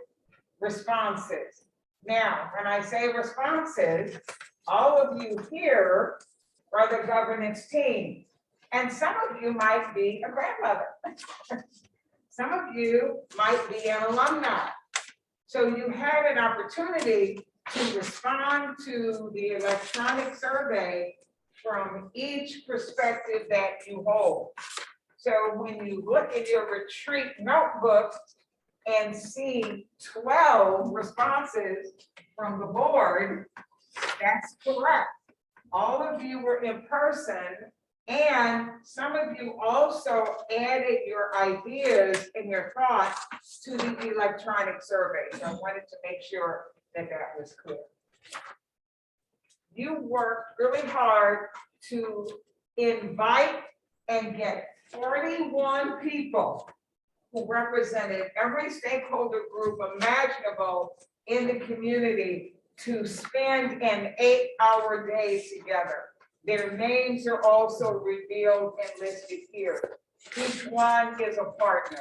responses. Now, when I say responses, all of you here are the governance team. And some of you might be a grandmother. Some of you might be an alumni. So you had an opportunity to respond to the electronic survey from each perspective that you hold. So when you look at your retreat notebook and see 12 responses from the board, that's correct. All of you were in person, and some of you also added your ideas and your thoughts to the electronic survey. So I wanted to make sure that that was clear. You worked really hard to invite and get 41 people who represented every stakeholder group imaginable in the community to spend an 8-hour day together. Their names are also revealed and listed here. Each one is a partner.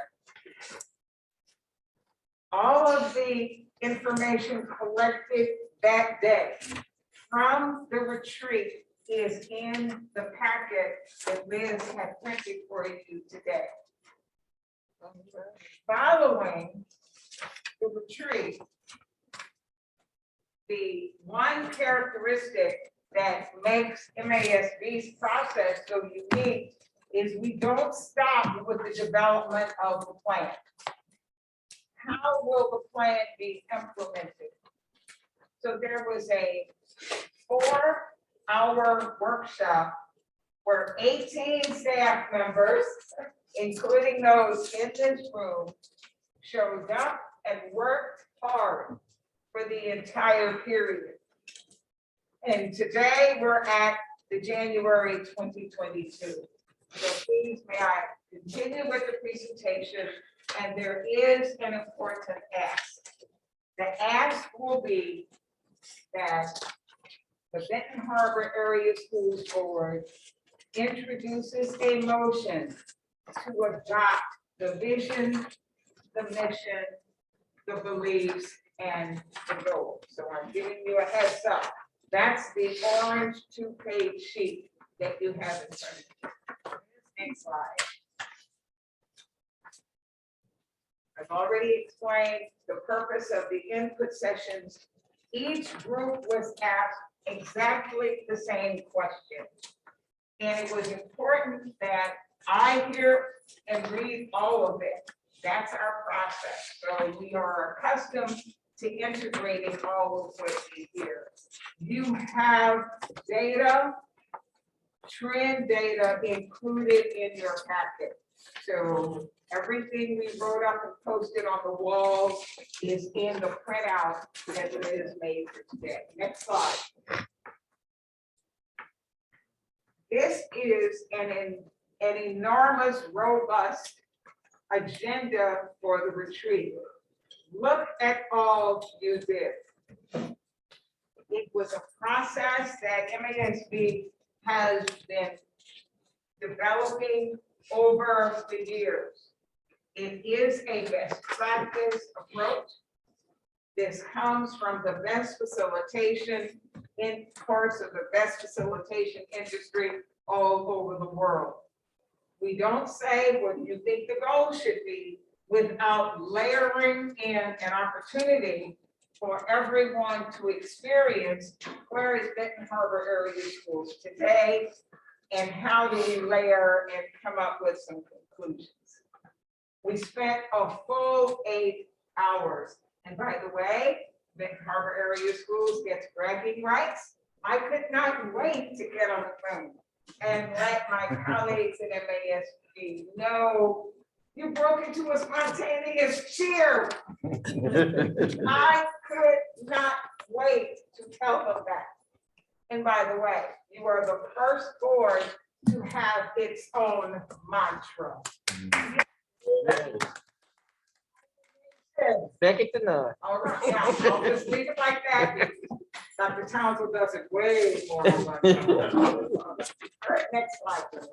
All of the information collected that day from the retreat is in the packet that Liz had printed for you today. Following the retreat, the one characteristic that makes MASB's process so unique is we don't stop with the development of the plan. How will the plan be implemented? So there was a 4-hour workshop where 18 staff members, including those in this room, showed up and worked hard for the entire period. And today we're at the January 2022. So please may I continue with the presentation, and there is an important ask. The ask will be that the Benton Harbor Area Schools Board introduces a motion to adopt the vision, the mission, the beliefs, and the goals. So I'm giving you a heads up. That's the orange 2-page sheet that you have in front of you. Next slide. I've already explained the purpose of the input sessions. Each group was asked exactly the same question. And it was important that I hear and read all of it. That's our process. So we are accustomed to integrating all of what we hear. You have data, trend data included in your packet. So everything we wrote up and posted on the walls is in the printout that Liz made for today. Next slide. This is an enormous, robust agenda for the retreat. Look at all you did. It was a process that MASB has been developing over the years. It is a best practice approach. This comes from the best facilitation in parts of the best facilitation industry all over the world. We don't say what you think the goal should be without layering in an opportunity for everyone to experience where is Benton Harbor area schools today and how do we layer and come up with some conclusions. We spent a full 8 hours. And by the way, Benton Harbor area schools gets bragging rights. I could not wait to get on the phone and let my colleagues in MASG know you broke into a spontaneous cheer. I could not wait to tell them that. And by the way, you are the first board to have its own mantra. Second to none. All right, yeah, I'll just leave it like that. Dr. Townsend does it way more. All right, next slide. please.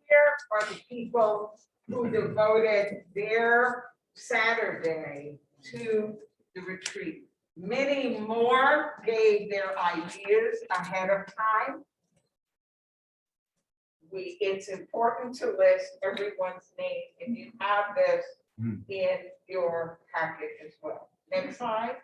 Here are the people who devoted their Saturday to the retreat. Many more gave their ideas ahead of time. It's important to list everyone's name, and you have this in your packet as well. Next slide.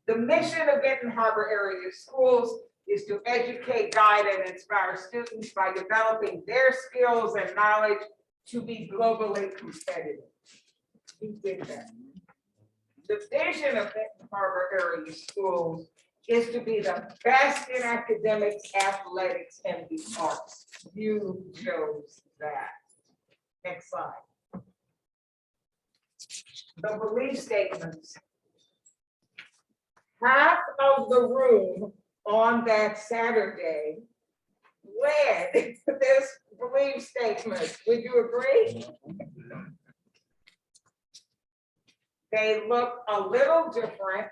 The mission of Benton Harbor area schools is to educate, guide, and inspire students by developing their skills and knowledge to be globally competitive. Who did that? The vision of Benton Harbor area schools is to be the best in academics, athletics, and the arts. You chose that. Next slide. The belief statements. Half of the room on that Saturday led this belief statement. Would you agree? They look a little different.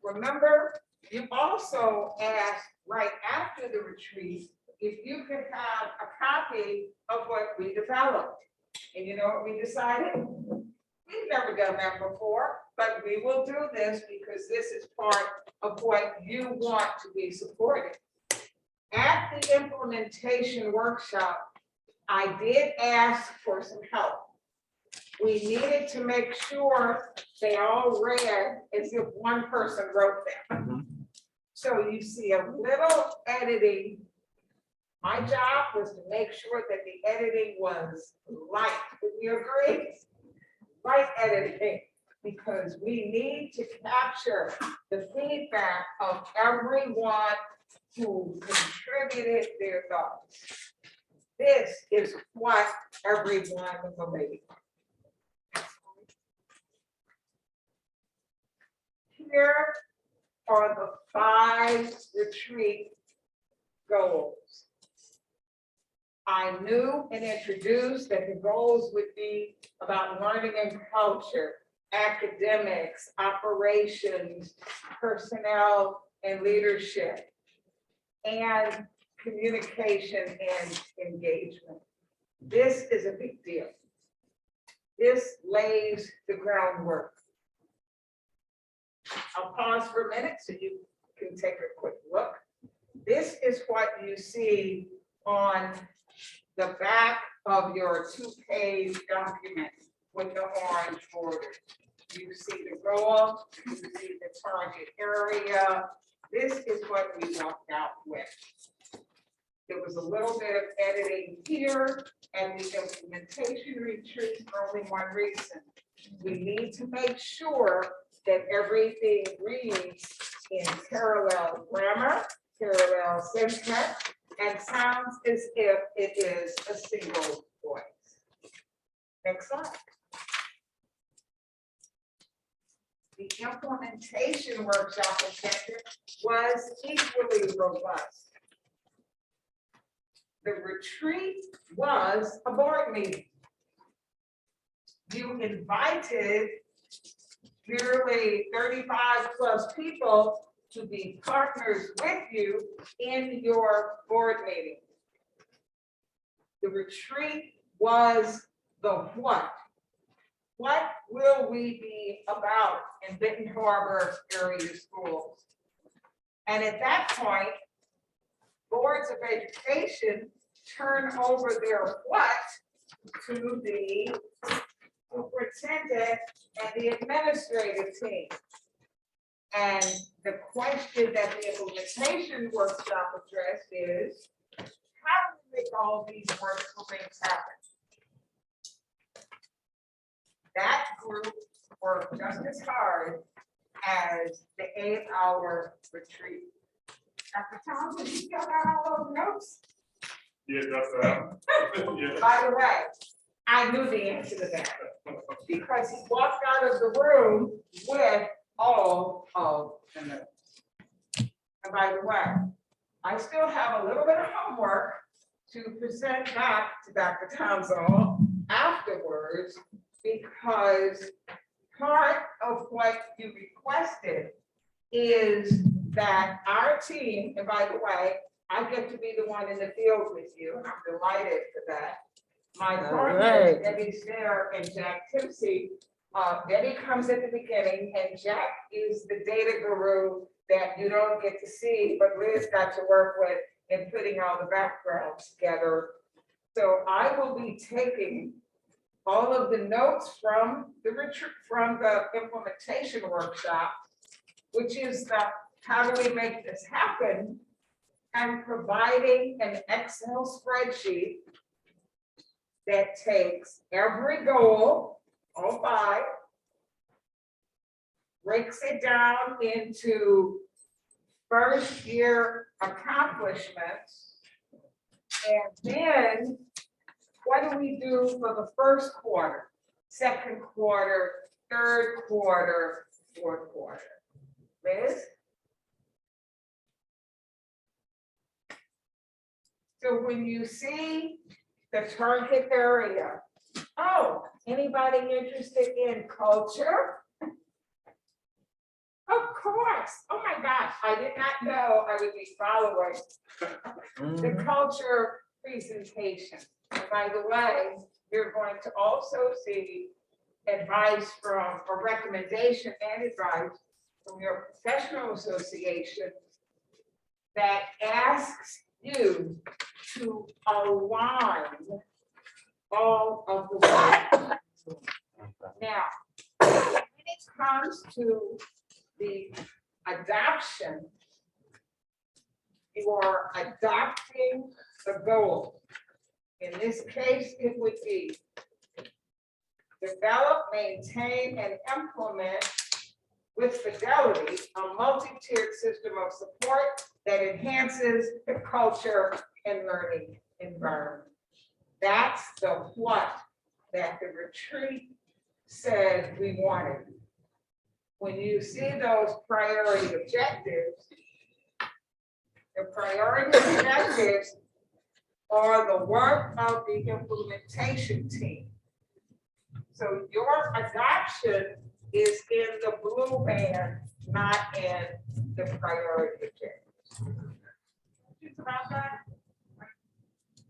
Remember, you also asked right after the retreat if you could have a copy of what we developed. And you know what we decided? We've never done that before, but we will do this because this is part of what you want to be supported. At the implementation workshop, I did ask for some help. We needed to make sure they all read as if one person wrote them. So you see a little editing. My job was to make sure that the editing was light. Would you agree? Light editing, because we need to capture the feedback of everyone who contributed their thoughts. This is what everyone believed. Here are the 5 retreat goals. I knew and introduced that the goals would be about learning and culture, academics, operations, personnel and leadership, and communication and engagement. This is a big deal. This lays the groundwork. I'll pause for a minute so you can take a quick look. This is what you see on the back of your 2-page document with the orange border. You see the goal, you see the target area. This is what we walked out with. There was a little bit of editing here and the implementation retreat for only one reason. We need to make sure that everything reads in parallel grammar, parallel syntax, and sounds as if it is a single voice. Next slide. The implementation workshop objective was equally robust. The retreat was a board meeting. You invited nearly 35 plus people to be partners with you in your board meeting. The retreat was the what what will we be about in Benton Harbor area schools? And at that point, boards of education turn over their what to the superintendent and the administrative team. And the question that the implementation workshop addressed is, how do we make all these wonderful things happen? That group worked just as hard as the 8-hour retreat. Dr. Thompson, you got all those notes? Yeah, that's By the way, I knew the answer to that because he walked out of the room with all of the notes. And by the way, I still have a little bit of homework to present back to Dr. Thompson afterwards, because part of what you requested is that our team, and by the way, I get to be the one in the field with you, and I'm delighted for that. My partners, Debbie Stair and Jack Tipsy, Debbie comes at the beginning, and Jack is the data guru that you don't get to see, but Liz got to work with in putting all the backgrounds together. So I will be taking all of the notes from the retreat, from the implementation workshop, which is the how do we make this happen, and providing an Excel spreadsheet that takes every goal, all 5, breaks it down into first year accomplishments, and then what do we do for the first quarter, second quarter, third quarter, fourth quarter? Liz? So when you see the target area, oh, anybody interested in culture? Of course. Oh my gosh, I did not know I would be following the culture presentation. And by the way, you're going to also see advice from, or recommendation and advice from your professional association that asks you to align all of the work. Now, when it comes to the adoption, you are adopting the goal. In this case, it would be develop, maintain, and implement with fidelity a multi-tiered system of support that enhances the culture and learning environment. That's the what that the retreat said we wanted. When you see those priority objectives, the priority objectives are the work of the implementation team. So your adoption is in the blue band, not in the priority objectives. Think about that.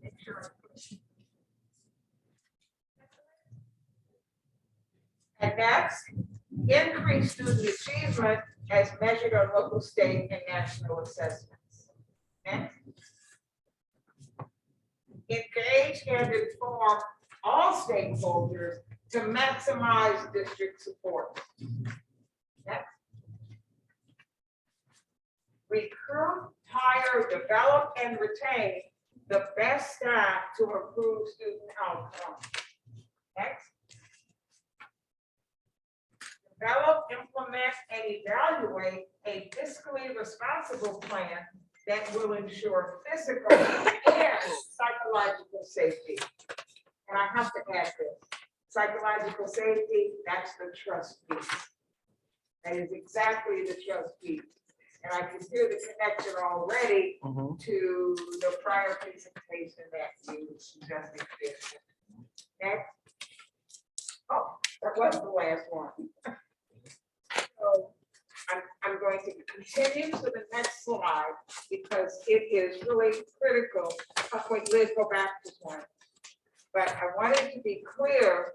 Make sure. And next, increase student achievement as measured on local, state, and national assessments. Next. Engage and inform all stakeholders to maximize district support. Next. Recruit, hire, develop, and retain the best staff to improve student outcomes. Next. Develop, implement, and evaluate a fiscally responsible plan that will ensure physical and psychological safety. And I have to add this, psychological safety, that's the trust piece. That is exactly the trust piece. And I can hear the connection already to the prior presentation that you suggested. Next. Oh, that was the last one. So I'm going to continue to the next slide because it is really critical. Wait, Liz, go back to one. But I wanted to be clear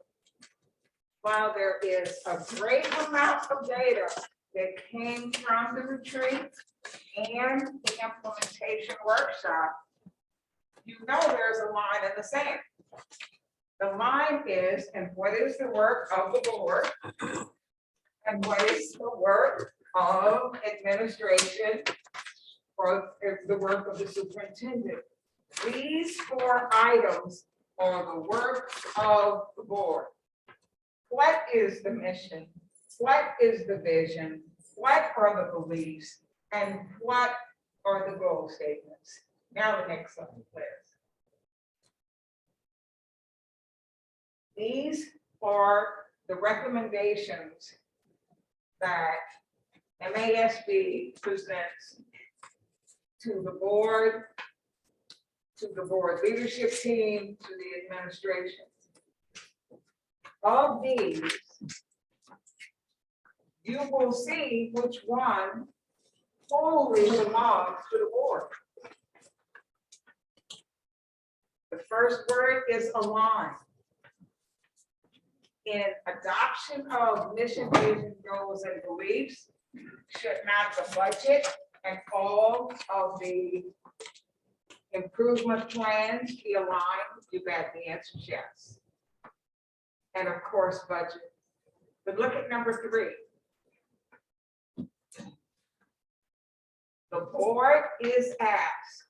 while there is a great amount of data that came from the retreat and the implementation workshop, you know there's a line in the sand. The line is, and what is the work of the board? And what is the work of administration or the work of the superintendent? These 4 items are the work of the board. What is the mission? What is the vision? What are the beliefs? And what are the goal statements? Now the next slide, please. These are the recommendations that MASB presents to the board leadership team, to the administration. Of these, you will see which one wholly belongs to the board. The first word is align. In adoption of mission, vision, goals, and beliefs, should not the budget and all of the improvement plans be aligned? You bet the answer is yes. And of course, budget. But look at number 3. The board is asked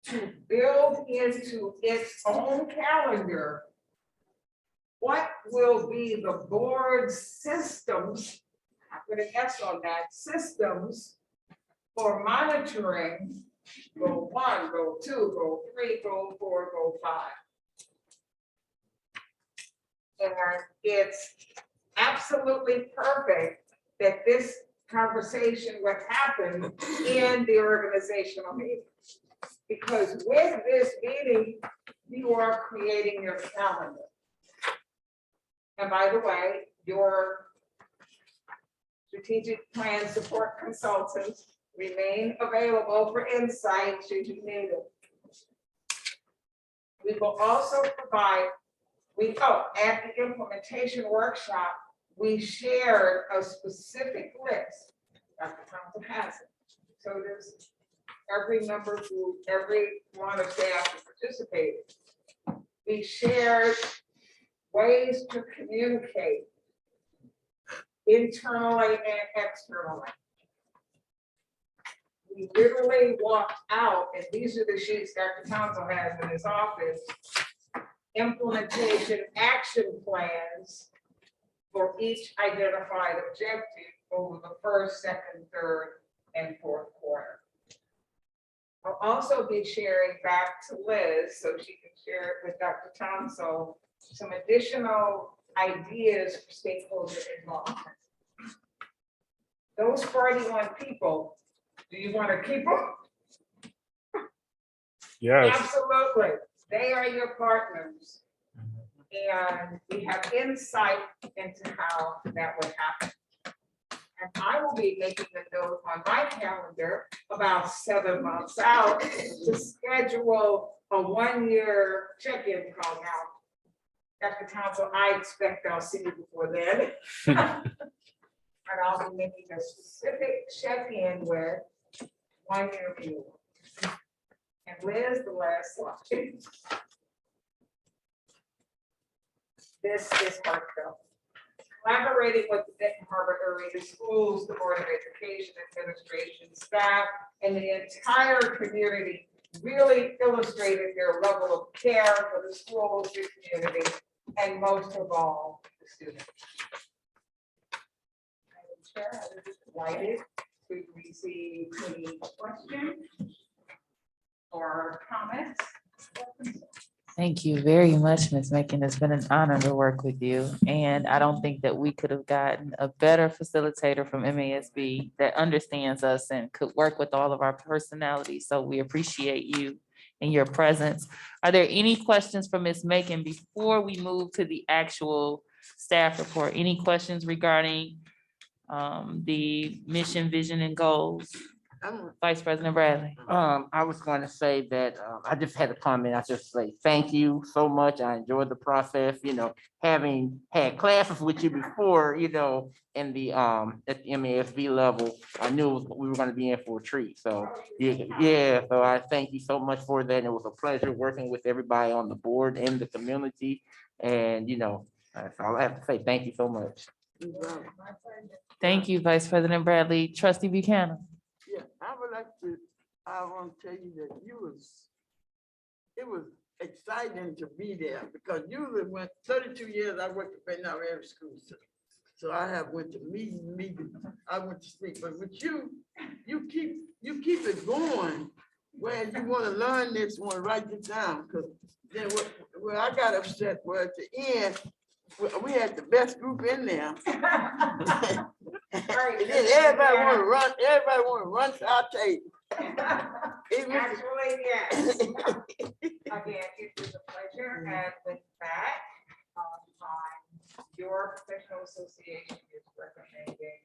to build into its own calendar what will be the board's systems, I put an S on that, systems for monitoring goal 1, goal 2, goal 3, goal 4, goal 5. And it's absolutely perfect that this conversation would happen in the organizational meeting. Because with this meeting, you are creating your calendar. And by the way, your strategic plan support consultants remain available for insight should you need it. We will also provide, at the implementation workshop, we shared a specific list. Dr. Thompson has it. So there's every member group, every one of staff who participated. We shared ways to communicate internally and externally. We literally walked out, and these are the sheets Dr. Townsend has in his office, implementation action plans for each identified objective over the first, second, third, and fourth quarter. I'll also be sharing back to Liz so she can share it with Dr. Townsend some additional ideas for stakeholder involvement. Those 41 people, do you want to keep them? Yes. Absolutely. They are your partners. And we have insight into how that would happen. And I will be making a note on my calendar about 7 months out to schedule a 1-year check-in call now. Dr. Townsend, I expect I'll see you before then. And I'll be making a specific check-in with 1-year view. And Liz, the last slide. This is heartfelt. Collaborating with the Denton Harbor area schools, the Board of Education, administration, staff, and the entire community really illustrated their level of care for the schools, the community, and most of all, the students. Madam Chair, I was delighted to receive any questions or comments. Thank you very much, Ms. Macon. It's been an honor to work with you. And I don't think that we could have gotten a better facilitator from MASB that understands us and could work with all of our personalities. So we appreciate you and your presence. Are there any questions for Ms. Macon before we move to the actual staff report? Any questions regarding the mission, vision, and goals? Vice President Bradley. I was going to say that, I just had a comment. I just say, thank you so much. I enjoyed the process, having had classes with you before, in the, at the MASB level, I knew we were going to be in for a treat. So, yeah, so I thank you so much for that. It was a pleasure working with everybody on the board and the community. And, that's all I have to say. Thank you so much. Thank you, Vice President Bradley. Trustee Buchanan. Yeah, I want to tell you that it was exciting to be there because usually when 32 years I worked at Benton Harbor School. So I have went to meetings, I went to speak, but with you keep it going where you want to learn this, want to write this down. Because then where I got upset was at the end, we had the best group in there. Right. And then everybody want to run to our table. Actually, yes. Again, it was a pleasure, and with that, your professional association is recommending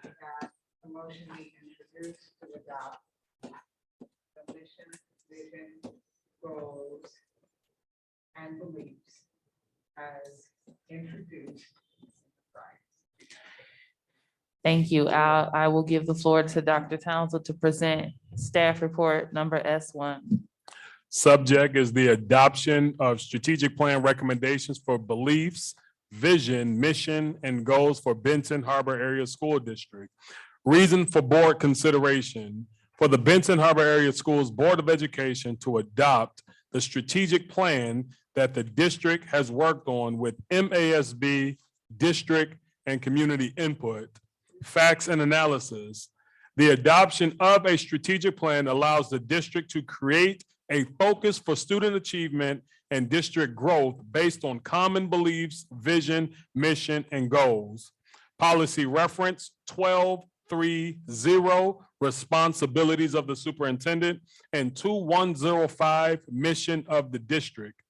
that the motion be introduced to adopt the mission, vision, goals, and beliefs as introduced. Thank you. I will give the floor to Dr. Townsend to present staff report number S1. Subject is the adoption of strategic plan recommendations for beliefs, vision, mission, and goals for Benton Harbor Area School District. Reason for board consideration for the Benton Harbor Area Schools Board of Education to adopt the strategic plan that the district has worked on with MASB, district, and community input, facts and analysis. The adoption of a strategic plan allows the district to create a focus for student achievement and district growth based on common beliefs, vision, mission, and goals. Policy reference 1230, responsibilities of the superintendent, and 2105, mission of the district.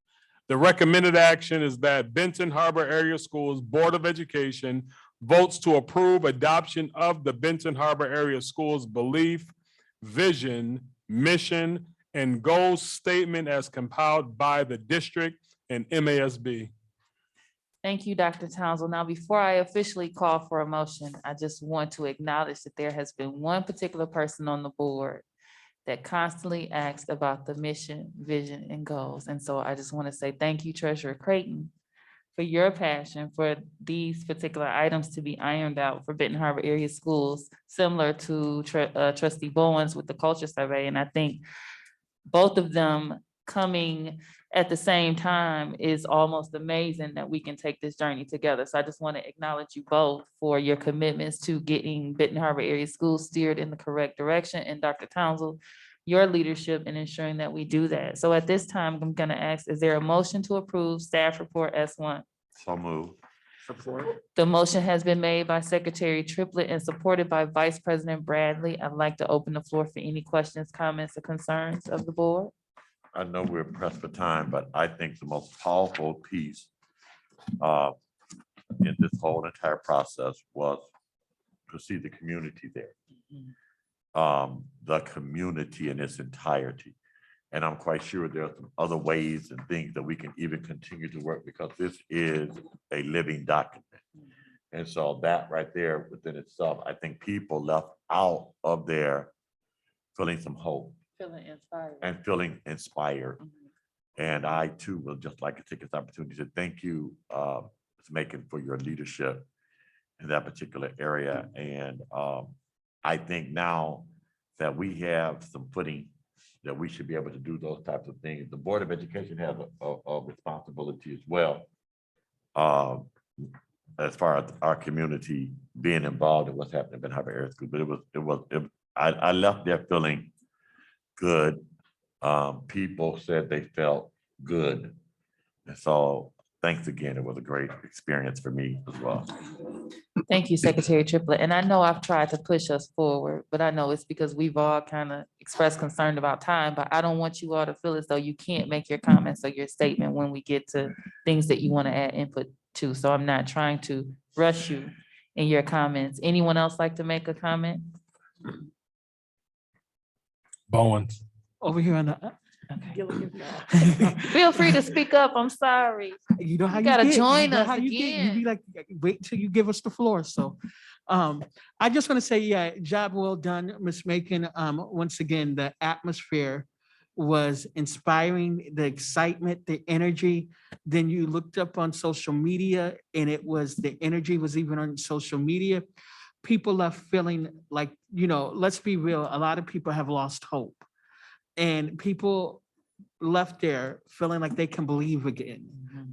The recommended action is that Benton Harbor Area Schools Board of Education votes to approve adoption of the Benton Harbor Area Schools belief, vision, mission, and goals statement as compiled by the district and MASB. Thank you, Dr. Townsend. Now, before I officially call for a motion, I just want to acknowledge that there has been one particular person on the board that constantly asked about the mission, vision, and goals. And so I just want to say thank you, Treasurer Creighton, for your passion for these particular items to be ironed out for Benton Harbor Area Schools, similar to Trustee Bowens with the culture survey. And I think both of them coming at the same time is almost amazing that we can take this journey together. So I just want to acknowledge you both for your commitments to getting Benton Harbor Area Schools steered in the correct direction. And Dr. Townsend, your leadership in ensuring that we do that. So at this time, I'm going to ask, is there a motion to approve staff report S1? So move. Support. The motion has been made by Secretary Triplett and supported by Vice President Bradley. I'd like to open the floor for any questions, comments, or concerns of the board. I know we're pressed for time, but I think the most powerful piece in this whole entire process was to see the community there. The community in its entirety. And I'm quite sure there are some other ways and things that we can even continue to work because this is a living document. And so that right there within itself, I think people left out of there feeling some hope. Feeling inspired. And feeling inspired. And I too would just like to take this opportunity to thank you, Ms. Macon, for your leadership in that particular area. And I think now that we have some footing that we should be able to do those types of things. The Board of Education has a responsibility as well. As far as our community being involved in what's happening in Benton Harbor Area School, but I left there feeling good. People said they felt good. And so thanks again. It was a great experience for me as well. Thank you, Secretary Triplett. And I know I've tried to push us forward, but I know it's because we've all kind of expressed concern about time, but I don't want you all to feel as though you can't make your comments or your statement when we get to things that you want to add input to. So I'm not trying to rush you in your comments. Anyone else like to make a comment? Bowens. Over here on the. Feel free to speak up. I'm sorry. You know how You you gotta get. join know us how you get. You be again. like, wait till you give us the floor. So, I just want to say, yeah, job well done, Ms. Macon. Once again, the atmosphere was inspiring, the excitement, the energy. Then you looked up on social media and it was, the energy was even on social media. People left feeling like, let's be real, a lot of people have lost hope. And people left there feeling like they can believe again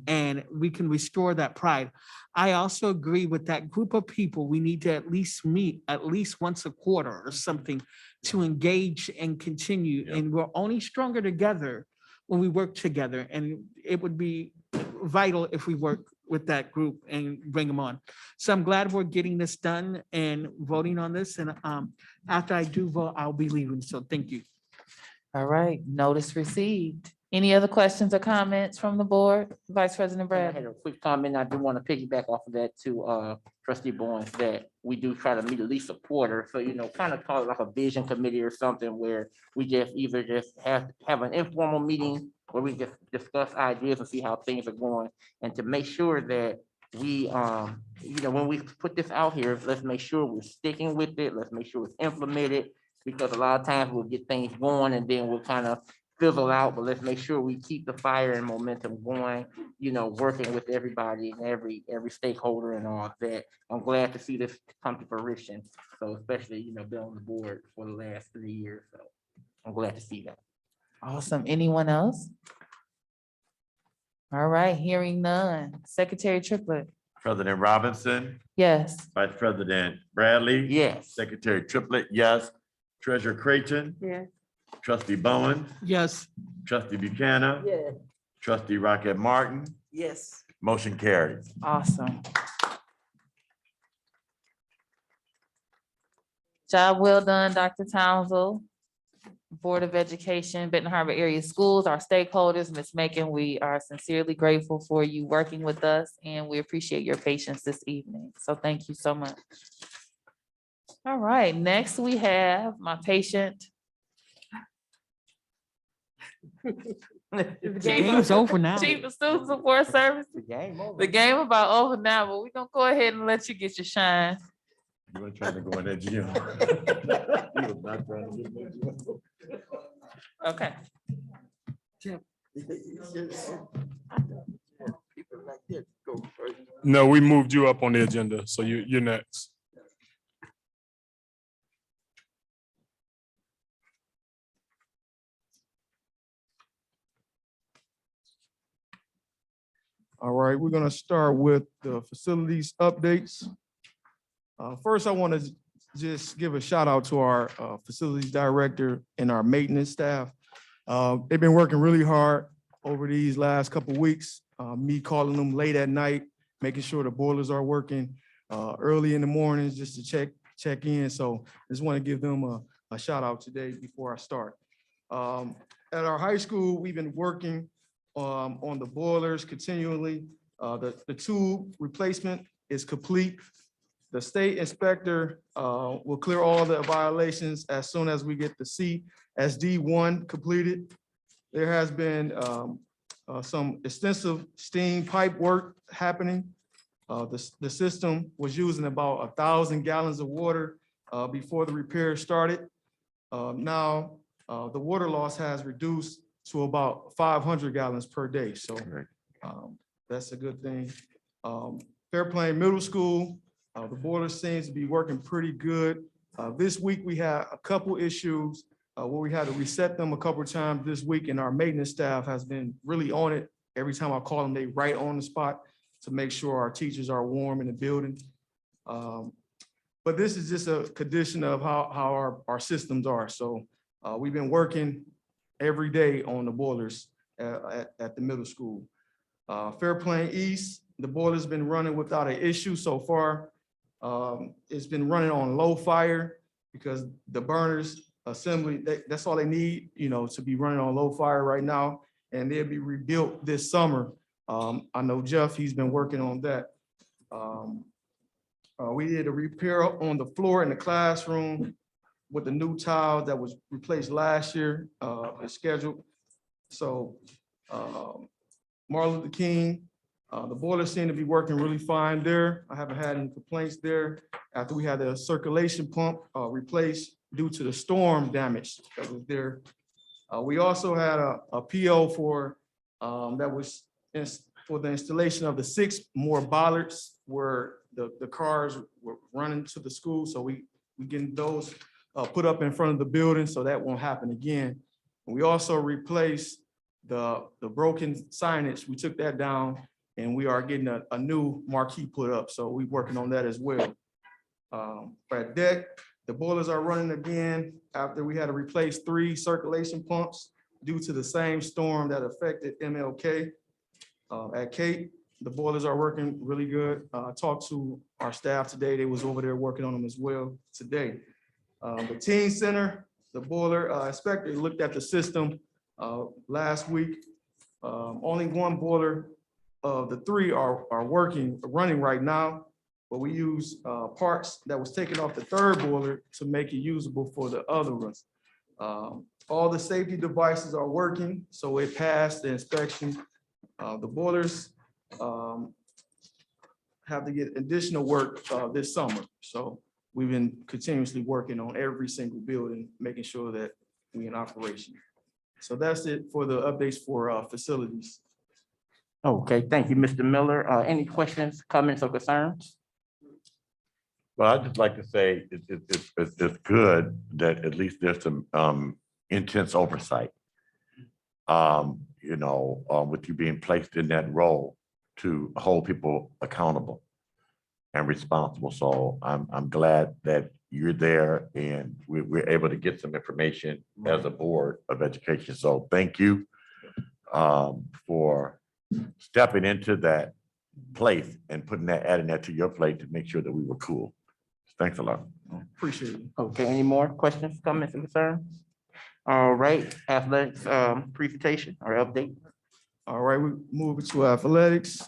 and we can restore that pride. I also agree with that group of people. We need to at least meet at least once a quarter or something to engage and continue. And we're only stronger together when we work together. And it would be vital if we work with that group and bring them on. So I'm glad we're getting this done and voting on this. And after I do vote, I'll be leaving. So thank you. All right, notice received. Any other questions or comments from the board? Vice President I had Bradley? a quick comment. I do want to piggyback off of that to trustee Bowens, that we do try to meet at least a quarter. So, kind of call it like a vision committee or something where we just either just have an informal meeting where we just discuss ideas and see how things are going. And to make sure that we, when we put this out here, let's make sure we're sticking with it. Let's make sure it's implemented, because a lot of times we'll get things going and then we'll kind of fizzle out, but let's make sure we keep the fire and momentum going, working with everybody and every stakeholder and all of that. I'm glad to see this come to fruition. So especially, being on the board for the last 3 years. So I'm glad to see that. Awesome. Anyone else? All right, hearing none. Secretary Triplett? President Robinson, Yes. Vice President Bradley. Yes. Secretary Triplett, yes. Treasurer Creighton, Yeah. Trustee Bowen, Yes. Trustee Buchanan, Yeah. Trustee Rocket Martin, Yes. motion carries. Awesome. Job well done, Dr. Townsend. Board of Education, Benton Harbor Area Schools, our stakeholders, Ms. Macon, we are sincerely grateful for you working with us and we appreciate your patience this evening. So thank you so much. All right, next we have my patient. The game's over now. Chief of Student Support Service. The game over. The game about over now, but we're gonna go ahead and let you get your shine. You weren't trying to go in that gym. You was not trying to get in that gym. Okay. People like that go first. No, we moved you up on the agenda, so you're next. All right, we're gonna start with the facilities updates. First, I want to just give a shout out to our facilities director and our maintenance staff. They've been working really hard over these last couple of weeks. Me calling them late at night, making sure the boilers are working early in the mornings just to check in. So I just want to give them a shout out today before I start. At our high school, we've been working on the boilers continually. The tube replacement is complete. The state inspector will clear all the violations as soon as we get the CSD1 completed. There has been some extensive steam pipe work happening. The system was using about 1,000 gallons of water before the repair started. Now, the water loss has reduced to about 500 gallons per day. So that's a good thing. Fairplain Middle School, the boiler seems to be working pretty good. This week, we had a couple issues where we had to reset them a couple of times this week, and our maintenance staff has been really on it. Every time I call them, they right on the spot to make sure our teachers are warm in the building. But this is just a condition of how our systems are. So we've been working every day on the boilers at the middle school. Fairplain East, the boiler's been running without an issue so far. It's been running on low fire because the burners assembly, that's all they need, to be running on low fire right now. And they'll be rebuilt this summer. I know Jeff, he's been working on that. We did a repair on the floor in the classroom. with the new tile that was replaced last year, is scheduled. So Martin Luther King, the boiler seemed to be working really fine there. I haven't had any complaints there after we had the circulation pump replaced due to the storm damage that was there. We also had a PO for that was for the installation of the 6 more bollards where the cars were running to the school. So we getting those put up in front of the building, so that won't happen again. And we also replaced the broken signage. We took that down and we are getting a new marquee put up. So we're working on that as well. At deck, the boilers are running again after we had to replace 3 circulation pumps due to the same storm that affected MLK. At Cape, the boilers are working really good. I talked to our staff today. They was over there working on them as well today. The teen center, the boiler inspector looked at the system last week. Only 1 boiler of the 3 are running right now, but we use parts that was taken off the 3rd boiler to make it usable for the other ones. All the safety devices are working, so it passed the inspection. The boilers have to get additional work this summer. So we've been continuously working on every single building, making sure that we in operation. So that's it for the updates for facilities. Okay, thank you, Mr. Miller. Any questions, comments, or concerns? Well, I'd just like to say it's good that at least there's some intense oversight. With you being placed in that role to hold people accountable and responsible. So I'm glad that you're there and we're able to get some information as a board of education. So thank you for stepping into that place and adding that to your plate to make sure that we were cool. Thanks a lot. Appreciate it. Okay, any more questions, comments, and concerns? All right, athletics presentation or update. All right, we move to athletics.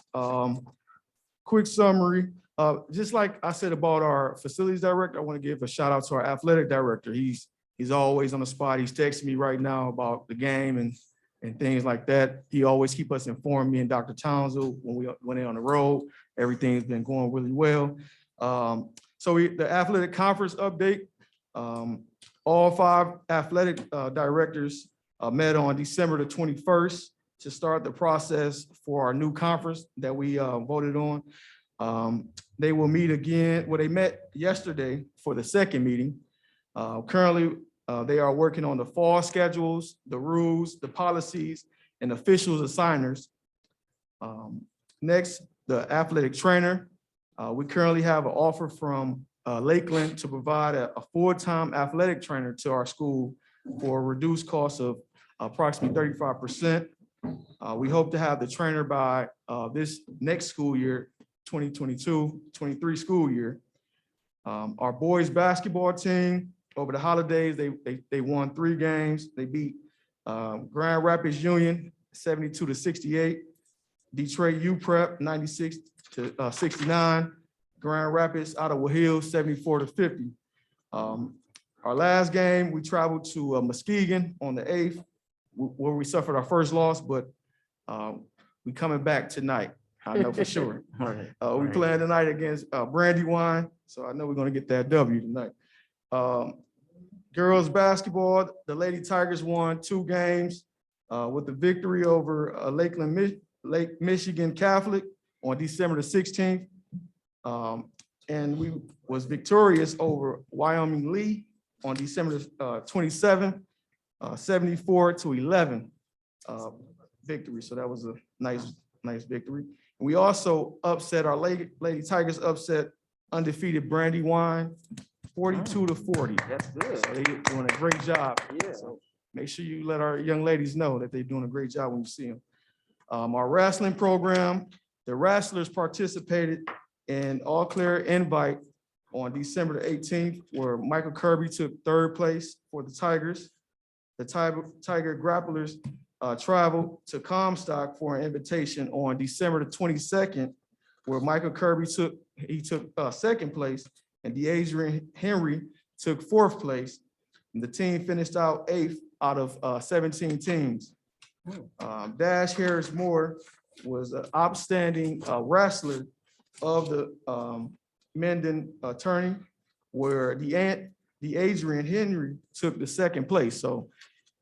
Quick summary. Just like I said about our facilities director, I want to give a shout out to our athletic director. He's always on the spot. He's texting me right now about the game and things like that. He always keep us informed, me and Dr. Townsend, when they're on the road. Everything's been going really well. So the athletic conference update. All 5 athletic directors met on December the 21st to start the process for our new conference that we voted on. They will meet again. Well, they met yesterday for the 2nd meeting. Currently, they are working on the fall schedules, the rules, the policies, and officials assigners. Next, the athletic trainer. We currently have an offer from Lakeland to provide a full-time athletic trainer to our school for a reduced cost of approximately 35%. We hope to have the trainer by this next school year, 2022-23 school year. Our boys basketball team, over the holidays, they won 3 games. They beat Grand Rapids Union 72-68, Detroit U Prep 96-69, Grand Rapids Ottawa Hills 74-50. Our last game, we traveled to Muskegon on the 8th, where we suffered our first loss, but we coming back tonight. I know for sure. We playing tonight against Brandywine, so I know we're gonna get that W tonight. Girls basketball, the Lady Tigers won 2 games with the victory over Lake Michigan Catholic on December the 16th. And we was victorious over Wyoming Lee on December 27th, 74-11 victory. So that was a nice victory. And we also upset our Lady Tigers upset undefeated Brandywine 42-40. That's good. So they're doing a great job. Yeah. So make sure you let our young ladies know that they're doing a great job when you see them. Our wrestling program, the wrestlers participated in All Clear Invite on December the 18th, where Michael Kirby took 3rd place for the Tigers. The Tiger Grapplers traveled to Comstock for an invitation on December the 22nd, where Michael Kirby took 2nd place, and DeAdrian Henry took 4th place. And the team finished out 8th out of 17 teams. Dash Harris Moore was an outstanding wrestler of the Menden tourney, where the Adrian Henry took the 2nd place. So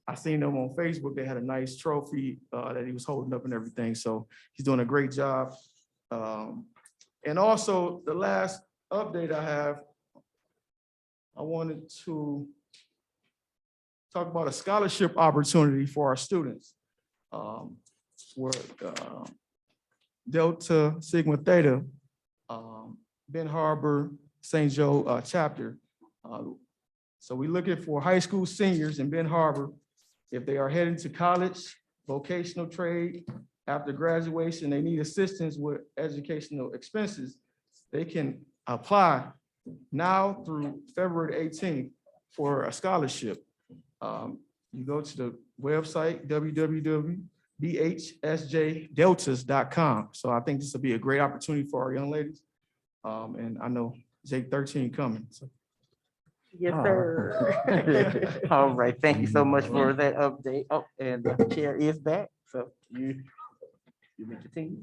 I seen them on Facebook. They had a nice trophy that he was holding up and everything. So he's doing a great job. And also the last update I have, I wanted to talk about a scholarship opportunity for our students. Where Delta Sigma Theta, Ben Harbor, St. Joe chapter. So we're looking for high school seniors in Ben Harbor. If they are heading to college, vocational trade, after graduation, they need assistance with educational expenses, they can apply now through February 18th for a scholarship. You go to the website, www.bhsjdeltas.com. So I think this will be a great opportunity for our young ladies. And I know Jake 13 coming. So. Yes, sir. All right, thank you so much for that update. Oh, and the chair is back, so you may continue.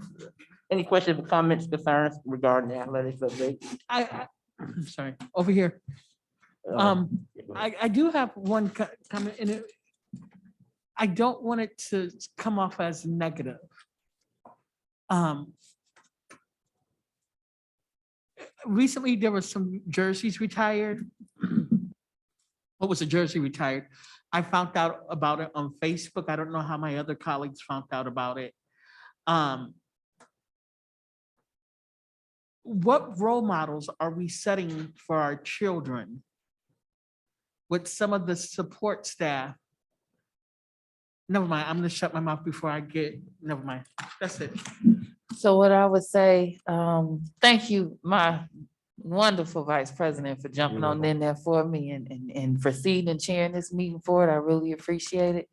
Any questions, comments, concerns regarding the athletics update? I'm sorry, over here. I do have one comment, and I don't want it to come off as negative. Recently, there was some jerseys retired. What was a jersey retired? I found out about it on Facebook. I don't know how my other colleagues found out about it. What role models are we setting for our children with some of the support staff? Never mind, I'm gonna shut my mouth before I get, never mind, that's it. So what I would say, thank you, my wonderful vice president, for jumping on in there for me and proceeding and chairing this meeting forward. I really appreciate it.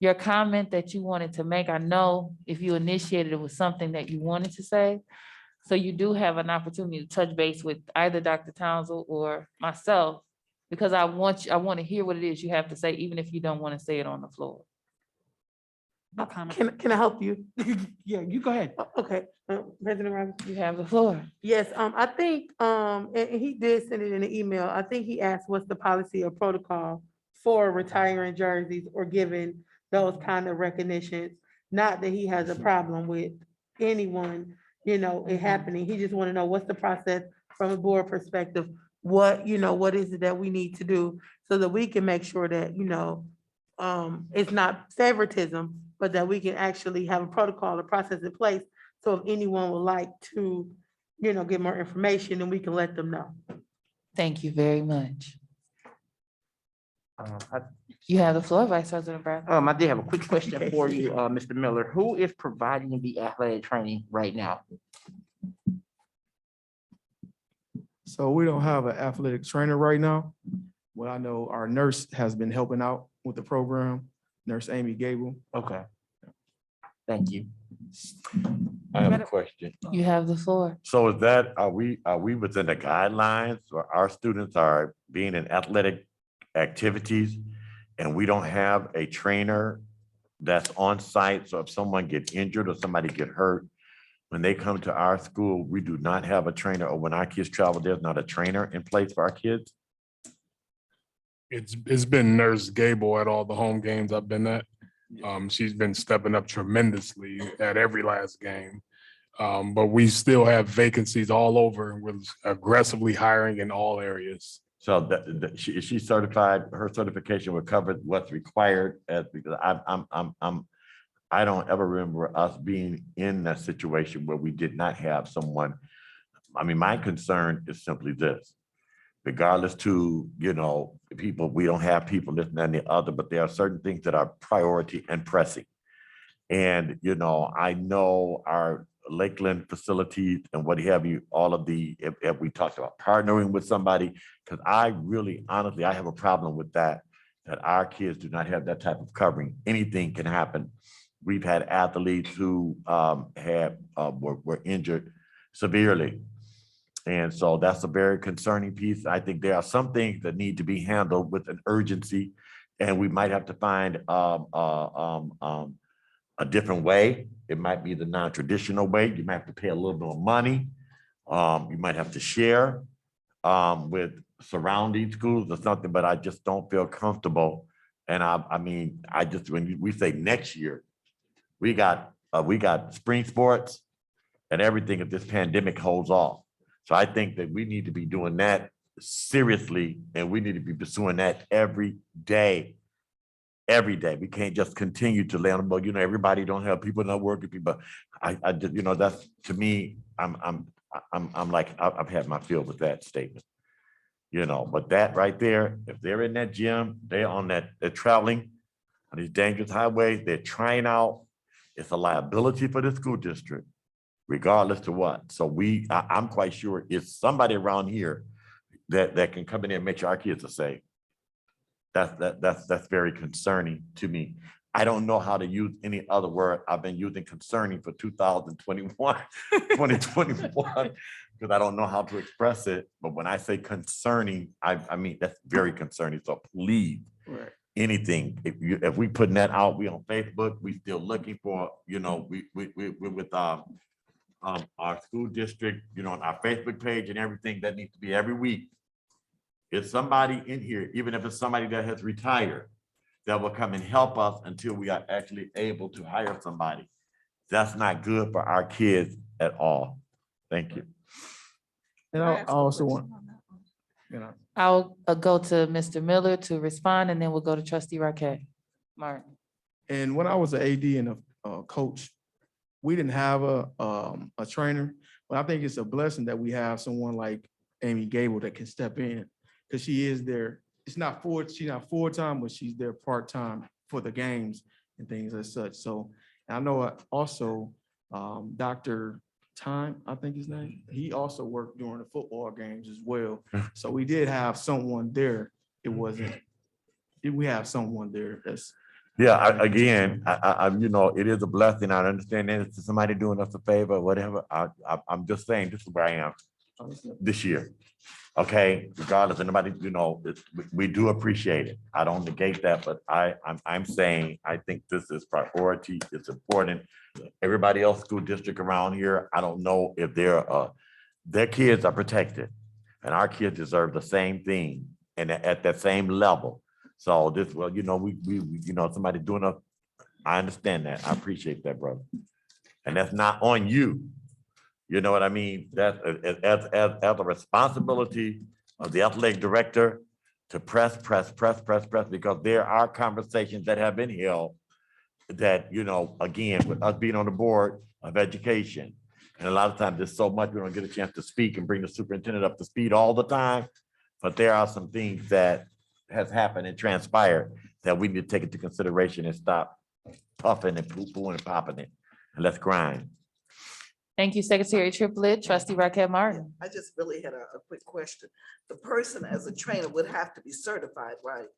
Your comment that you wanted to make, I know if you initiated it was something that you wanted to say. So you do have an opportunity to touch base with either Dr. Townsend or myself, because I want to hear what it is you have to say, even if you don't want to say it on the floor. No comment. Can I help you? Yeah, you go ahead. Okay, President Robinson. You have the floor. Yes, I think, and he did send it in an email. I think he asked what's the policy or protocol for retiring jerseys or giving those kind of recognitions. Not that he has a problem with anyone, it happening. He just want to know what's the process from a board perspective. What is it that we need to do so that we can make sure that, it's not favoritism, but that we can actually have a protocol or process in place. So if anyone would like to, get more information, then we can let them know. Thank you very much. You have the floor, Vice President Brown. I did have a quick question for you, Mr. Miller. Who is providing the athletic training right now? So we don't have an athletic trainer right now. Well, I know our nurse has been helping out with the program, Nurse Amy Gable. Okay. Thank you. I have a question. You have the floor. So is that, are we within the guidelines where our students are being in athletic activities and we don't have a trainer that's on site? So if someone gets injured or somebody get hurt, when they come to our school, we do not have a trainer, or when our kids travel, there's not a trainer in place for our kids? It's been Nurse Gable at all the home games I've been at. She's been stepping up tremendously at every last game. But we still have vacancies all over, and we're aggressively hiring in all areas. So is she certified? Her certification would cover what's required, because I don't ever remember us being in that situation where we did not have someone. I mean, my concern is simply this. Regardless to, people, we don't have people, this and the other, but there are certain things that are priority and pressing. And, I know our Lakeland facilities and what have you, all of if we talked about partnering with somebody, because I really, honestly, I have a problem with that our kids do not have that type of covering. Anything can happen. We've had athletes who were injured severely. And so that's a very concerning piece. I think there are some things that need to be handled with an urgency. And we might have to find a different way. It might be the non-traditional way. You might have to pay a little bit of money. You might have to share with surrounding schools or something, but I just don't feel comfortable. And I mean, when we say next year, we got spring sports and everything if this pandemic holds off. So I think that we need to be doing that seriously, and we need to be pursuing that every day. Every day. We can't just continue to lay on the boat. Everybody don't have people not working, people. I just, that's, to me, I'm like, I've had my fill with that statement. But that right there, if they're in that gym, they're traveling on these dangerous highways, they're trying out, it's a liability for the school district, regardless to what. So I'm quite sure it's somebody around here that can come in there and make sure our kids are safe. That's very concerning to me. I don't know how to use any other word. I've been using concerning for 2021, because I don't know how to express it. But when I say concerning, I mean, that's very concerning. So please, anything, if we putting that out, we on Facebook, we still looking for, we're with our school district, on our Facebook page and everything. That needs to be every week. If somebody in here, even if it's somebody that has retired, that will come and help us until we are actually able to hire somebody. That's not good for our kids at all. Thank you. And I also want, I'll go to Mr. Miller to respond, and then we'll go to Trustee Raquel Martin. and when I was an AD and a coach, we didn't have a trainer, but I think it's a blessing that we have someone like Amy Gable that can step in, because she is there. She's not full-time, but she's there part-time for the games and things as such. So I know also Dr. Time, I think his name, he also worked during the football games as well. So we did have someone there. We have someone there that's. Yeah, again, it is a blessing. I understand that it's somebody doing us a favor or whatever. I'm just saying, this is where I am this year. Okay, regardless of anybody, we do appreciate it. I don't negate that, but I'm saying, I think this is priority. It's important. Everybody else school district around here, I don't know if their kids are protected, and our kids deserve the same thing and at that same level. So this, we somebody doing us, I understand that. I appreciate that, brother. And that's not on you. You know what I mean? That's as a responsibility of the athletic director to press, because there are conversations that have been held that, again, with us being on the board of education, and a lot of times there's so much we don't get a chance to speak and bring the superintendent up to speed all the time. But there are some things that has happened and transpired that we need to take into consideration and stop puffing and poo-pooing and popping it, and let's grind. Thank you, Secretary Triplett. Trustee Raquel Martin. I just really had a quick question. The person as a trainer would have to be certified, right?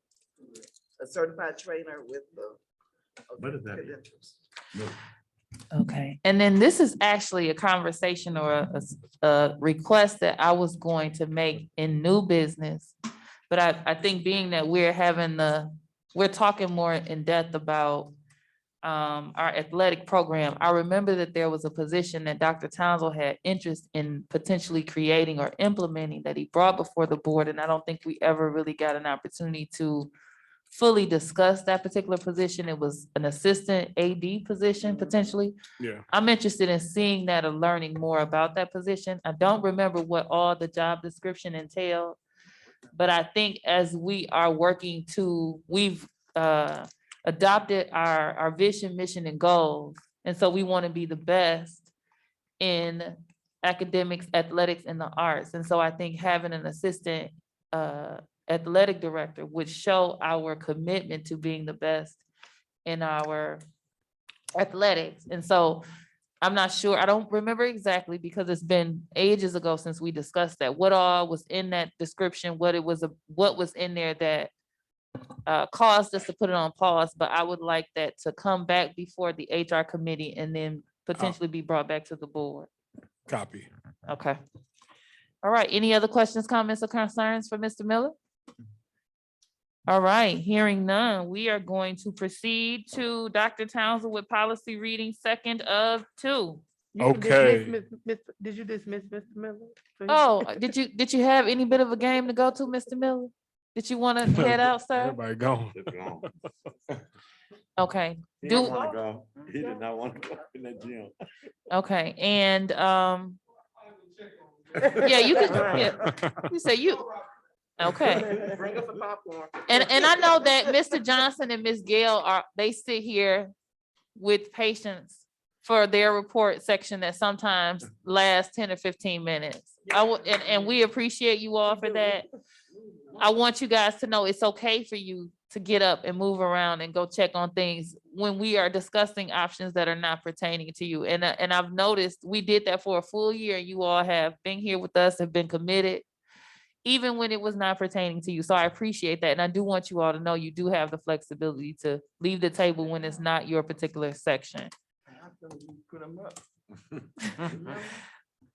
A certified trainer with the. What is that? credentials. Okay, and then this is actually a conversation or a request that I was going to make in new business. But I think being that we're talking more in depth about our athletic program. I remember that there was a position that Dr. Townsend had interest in potentially creating or implementing that he brought before the board. And I don't think we ever really got an opportunity to fully discuss that particular position. It was an assistant AD position potentially. Yeah. I'm interested in seeing that or learning more about that position. I don't remember what all the job description entailed, but I think as we are working we've adopted our vision, mission, and goals. And so we want to be the best in academics, athletics, and the arts. And so I think having an assistant athletic director would show our commitment to being the best in our athletics. And so I'm not sure, I don't remember exactly because it's been ages ago since we discussed that. What all was in that description, what was in there that caused us to put it on pause, but I would like that to come back before the HR committee and then potentially be brought back to the board. Copy. Okay. All right, any other questions, comments, or concerns for Mr. Miller? All right, hearing none, we are going to proceed to Dr. Townsend with policy reading second of 2. You can dismiss Okay. Did you dismiss Mr. Miller? So he- Oh, did you have any bit of a game to go to, Mr. Miller? Did you want to head out, sir? Everybody gone. Okay, He Do- didn't want to go. He did not want to go in the gym. okay, and yeah, you can, yeah, you say you, okay. Bring us some popcorn. And I know that Mr. Johnson and Ms. Gale they sit here with patience for their report section that sometimes lasts 10 or 15 minutes. And we appreciate you all for that. I want you guys to know it's okay for you to get up and move around and go check on things when we are discussing options that are not pertaining to you. And I've noticed we did that for a full year. You all have been here with us, have been committed, even when it was not pertaining to you. So I appreciate that. And I do want you all to know you do have the flexibility to leave the table when it's not your particular section. Put 'em up.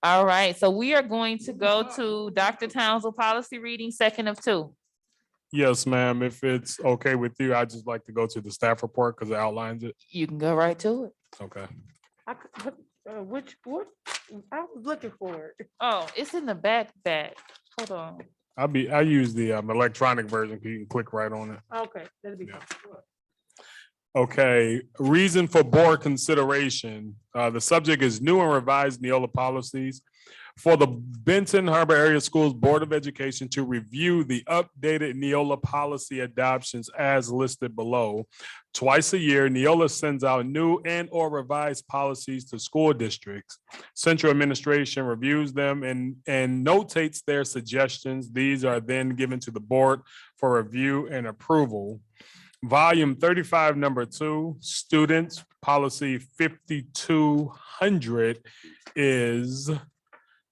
All right, so we are going to go to Dr. Townsend policy reading second of 2. Yes, ma'am. If it's okay with you, I'd just like to go to the staff report because it outlines it. You can go right to it. Okay. What? I was looking for it. Oh, it's in the back. Hold on. I use the electronic version. You can click right on it. Okay, that'll be Yeah. fine. Okay, reason for board consideration. The subject is new and revised Neola policies for the Benton Harbor Area Schools Board of Education to review the updated Neola policy adoptions as listed below. Twice a year, Neola sends out new and or revised policies to school districts. Central administration reviews them and notates their suggestions. These are then given to the board for review and approval. Volume 35, number 2, students, policy 5200 is,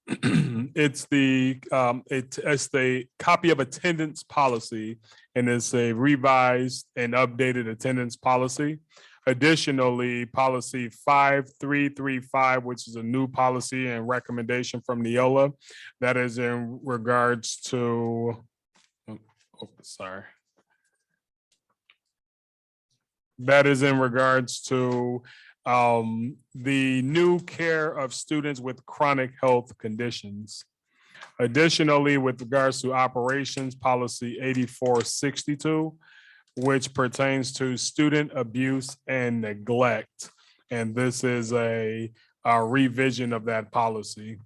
it's the copy of attendance policy, and it's a revised and updated attendance policy. Additionally, policy 5335, which is a new policy and recommendation from Neola, that is in regards to, sorry. That is in regards to the new care of students with chronic health conditions. Additionally, with regards to operations, policy 8462, which pertains to student abuse and neglect. And this is a revision of that policy.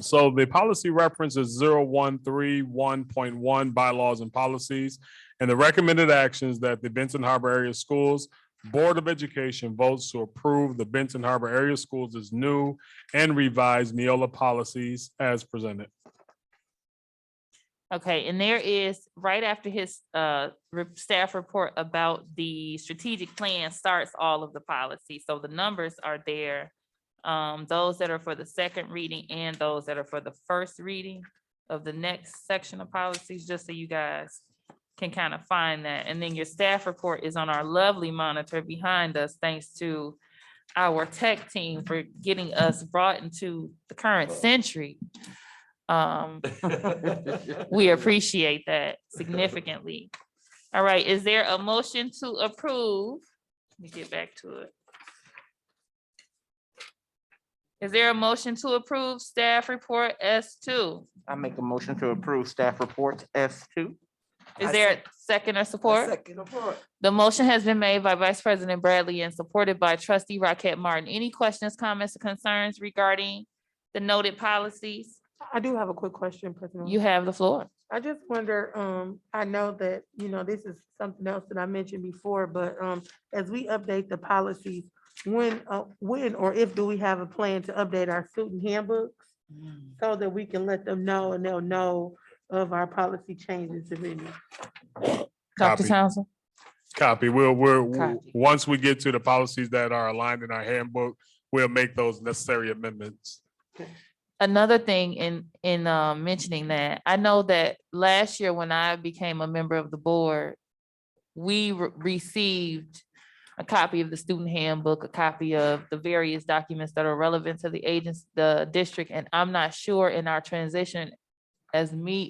So the policy reference is 0131.1 bylaws and policies. And the recommended actions that the Benton Harbor Area Schools Board of Education votes to approve the Benton Harbor Area Schools' new and revised Neola policies as presented. Okay, and there is, right after his staff report about the strategic plan starts all of the policies. So the numbers are there. Those that are for the second reading and those that are for the first reading of the next section of policies, just so you guys can kind of find that. And then your staff report is on our lovely monitor behind us, thanks to our tech team for getting us brought into the current century. We appreciate that significantly. All right, is there a motion to approve? Let me get back to it. Is there a motion to approve staff report S2? I make a motion to approve staff reports S2. Is there a second or support? Second. The motion has been made by Vice President Bradley and supported by Trustee Rocket Martin. Any questions, comments, or concerns regarding the noted policies? I do have a quick question, President. You have the floor. I just wonder, I know that, this is something else that I mentioned before, but as we update the policies, when or if do we have a plan to update our student handbooks? So that we can let them know and they'll know of our policy changes if any. Dr. Copy. Townsend? Copy. Copy. Once we get to the policies that are aligned in our handbook, we'll make those necessary amendments. Another thing in mentioning that, I know that last year when I became a member of the board, we received a copy of the student handbook, a copy of the various documents that are relevant to the agents, the district, and I'm not sure in our transition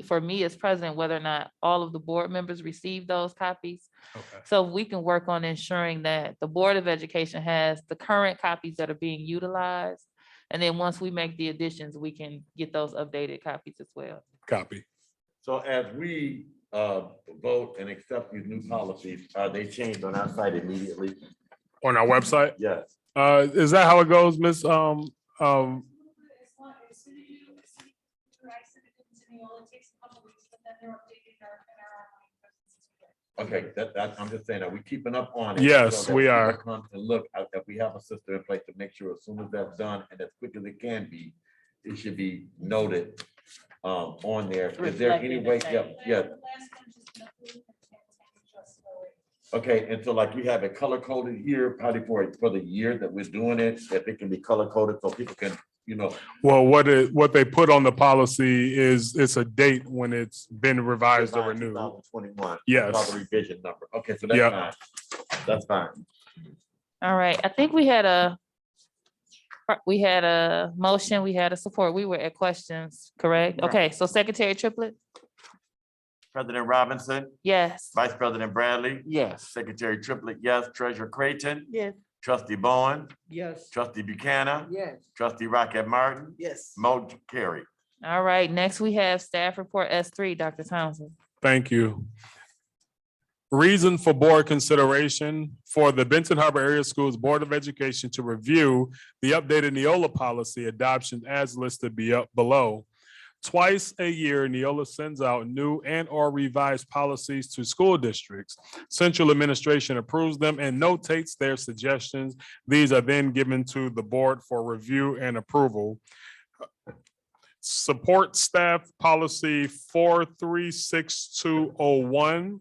for me as president, whether or not all of the board members receive those copies. Okay. So we can work on ensuring that the Board of Education has the current copies that are being utilized. And then once we make the additions, we can get those updated copies as well. Copy. So as we vote and accept these new policies, are they changed on our site immediately? On our website? Yes. Is that how it goes, Miss? Okay, I'm just saying, are we keeping up on it? Yes, So that we people are. Come and look, if we have a system in place to make sure as soon as that's done and as quick as it can be, it should be noted on there. Is there any way? Yeah. Okay, and so like we have it color coded here, probably for the year that we're doing it, if it can be color coded so people can, Well, what they put on the policy is it's a date when it's been revised or renewed. 2021. Yes. The revision number. Okay, so that's Yeah. fine. That's fine. All right, I think we had a motion, we had a support. We were at questions, correct? Right. Okay, so Secretary Triplett? President Robinson, Yes. Vice President Bradley, Yes. Secretary Triplett, yes. Treasurer Creighton, Yes. Trustee Bowen, Yes. Trustee Buchanan, Yes. Trustee Rocket Martin, Yes. motion carried. All right, next we have staff report S3, Dr. Townsend. Thank you. Reason for board consideration for the Benton Harbor Area Schools Board of Education to review the updated Neola policy adoption as listed below. Twice a year, Neola sends out new and/or revised policies to school districts. Central administration approves them and notates their suggestions. These are then given to the board for review and approval. Support staff policy 436201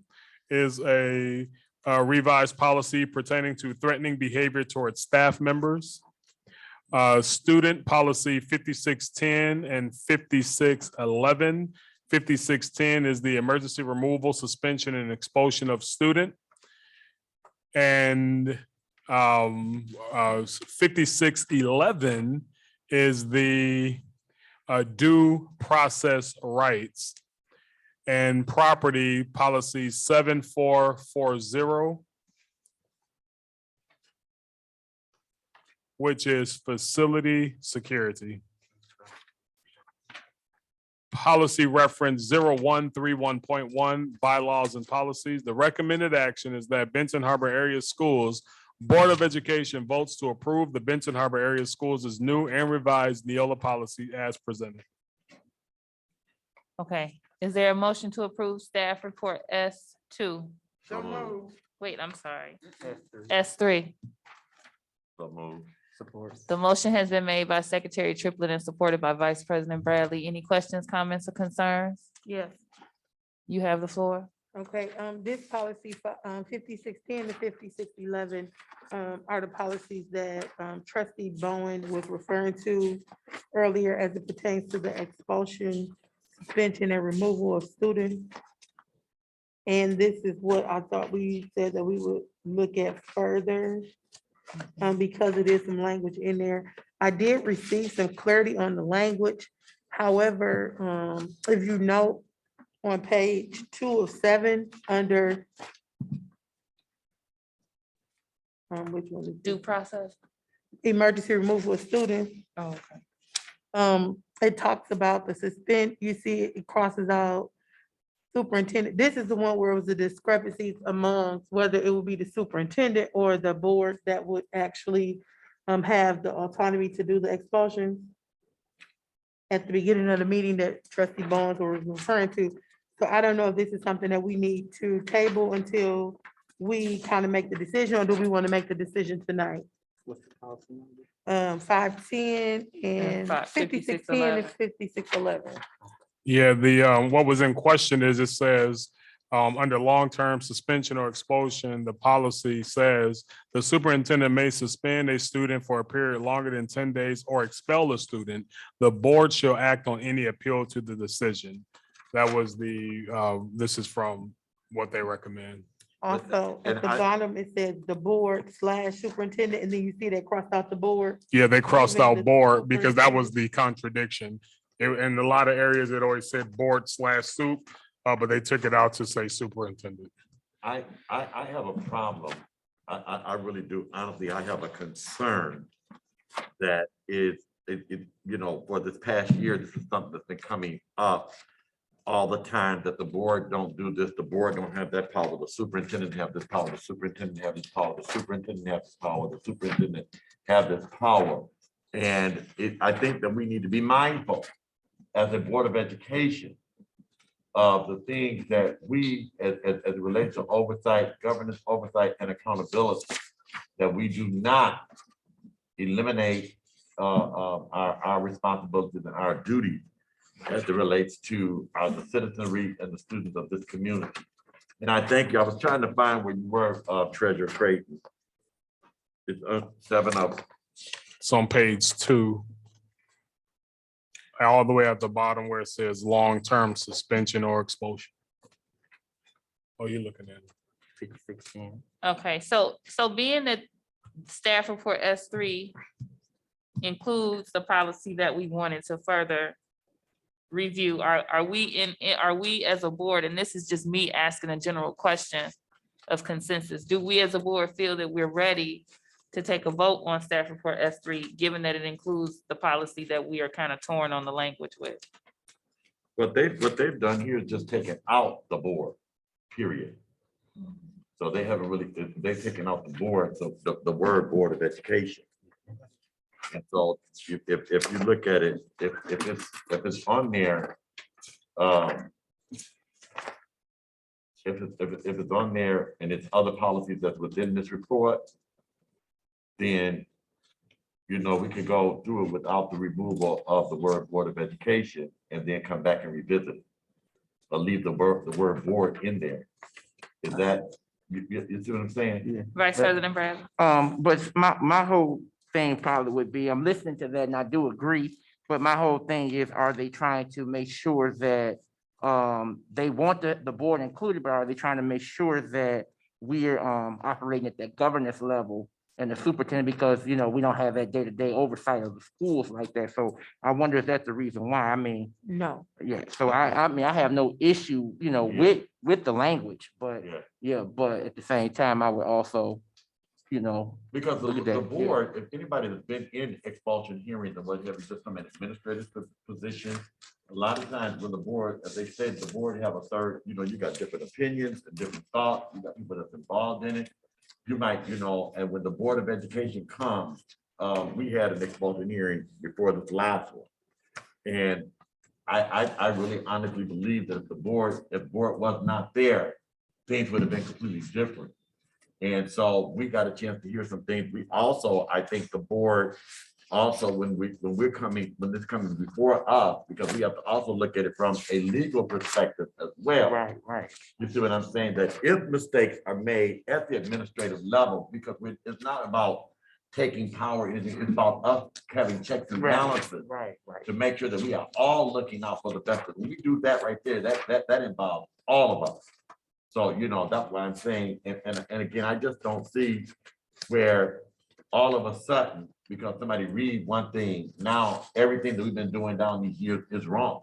is a revised policy pertaining to threatening behavior towards staff members. Student policy 5610 and 5611. 5610 is the emergency removal, suspension, and expulsion of student. And 5611 is the due process rights. And property policy 7440, which is facility security. Policy reference 0131.1, bylaws and policies. The recommended action is that Benton Harbor Area Schools Board of Education votes to approve the Benton Harbor Area Schools' new and revised Neola policy as presented. Okay, is there a motion to approve staff report S2? So moved. Wait, I'm sorry, S3. So move. Support. The motion has been made by Secretary Triplett and supported by Vice President Bradley. Any questions, comments, or concerns? Yes. You have the floor. Okay, this policy, 5610 to 5611, are the policies that, Trustee Bowen was referring to earlier as it pertains to the expulsion, suspension, and removal of students. And this is what I thought we said that we would look at further, because it is some language in there. I did receive some clarity on the language. However, if you note on page 2 of 7, under which one is Due this? process. Emergency removal of students. Oh, okay. It talks about the suspend, you see it crosses out superintendent. This is the one where it was a discrepancy amongst whether it would be the superintendent or the board that would actually have the autonomy to do the expulsion. At the beginning of the meeting that Trustee Bones was referring to. So I don't know if this is something that we need to table until we kind of make the decision, or do we want to make the decision tonight? What's the policy number? 510 and 5610 and 5611. Yeah, what was in question is it says, under long-term suspension or expulsion, the policy says the superintendent may suspend a student for a period longer than 10 days or expel a student. The board shall act on any appeal to the decision. That was this is from what they recommend. Also, And at the I- bottom, it says the board / superintendent, and then you see that crossed out the board. Yeah, they crossed make out the board because that was superintendent. the contradiction. In a lot of areas, it always said board / soup, but they took it out to say superintendent. I have a problem. I really do. Honestly, I have a concern that for this past year, this is something that's been coming up all the time, that the board don't do this, the board don't have that power, the superintendent have this power, the superintendent have this power, the superintendent have this power, the superintendent have this power. And I think that we need to be mindful as a Board of Education of the things that we, as it relates to oversight, governance oversight, and accountability, that we do not eliminate our responsibilities and our duties as it relates to the citizenry and the students of this community. And I thank you. I was trying to find where you were, Treasurer Creighton. It's 7 of them. It's on page 2. All the way at the bottom where it says long-term suspension or expulsion. Oh, you're looking at it. 16. Okay, so being that staff report S3 includes the policy that we wanted to further review, are we as a board, and this is just me asking a general question of consensus, do we as a board feel that we're ready to take a vote on staff report S3, given that it includes the policy that we are kind of torn on the language with? What they've done here is just taken out the board, period. So they haven't really, they've taken out the board, so the word Board of Education. And so if you look at it, if it's on there, if it's on there and it's other policies that's within this report, then we could go through it without the removal of the word Board of Education and then come back and revisit it. But leave the word board in there. Is that, you see what I'm saying? Yeah. Vice President Bradley? But my whole thing probably would be, I'm listening to that and I do agree, but my whole thing is, are they trying to make sure that they want the board included, but are they trying to make sure that we're operating at that governance level and the superintendent, because we don't have that day-to-day oversight of the schools like that. So I wonder if that's the reason why. I mean, No. yeah, so I mean, I have no issue, with the language, but but at the same time, I would also, Because look at the that, yeah. board, if anybody that's been in expulsion hearings and what have you, just from an administrative position, a lot of times when the board, as they said, the board have a third, you got different opinions and different thoughts, you got people that's involved in it. You might, and when the Board of Education comes, we had an expulsion hearing before this last one. And I really honestly believe that if the board was not there, things would have been completely different. And so we got a chance to hear some things. We also, I think the board also, when this coming before us, because we have to also look at it from a legal perspective as well. Right. You see what I'm saying? That if mistakes are made at the administrative level, because it's not about taking power, it's about us having checks and balances Right. to make sure that we are all looking out for the best. When we do that right there, that involves all of us. So, that's why I'm saying, and again, I just don't see where all of a sudden, because somebody read one thing, now everything that we've been doing down these years is wrong.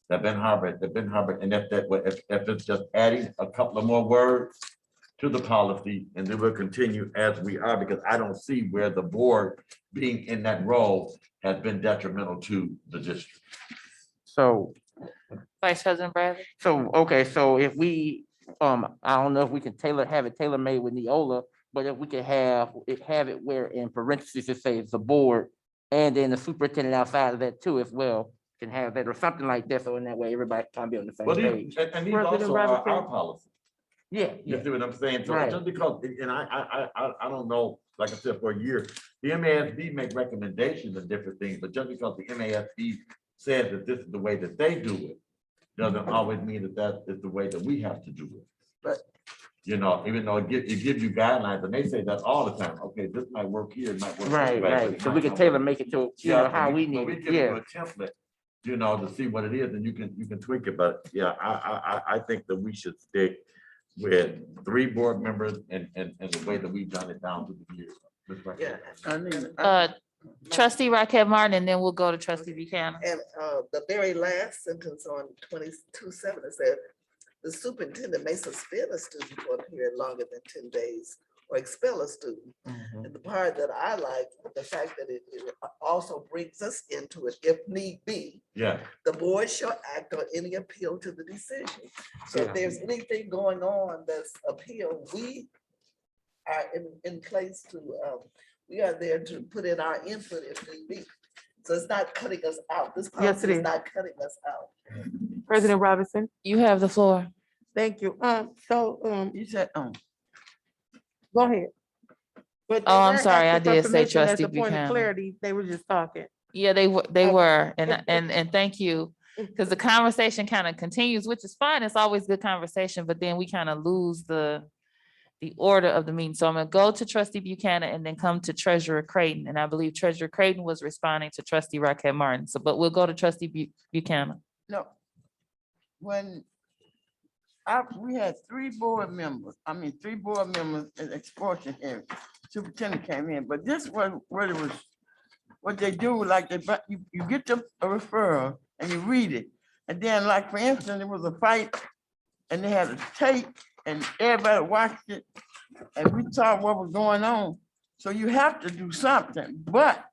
They've been harbored, and if it's just adding a couple of more words to the policy, and then we'll continue as we are, because I don't see where the board being in that role has been detrimental to the district. So, Vice President Bradley? okay, so if we, I don't know if we can have it tailor-made with Neola, but if we could have it where in parentheses it says the board, and then the superintendent outside of that too as well, can have that or something like that, so in that way, everybody can be on the same Well, page. and these President also are Robinson. our policy. Yeah, You see what I'm saying? So Right. just because, and I don't know, like I said, for a year, the MASB make recommendations of different things, but just because the MASB says that this is the way that they do it, doesn't always mean that is the way that we have to do it. Right. Even though it gives you guidelines, and they say that all the time, okay, this might work here, it might work. this way, but right. it So might we can not tailor work. make it to, Yeah, how we but need we it, give you yeah. a template, to see what it is, and you can tweak it, but yeah, I think that we should stick with 3 board members and the way that we've done it down through the years. Ms. Wright? Yeah, I need, Trustee Raquel Martin, and then we'll go to trustee Buchanan. And the very last sentence on 22:7, it said, the superintendent may suspend a student for a period longer than 10 days or expel a student. And the part that I like, the fact that it also brings us into it, if need be, Yeah, the board shall act on any appeal to the decision. So if there's anything going on that's appeal, we are in place to, we are there to put in our input if need be. So it's not cutting us out. This Yes, it policy is is. not cutting us out. President Robinson, You have the floor. thank you. you said, Go ahead. But Oh, I'm they weren't sorry, I asking for did say permission as trustee a point of Buchanan. clarity, they were just talking. Yeah, they Okay. were, and thank you. Because the conversation kind of continues, which is fine. It's always good conversation, but then we kind of lose the order of the meeting. So I'm gonna go to trustee Buchanan and then come to treasurer Creighton. And I believe treasurer Creighton was responding to trustee Raquel Martin. So, but we'll go to trustee Buchanan. no. When we had 3 board members in expulsion hearing, superintendent came in, but this was what it was, what they do, like you get a referral and you read it. And then like, for instance, it was a fight and they had a tape and everybody watched it and we saw what was going on. So you have to do something, but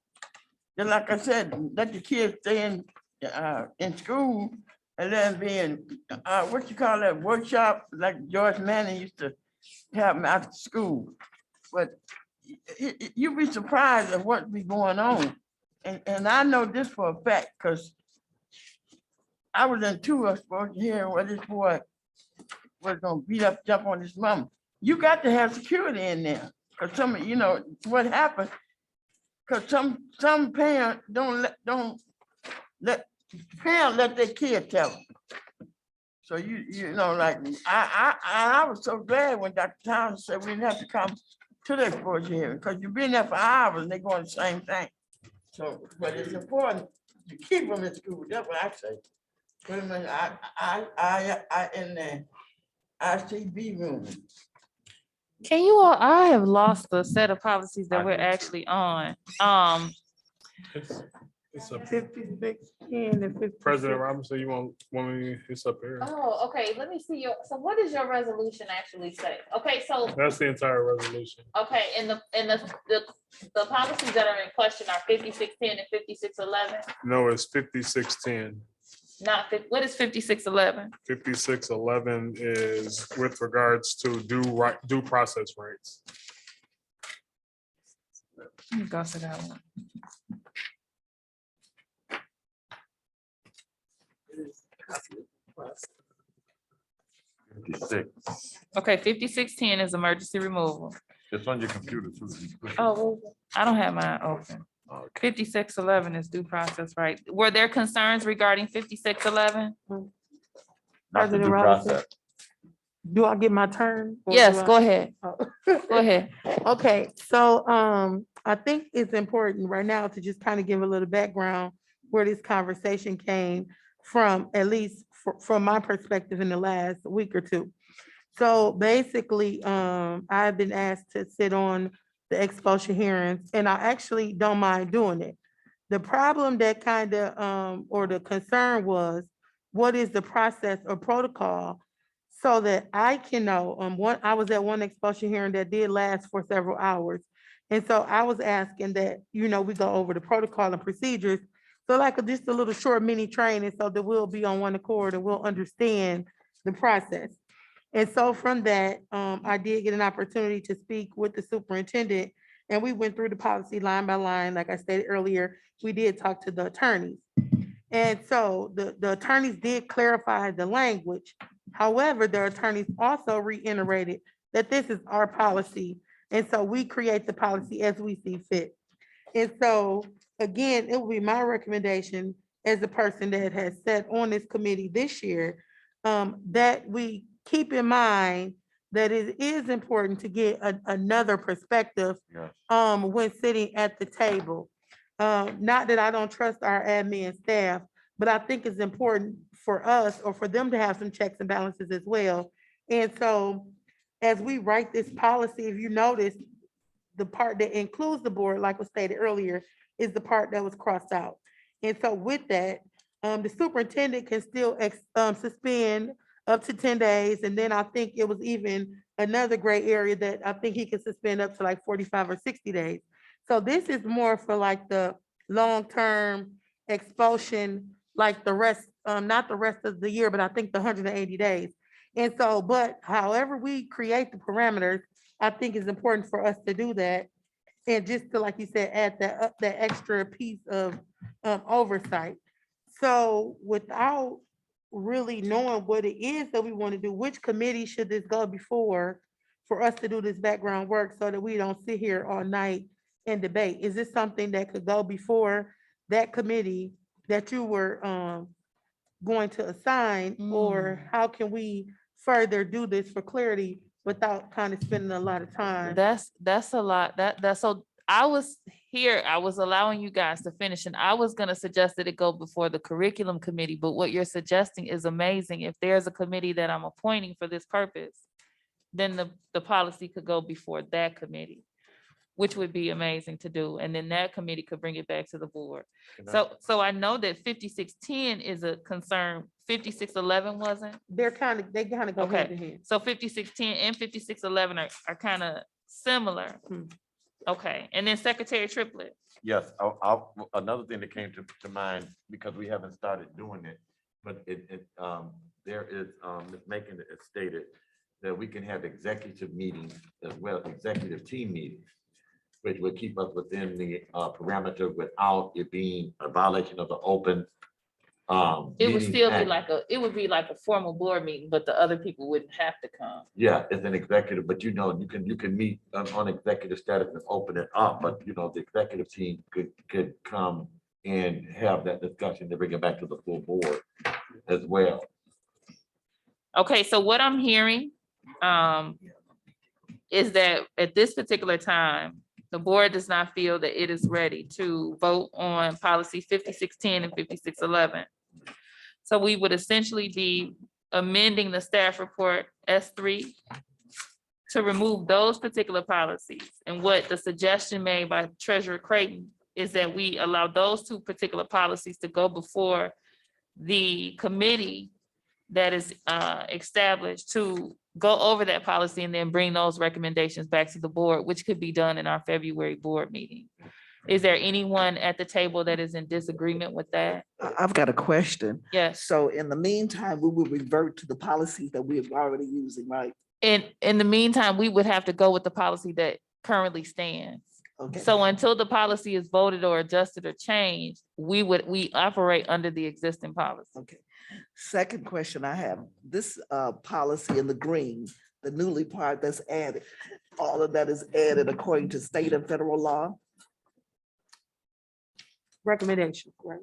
just like I said, let the kids stay in school and then be in, what you call that, workshop, like George Manning used to have them after school. But you'd be surprised at what be going on. And I know this for a fact, because I was in 2 expulsion hearing where this boy was gonna beat up, jump on his mama. You got to have security in there, because some, you know, what happened, because some parents don't let parents let their kid tell them. So you know, like, I was so glad when Dr. Townsend said we didn't have to come to the expulsion hearing, because you've been there for hours and they're going the same thing. So, but it's important to keep them in school, that's what I say. Put them in, in the ICB room. Can you all, I have lost the set of policies that I we're do too. actually on. It's up. 56, 10, and 56. President Robinson, you want me, it's up here. Oh, okay, let me see so what does your resolution actually say? Okay, so, That's the entire resolution. okay, and the policies that are in question are 5610 and 5611, No, it's 5610. not, what is 5611? 5611 is with regards to due process rights. Let me go to that one. Okay, 5610 is emergency removal. It's on your computer too. Oh, I don't have mine open. Okay. 5611 is due process, right? Were there concerns regarding 5611? Not the President due Robinson. process. Do I get my turn? or Yes, do I- go ahead. Oh. Go ahead. Okay, so I think it's important right now to just kind of give a little background where this conversation came from, at least from my perspective in the last week or two. So basically, I've been asked to sit on the expulsion hearings, and I actually don't mind doing it. The problem that kind of, or the concern was, what is the process or protocol so that I can know, I was at one expulsion hearing that did last for several hours. And so I was asking that, we go over the protocol and procedures. So like just a little short mini training so that we'll be on one accord and we'll understand the process. And so from that, I did get an opportunity to speak with the superintendent, and we went through the policy line by line. Like I stated earlier, we did talk to the attorneys. And so the attorneys did clarify the language. However, the attorneys also reiterated that this is our policy. And so we create the policy as we see fit. And so, again, it will be my recommendation as a person that has sat on this committee this year, that we keep in mind that it is important to get another perspective Yes. when sitting at the table. Not that I don't trust our admin staff, but I think it's important for us or for them to have some checks and balances as well And so as we write this policy, if you notice, the part that includes the board, like was stated earlier, is the part that was crossed out. And so with that, the superintendent can still suspend up to 10 days. And then I think it was even another gray area that I think he can suspend up to like 45 or 60 days. So this is more for like the long-term expulsion, like the rest, not the rest of the year, but I think the 180 days. And so, but however we create the parameters, I think it's important for us to do that. And just to, like you said, add that, that extra piece of oversight. So without really knowing what it is that we want to do, which committee should this go before for us to do this background work so that we don't sit here all night and debate? Is this something that could go before that committee that you were going to assign? Or how can we further do this for clarity without kind of spending a lot of time? That's a lot. That's so I was here, I was allowing you guys to finish, and I was gonna suggest that it go before the curriculum committee, but what you're suggesting is amazing. If there's a committee that I'm appointing for this purpose, then the policy could go before that committee, which would be amazing to do. And then that committee could bring it back to the board. So I know that 5610 is a concern. 5611 wasn't? They kind of go Okay. hand in hand. So 5610 and 5611 are kind of similar. Okay, and then Secretary Triplett. Yes, another thing that came to mind, because we haven't started doing it, but there is, Ms. Macon has stated that we can have executive meetings as well, executive team meetings, which would keep us within the parameter without it being a violation of the open. It would Meetings still be Act. it would be like a formal board meeting, but the other people wouldn't have to come. Yeah, it's an executive, but you can meet on executive status and open it up, but the executive team could come and have that discussion to bring it back to the full board as well. Okay, so what I'm hearing is that at this particular time, the board does not feel that it is ready to vote on policy 5610 and 5611. So we would essentially be amending the staff report S3 to remove those particular policies. And what the suggestion made by Treasurer Creighton is that we allow those two particular policies to go before the committee that is established to go over that policy and then bring those recommendations back to the board, which could be done in our February board meeting. Is there anyone at the table that is in disagreement with that? I've got a question. Yes. So in the meantime, we will revert to the policies that we are already using, right? In the meantime, we would have to go with the policy that currently stands. Okay. So until the policy is voted or adjusted or changed, we operate under the existing policy. Okay. Second question I have, this policy in the green, the newly part that's added, all of that is added according to state and federal law? Recommendation, right?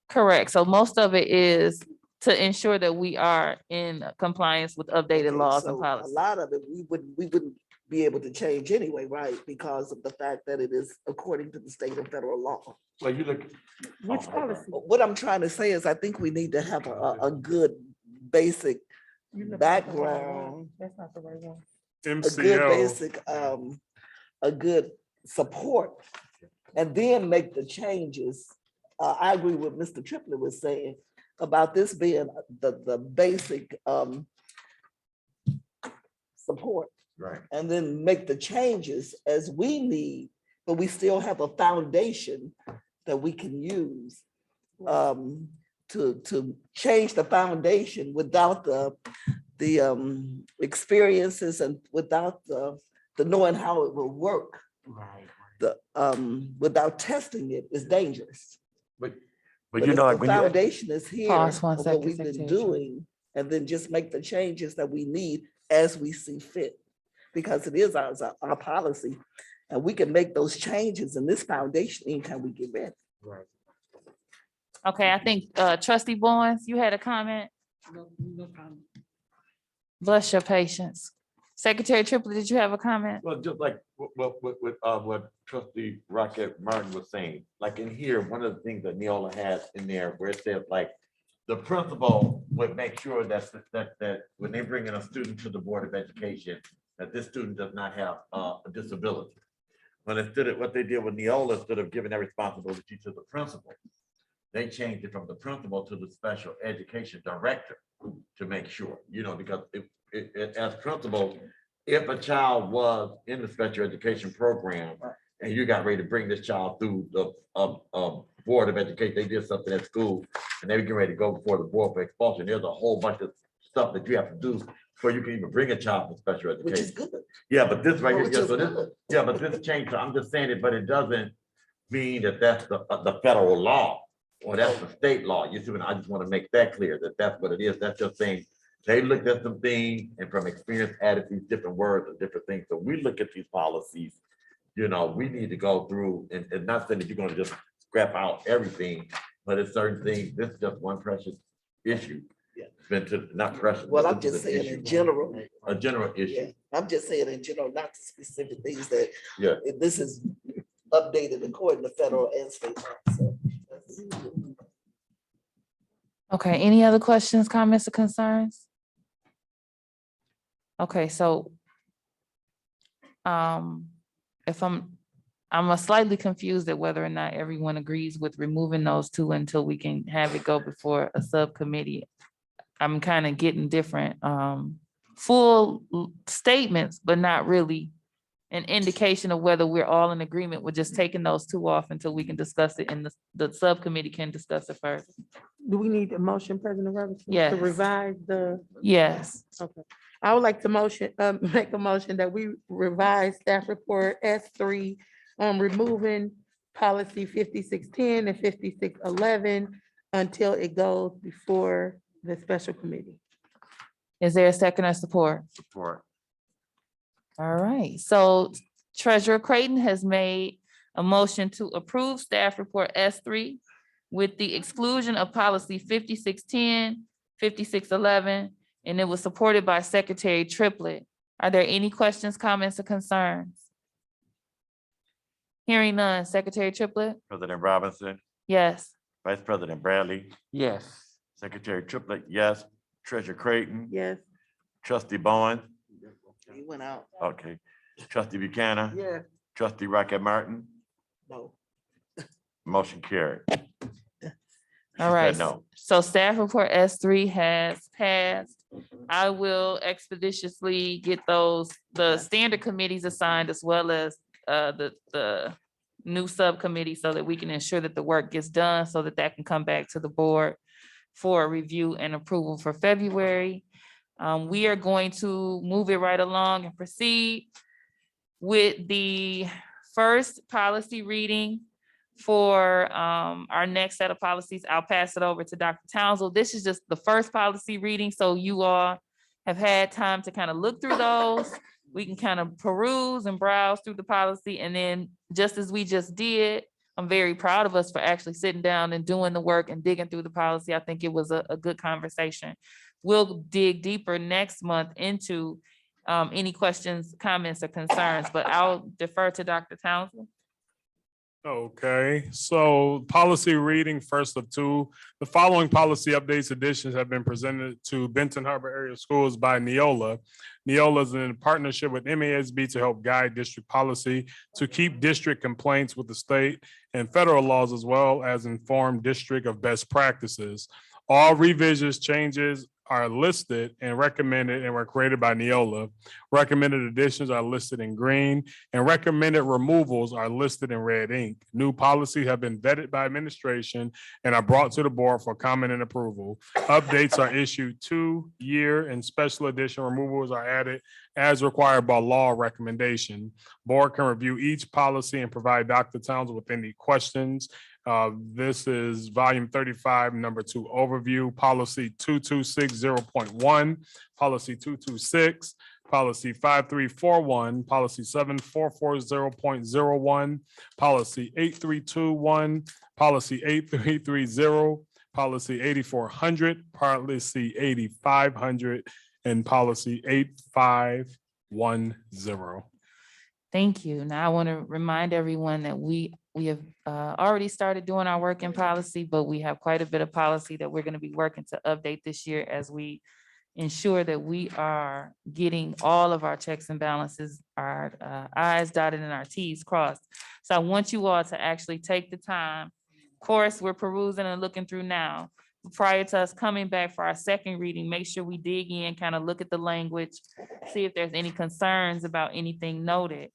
Correct. So most of it is to ensure that we are in compliance with updated Okay, laws and so policies. a lot of it, we wouldn't be able to change anyway, right? Because of the fact that it is according to the state and federal law. Well, you look. Which policy? What I'm trying to say is I think we need to have a good basic background, That's not the right one. a good MCL, basic, a good support, and then make the changes. I agree with Mr. Triplett was saying about this being the basic support, Right. and then make the changes as we need, but we still have a foundation that we can use to change the foundation without the experiences and without the knowing how it will work. Right. Without testing it is dangerous. But But you know, if like the when you, foundation is here Pause one of second, what we've been Secretary. doing, and then just make the changes that we need as we see fit. Because it is our policy, and we can make those changes in this foundation anytime we get ready. Right. Okay, I think trustee Bowens, you had a comment? No comment. Bless your patience. Secretary Triplett, did you have a comment? well, just like what trustee Rocket Martin was saying, like in here, one of the things that Neola has in there where it says like the principal would make sure that when they bring in a student to the Board of Education, that this student does not have a disability. But instead of what they did with Neola, instead of giving that responsibility to the principal, they changed it from the principal to the special education director to make sure, because as principal, if a child was in the special education program and you got ready to bring this child through the Board of Education, they did something at school and they were getting ready to go before the board for expulsion. There's a whole bunch of stuff that you have to do before you can even bring a child to special education. Which is good. Yeah, but this right here, Which yeah, is so this, good. yeah, but this changed, so I'm just saying it, but it doesn't mean that that's the federal law or that's the state law. You see, what I just want to make that clear, that that's what it is. That's just saying, they looked at some things and from experience added these different words and different things. So we look at these policies, we need to go through and not saying that you're gonna just scrap out everything, but it's certain things, this is just one precious issue. Yeah. It's been to, not precious. Well, but I'm this is just an saying issue. in general. A general Yeah, issue. I'm just saying in general, not the specific things that. Yeah. This is updated according to federal and state law, so. Okay, any other questions, comments, or concerns? Okay, so if I'm slightly confused at whether or not everyone agrees with removing those two until we can have it go before a subcommittee. I'm kind of getting different full statements, but not really an indication of whether we're all in agreement with just taking those two off until we can discuss it and the subcommittee can discuss it further. Do we need a motion, President Robinson? Yes. To revise the, Yes, okay. I would like to make a motion that we revise staff report S3, removing policy 5610 and 5611 until it goes before the special committee. is there a second or support? Support. All right, so Treasurer Creighton has made a motion to approve staff report S3 with the exclusion of policy 5610, 5611, and it was supported by Secretary Triplett. Are there any questions, comments, or concerns? Hearing none, Secretary Triplett? President Robinson, Yes. Vice President Bradley, Yes. Secretary Triplett, yes. Treasurer Creighton, Yes. Trustee Bowen, He went out, okay. Trustee Buchanan, Yeah, Trustee Rocket Martin, no. motion carried. She All said right, no. so staff report S3 has passed. I will expeditiously get the standard committees assigned as well as the new subcommittee so that we can ensure that the work gets done so that that can come back to the board for review and approval for February. We are going to move it right along and proceed with the first policy reading for our next set of policies. I'll pass it over to Dr. Townsend. This is just the first policy reading, so you all have had time to kind of look through those. We can kind of peruse and browse through the policy, and then just as we just did, I'm very proud of us for actually sitting down and doing the work and digging through the policy. I think it was a good conversation. We'll dig deeper next month into any questions, comments, or concerns, but I'll defer to Dr. Townsend. Okay, so policy reading, first of two. The following policy updates additions have been presented to Benton Harbor Area Schools by Neola. Neola is in partnership with MASB to help guide district policy to keep district complaints with the state and federal laws, as well as inform district of best practices. All revisions, changes are listed and recommended and were created by Neola. Recommended additions are listed in green and recommended removals are listed in red ink. New policies have been vetted by administration and are brought to the board for comment and approval. Updates are issued 2-year and special edition removals are added as required by law recommendation. Board can review each policy and provide Dr. Townsend with any questions. This is volume 35, number 2 overview, policy 2260.1, policy 226, policy 5341, policy 7440.01, policy 8321, policy 8330, policy 8400, policy 8500, and policy 8510. Thank you. Now I want to remind everyone that we we have already started doing our work in policy, but we have quite a bit of policy that we're going to be working to update this year as we ensure that we are getting all of our checks and balances, our I's dotted and our T's crossed. So I want you all to actually take the time. Of course, we're perusing and looking through now. Prior to us coming back for our second reading, make sure we dig in, kind of look at the language, see if there's any concerns about anything noted,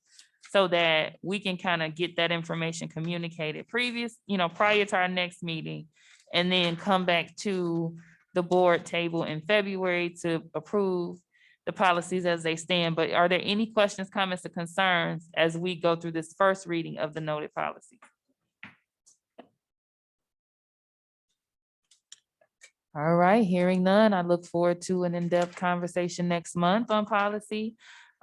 so that we can kind of get that information communicated prior to our next meeting, and then come back to the board table in February to approve the policies as they stand. But are there any questions, comments, or concerns as we go through this first reading of the noted policy? All right, hearing none, I look forward to an in-depth conversation next month on policy.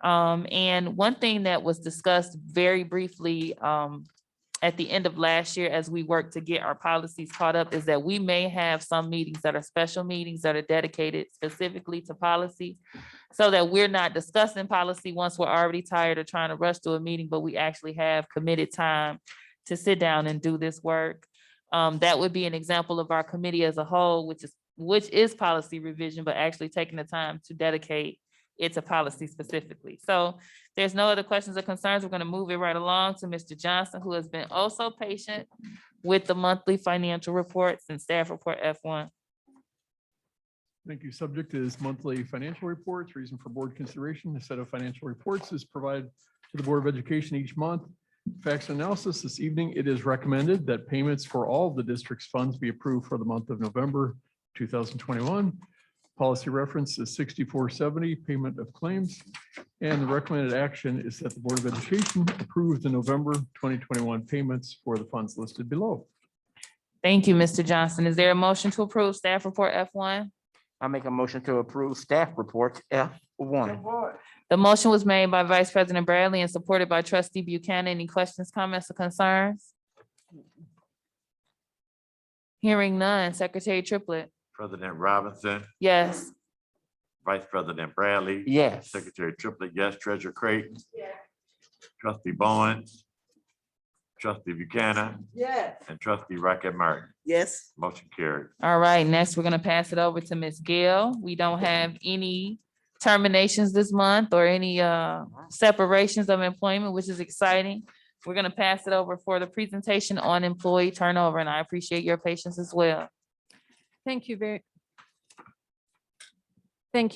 And one thing that was discussed very briefly at the end of last year as we work to get our policies caught up is that we may have some meetings that are special meetings that are dedicated specifically to policy, so that we're not discussing policy once we're already tired of trying to rush to a meeting, but we actually have committed time to sit down and do this work. That would be an example of our committee as a whole, which is policy revision, but actually taking the time to dedicate it to policy specifically. So there's no other questions or concerns. We're going to move it right along to Mr. Johnson, who has been oh so patient with the monthly financial reports and staff report F1. Thank you. Subject is monthly financial reports. Reason for board consideration. A set of financial reports is provided to the Board of Education each month. Facts and analysis this evening. It is recommended that payments for all of the district's funds be approved for the month of November 2021. Policy reference is 6470, payment of claims. And the recommended action is that the Board of Education approve the November 2021 payments for the funds listed below. Thank you, Mr. Johnson. Is there a motion to approve staff report F1? I make a motion to approve staff report F1. Support. The motion was made by Vice President Bradley and supported by Trustee Buchanan. Any questions, comments, or concerns? Hearing none. Secretary Triplett. President Robinson, Yes. Vice President Bradley. Yes. Secretary Triplett, yes. Treasurer Creighton. Trustee Bowens. Trustee Buchanan Yes. and Trustee Rocket Martin. Yes. Motion carried. All right, next, we're gonna pass it over to Ms. Gill. We don't have any terminations this month or any separations of employment, which is exciting. We're gonna pass it over for the presentation on employee turnover, and I appreciate your patience as well. Thank you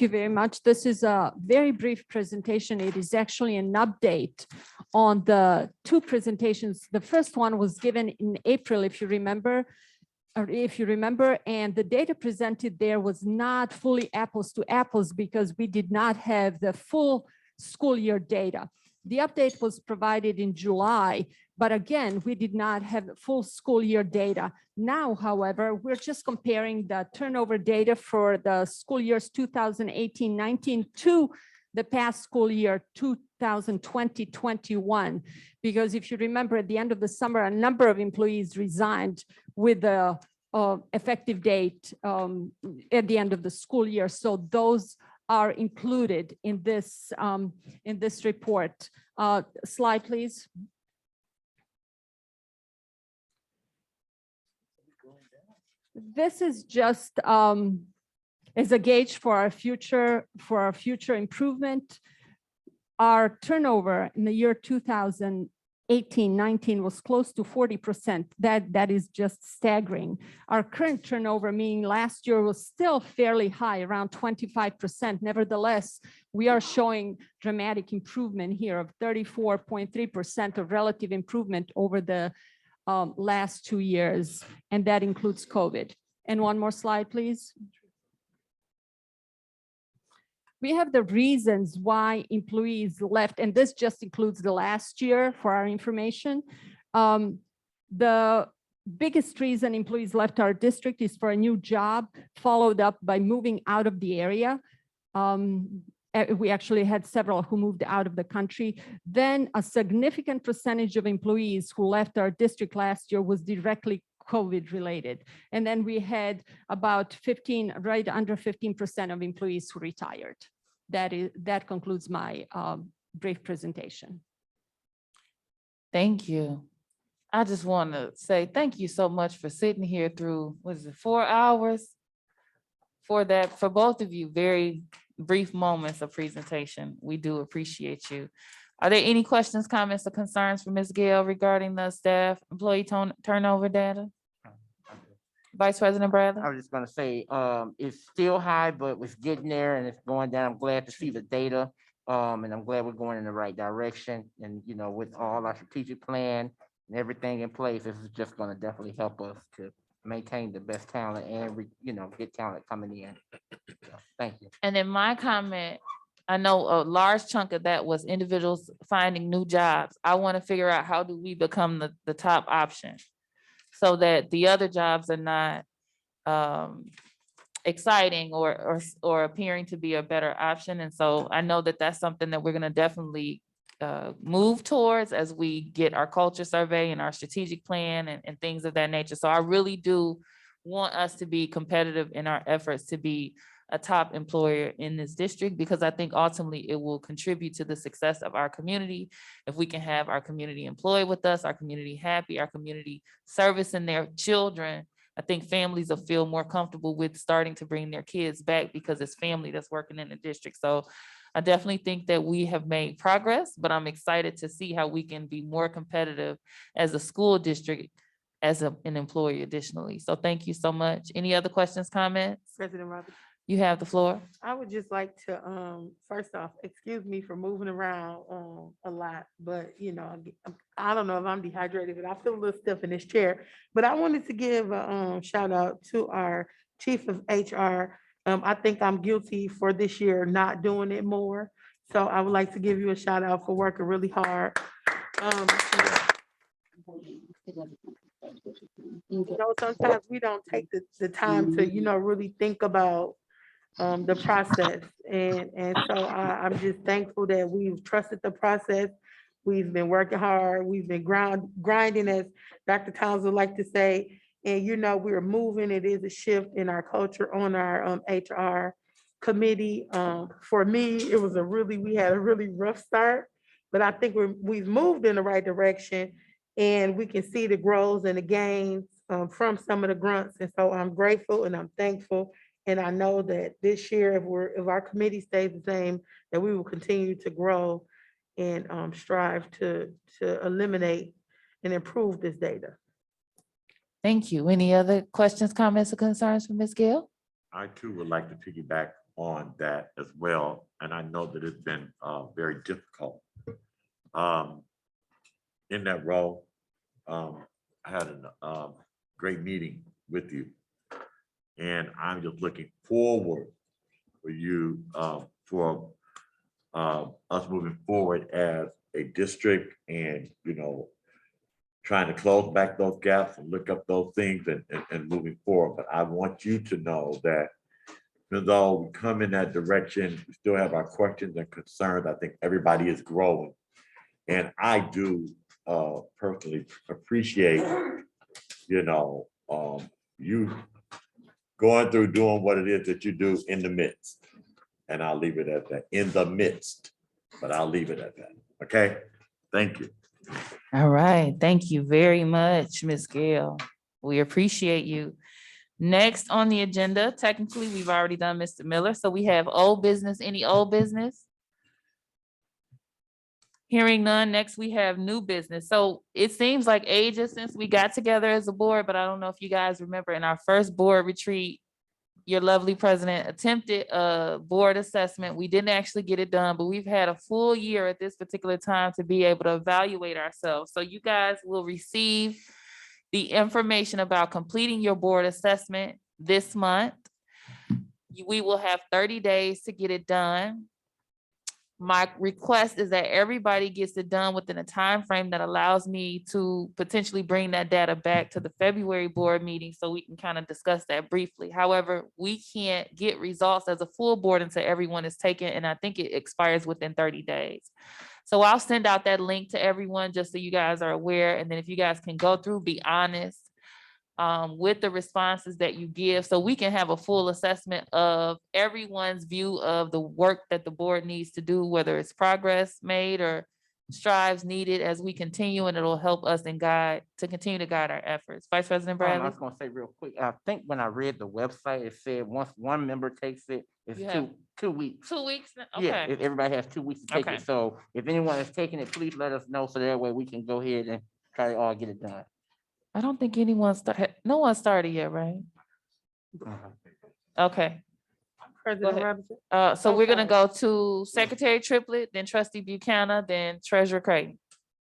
very much. This is a very brief presentation. It is actually an update on the two presentations. The first one was given in April, if you remember, and the data presented there was not fully apples to apples because we did not have the full school year data. The update was provided in July, but again, we did not have full school year data. Now, however, we're just comparing the turnover data for the school years 2018-19 to the past school year 2020-21. Because if you remember, at the end of the summer, a number of employees resigned with the effective date at the end of the school year. So those are included in this report. Slide, please. This is just as a gauge for our future improvement. Our turnover in the year 2018-19 was close to 40%. That is just staggering. Our current turnover, meaning last year, was still fairly high, around 25%. Nevertheless, we are showing dramatic improvement here of 34.3% of relative improvement over the last 2 years, and that includes COVID. And one more slide, please. We have the reasons why employees left, and this just includes the last year for our information. The biggest reason employees left our district is for a new job, followed up by moving out of the area. We actually had several who moved out of the country. Then a significant percentage of employees who left our district last year was directly COVID related. And then we had about right under 15% of employees who retired. That concludes my brief presentation. Thank you. I just want to say thank you so much for sitting here through, was it 4 hours? For that, for both of you, very brief moments of presentation. We do appreciate you. Are there any questions, comments, or concerns for Ms. Gale regarding the staff employee turnover data? Vice President Bradley? I was just gonna say, it's still high, but it's getting there and it's going down. I'm glad to see the data. And I'm glad we're going in the right direction. And, you know, with all our strategic plan and everything in place, this is just gonna definitely help us to maintain the best talent and, you know, get talent coming in. So, thank you. And in my comment, I know a large chunk of that was individuals finding new jobs. I want to figure out how do we become the top option so that the other jobs are not exciting or appearing to be a better option. And so I know that that's something that we're going to definitely move towards as we get our culture survey and our strategic plan and things of that nature. So I really do want us to be competitive in our efforts to be a top employer in this district, because I think ultimately it will contribute to the success of our community. If we can have our community employed with us, our community happy, our community servicing their children, I think families will feel more comfortable with starting to bring their kids back because it's family that's working in the district. So I definitely think that we have made progress, but I'm excited to see how we can be more competitive as a school district, as an employer additionally. So thank you so much. Any other questions, comments? President Roberts. You have the floor. I would just like to, first off, excuse me for moving around a lot, but you know, I don't know if I'm dehydrated, but I feel a little stiff in this chair. But I wanted to give a shout out to our chief of HR. I think I'm guilty for this year not doing it more. So I would like to give you a shout out for working really hard. You know, sometimes we don't take the time to, you know, really think about the process. And so I'm just thankful that we've trusted the process. We've been working hard. We've been grinding, as Dr. Towns would like to say. And, you know, we're moving. It is a shift in our culture on our HR committee. For me, it was we had a really rough start, but I think we've moved in the right direction, and we can see the growth and the gains from some of the grunts. And so I'm grateful and I'm thankful. And I know that this year, if our committee stays the same, that we will continue to grow and strive to eliminate and improve this data. Thank you. Any other questions, comments, or concerns from Ms. Gill? I too would like to piggyback on that as well. And I know that it's been very difficult. In that role, I had a great meeting with you. And I'm just looking forward for you, for us moving forward as a district and, you know, trying to close back those gaps and look up those things and moving forward. But I want you to know that even though we come in that direction, we still have our questions and concerns. I think everybody is growing. And I do personally appreciate, you know, you going through doing what it is that you do in the midst. And I'll leave it at that, in the midst, but I'll leave it at that. Okay, thank you. All right, thank you very much, Ms. Gale. We appreciate you. Next on the agenda, technically, we've already done Mr. Miller, so we have old business. Any old business? Hearing none, next we have new business. So it seems like ages since we got together as a board, but I don't know if you guys remember in our first board retreat, your lovely president attempted a board assessment. We didn't actually get it done, but we've had a full year at this particular time to be able to evaluate ourselves. So you guys will receive the information about completing your board assessment this month. We will have 30 days to get it done. My request is that everybody gets it done within a time frame that allows me to potentially bring that data back to the February board meeting so we can kind of discuss that briefly. However, we can't get results as a full board until everyone is taken, and I think it expires within 30 days. So I'll send out that link to everyone just so you guys are aware, and then if you guys can go through, be honest with the responses that you give, so we can have a full assessment of everyone's view of the work that the board needs to do, whether it's progress made or strives needed as we continue, and it'll help us and continue to guide our efforts. Vice President I Bradley? was gonna say real quick, I think when I read the website, it said once one member takes it, it's You have 2 weeks. 2 weeks? Yeah, Okay. everybody has 2 weeks to take Okay. it. So if anyone is taking it, please let us know so that way we can go ahead and try to all get it done. I don't think no one started yet, right? Okay. President ahead. Robinson? So we're gonna Okay. go to Secretary Triplett, then Trustee Buchanan, then Treasurer Creighton.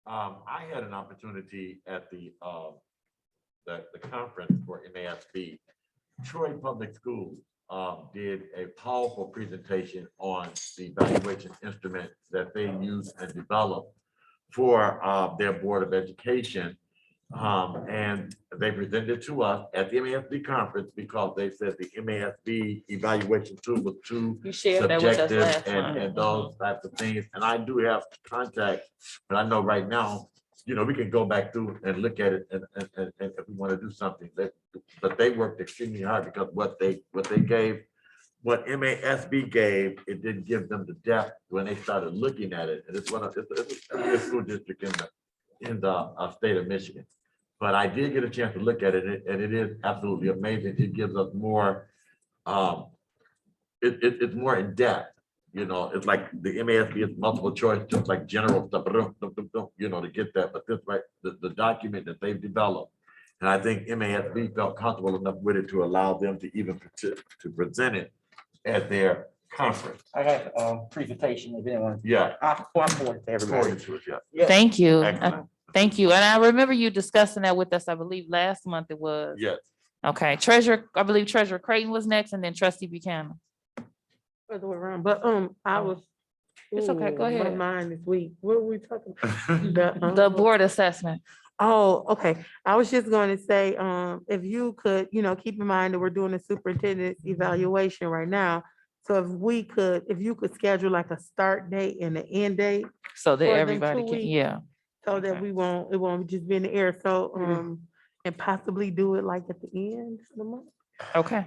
I had an opportunity at the conference for MASB. Troy Public Schools did a powerful presentation on the evaluation instrument that they use and develop for their Board of Education. And they presented it to us at the MASB conference because they said the MASB evaluation tool was too You shared that with us subjective last month. and those types of things. And I do have contact, but I know right now, we can go back through and look at it and if we want to do something, but they worked extremely hard because what they gave, what MASB gave, it didn't give them the depth when they started looking at it. And it's a school district in the state of Michigan. But I did get a chance to look at it, and it is absolutely amazing. It gives us more, it's more in depth. It's like the MASB is multiple choice, just like general stuff, to get that. But this, right, the document that they've developed, and I think MASB felt comfortable enough with it to allow them to even to present it at their conference. I got a presentation if anyone. Yeah. I'll forward it to everybody. Forward to us, yeah. Thank you. Excellent. Thank you. And I remember you discussing that with us, I believe last month it was. Yes. Okay, I believe Treasurer Creighton was next, and then Trustee Buchanan. Other way around, but I was. It's okay, go ooh, my ahead. mind is weak. What were we talking about? The board assessment. Oh, okay. I was just going to say, if you could, keep in mind that we're doing a superintendent's evaluation right now. So if you could schedule like a start date and an end date, So that For them everybody 2 can, weeks. yeah. so that Okay. it won't just be in the air. So, and possibly do it like at the end of the month. Okay.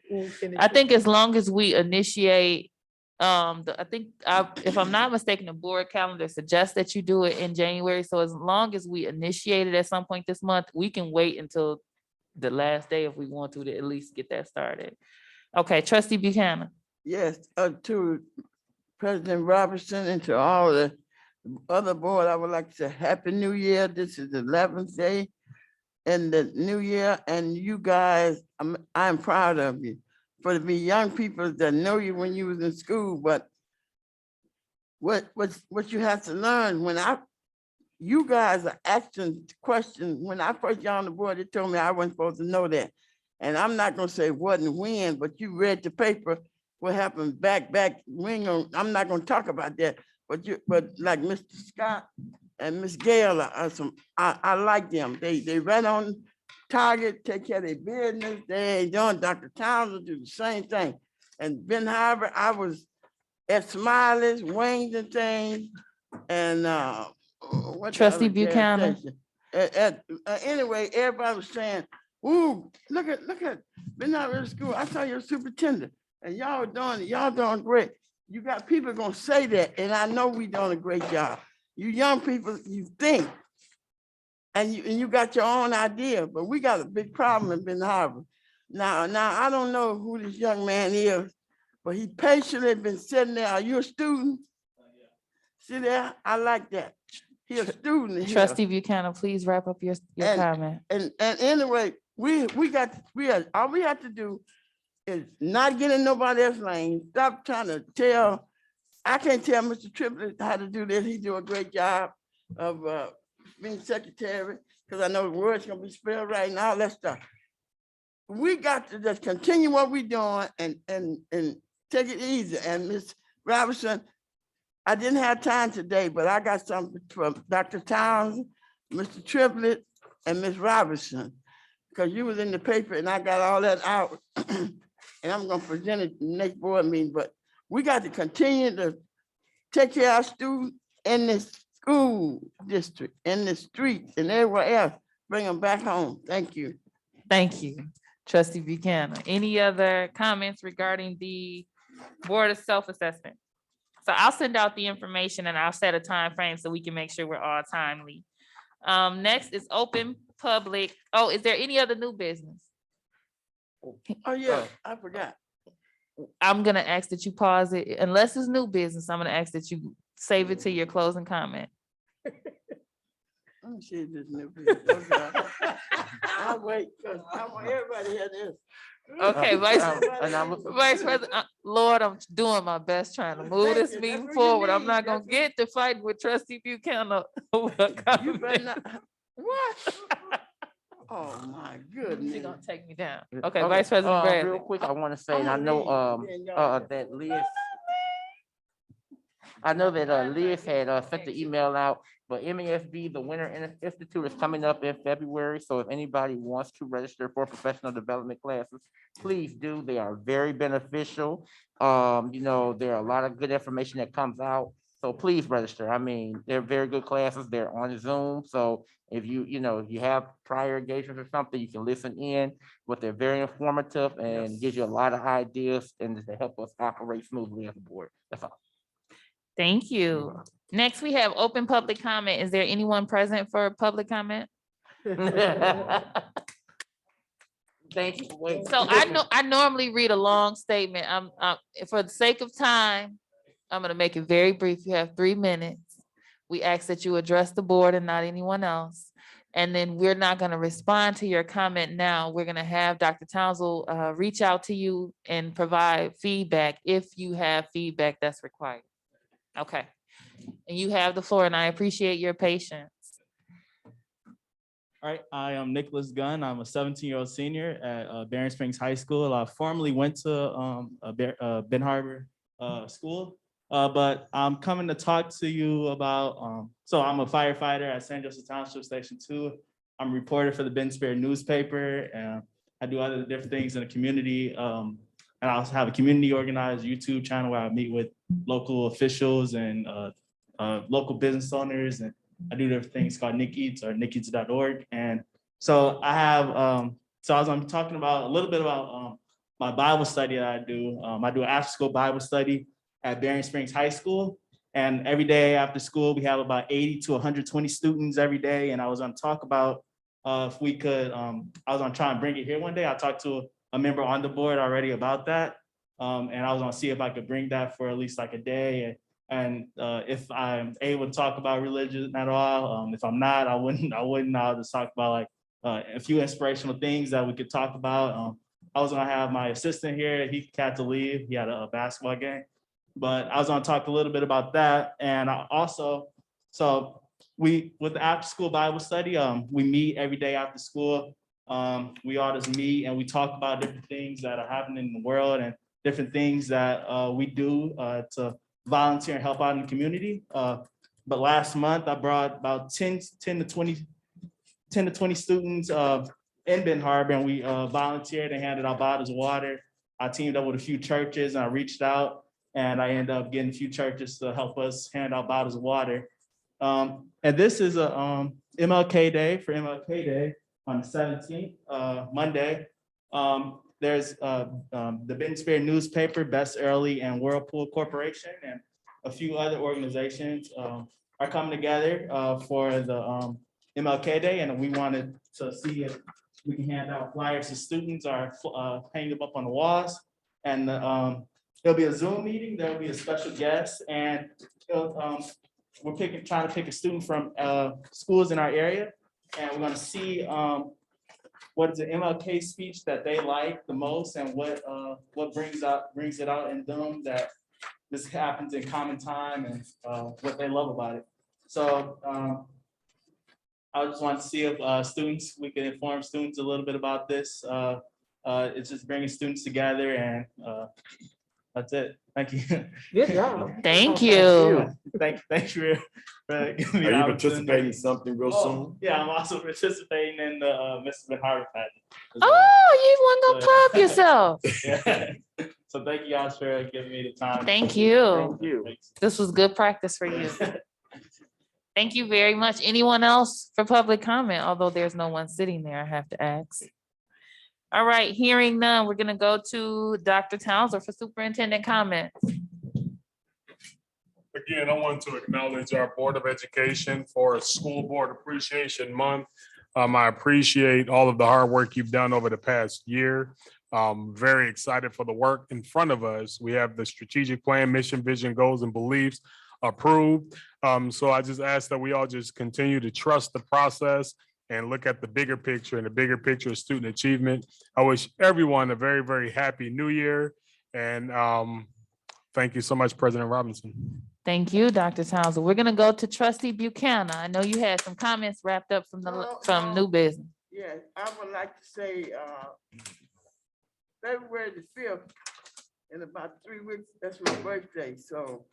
when we finish I it. think as long as we initiate, if I'm not mistaken, the board calendar suggests that you do it in January. So as long as we initiate it at some point this month, we can wait until the last day if we want to at least get that started. Okay, Trustee Buchanan. Yes, to President Robertson and to all the other board, I would like to say Happy New Year. This is the 11th day in the new year, and you guys, I'm proud of you. For to be young people that know you when you was in school, but what you have to learn you guys are asking questions. When I first got on the board, they told me I wasn't supposed to know that. And I'm not gonna say what and when, but you read the paper, what happened back, I'm not gonna talk about that, but like Mr. Scott and Miss Gail I like them. They right on target, take care of their business. They ain't doing, Dr. Townsend do the same thing. And Ben Harbor, I was at Smiley's, Wings and things, and what the Trustee other gas Buchanan. station? Anyway, everybody was saying, ooh, look at, Ben Harbor School, I saw your superintendent, and y'all doing great. You got people gonna say that, and I know we doing a great job. You young people, you think, and you got your own idea, but we got a big problem in Ben Harbor. Now, I don't know who this young man is, but he patiently been sitting there. Are you a student? See there? I like that. He a student here. Trustee Buchanan, please wrap up your comment. And anyway, all we have to do is not get in nobody else's lane. Stop trying to tell. I can't tell Mr. Triplett how to do this. He do a great job of being secretary, because I know the word's gonna be spelled right and all that stuff. We got to just continue what we're doing and take it easy. And Ms. Robinson, I didn't have time today, but I got something from Dr. Townsend, Mr. Triplett, and Ms. Robinson, because you was in the paper and I got all that out. And I'm gonna present it in the next board meeting, but we got to continue to take care of our students in this school district, in the streets and everywhere else, bring them back home. Thank you. Thank you, Trustee Buchanan. Any other comments regarding the Board of Self-Assessment? So I'll send out the information and I'll set a time frame so we can make sure we're all timely. Next is open public. Oh, is there any other new business? Oh, yeah, I forgot. I'm gonna ask that you pause it, unless it's new business, I'm gonna ask that you save it to your closing comment. Let me see if this new business. Okay. I'll wait, because I want everybody to hear this. Okay, Vice And I'm looking- Vice President, Lord, I'm doing my best trying to move this Thank you. That's meeting what you forward. I'm need. not gonna That's get to fight with trustee Buchanan. over a You comment. better not, what? Oh, my She goodness. gonna take me down. Okay, Vice President Real Bradley. quick, I want to say, I'm and I gonna know, leave, then y'all- that Liz had sent the email out, but MASB, the Winter Institute is coming up in February. So if anybody wants to register for professional development classes, please do. They are very beneficial. There are a lot of good information that comes out. So please register. I mean, they're very good classes. They're on Zoom. So if if you have prior engagements or something, you can listen in, but they're very informative and gives you a lot of ideas and to help us operate smoothly as a board. That's all. Thank you. Next, we have open public comment. Is there anyone present for public comment? Thank you. for waiting. So I normally read a long statement. For the sake of time, I'm gonna make it very brief. You have 3 minutes. We ask that you address the board and not anyone else. And then we're not gonna respond to your comment now. We're gonna have Dr. Townsend reach out to you and provide feedback if you have feedback that's required. Okay. And you have the floor, and I appreciate your patience. All right, I am Nicholas Gunn. I'm a 17-year-old senior at Barron Springs High School. I formerly went to Ben Harbor School, but I'm coming to talk to you about, so I'm a firefighter at San Joseph Township Station 2. I'm a reporter for the Ben Spirit newspaper, and I do other different things in the community. And I also have a community organized YouTube channel where I meet with local officials and local business owners, and I do different things called Nick Eats or nickeats.org. And so I have, so as I'm talking about a little bit about my Bible study that I do an after school Bible study at Barron Springs High School. And every day after school, we have about 80 to 120 students every day. And I was gonna talk about if we could, I was gonna try and bring it here one day. I talked to a member on the board already about that. And I was gonna see if I could bring that for at least like a day. And if I'm able to talk about religion at all, if I'm not, I wouldn't. I'll just talk about like a few inspirational things that we could talk about. I was gonna have my assistant here. He had to leave. He had a basketball game, but I was gonna talk a little bit about that. And I also, so with the after school Bible study, we meet every day after school. We all just meet and we talk about different things that are happening in the world and different things that we do to volunteer and help out in the community. But last month I brought about 10 to 20 students in Ben Harbor, and we volunteered and handed out bottles of water. I teamed up with a few churches and I reached out and I ended up getting a few churches to help us hand out bottles of water. And this is a MLK Day for MLK Day on the 17th, Monday. There's the Ben Spirit newspaper, Best Early, and Whirlpool Corporation, and a few other organizations are coming together for the MLK Day, and we wanted to see if we can hand out flyers to students or hang them up on the walls. And there'll be a Zoom meeting, there'll be a special guest, and we're trying to pick a student from schools in our area, and we're gonna see what is the MLK speech that they like the most, and what brings it out in them that this happens in common time, and what they love about it. So I just want to see if we can inform students a little bit about this. It's just bringing students together, and that's it. Thank you. Good job. Thank you. Thank you for giving me Are the you opportunity. participating in something real soon? Yeah, I'm also participating in the Mr. Ben Harbor pageant as well. Oh, you want to plug yourself. Yeah. So thank you guys for giving me the time. Thank you. Thank you. This was good practice for you. Thank you very much. Anyone else for public comment? Although there's no one sitting there, I have to ask. All right, hearing none, we're gonna go to Dr. Townsend for superintendent comments. Again, I want to acknowledge our Board of Education for School Board Appreciation Month. I appreciate all of the hard work you've done over the past year. Very excited for the work in front of us. We have the strategic plan, mission, vision, goals, and beliefs approved. So I just ask that we all just continue to trust the process and look at the bigger picture, and the bigger picture is student achievement. I wish everyone a very, very happy new year. And thank you so much, President Robinson. Thank you, Dr. Townsend. We're gonna go to Trustee Buchanan. I know you had some comments wrapped up from new business. Yeah, I would like to say, February the 5th, in about 3 weeks, that's my birthday, so.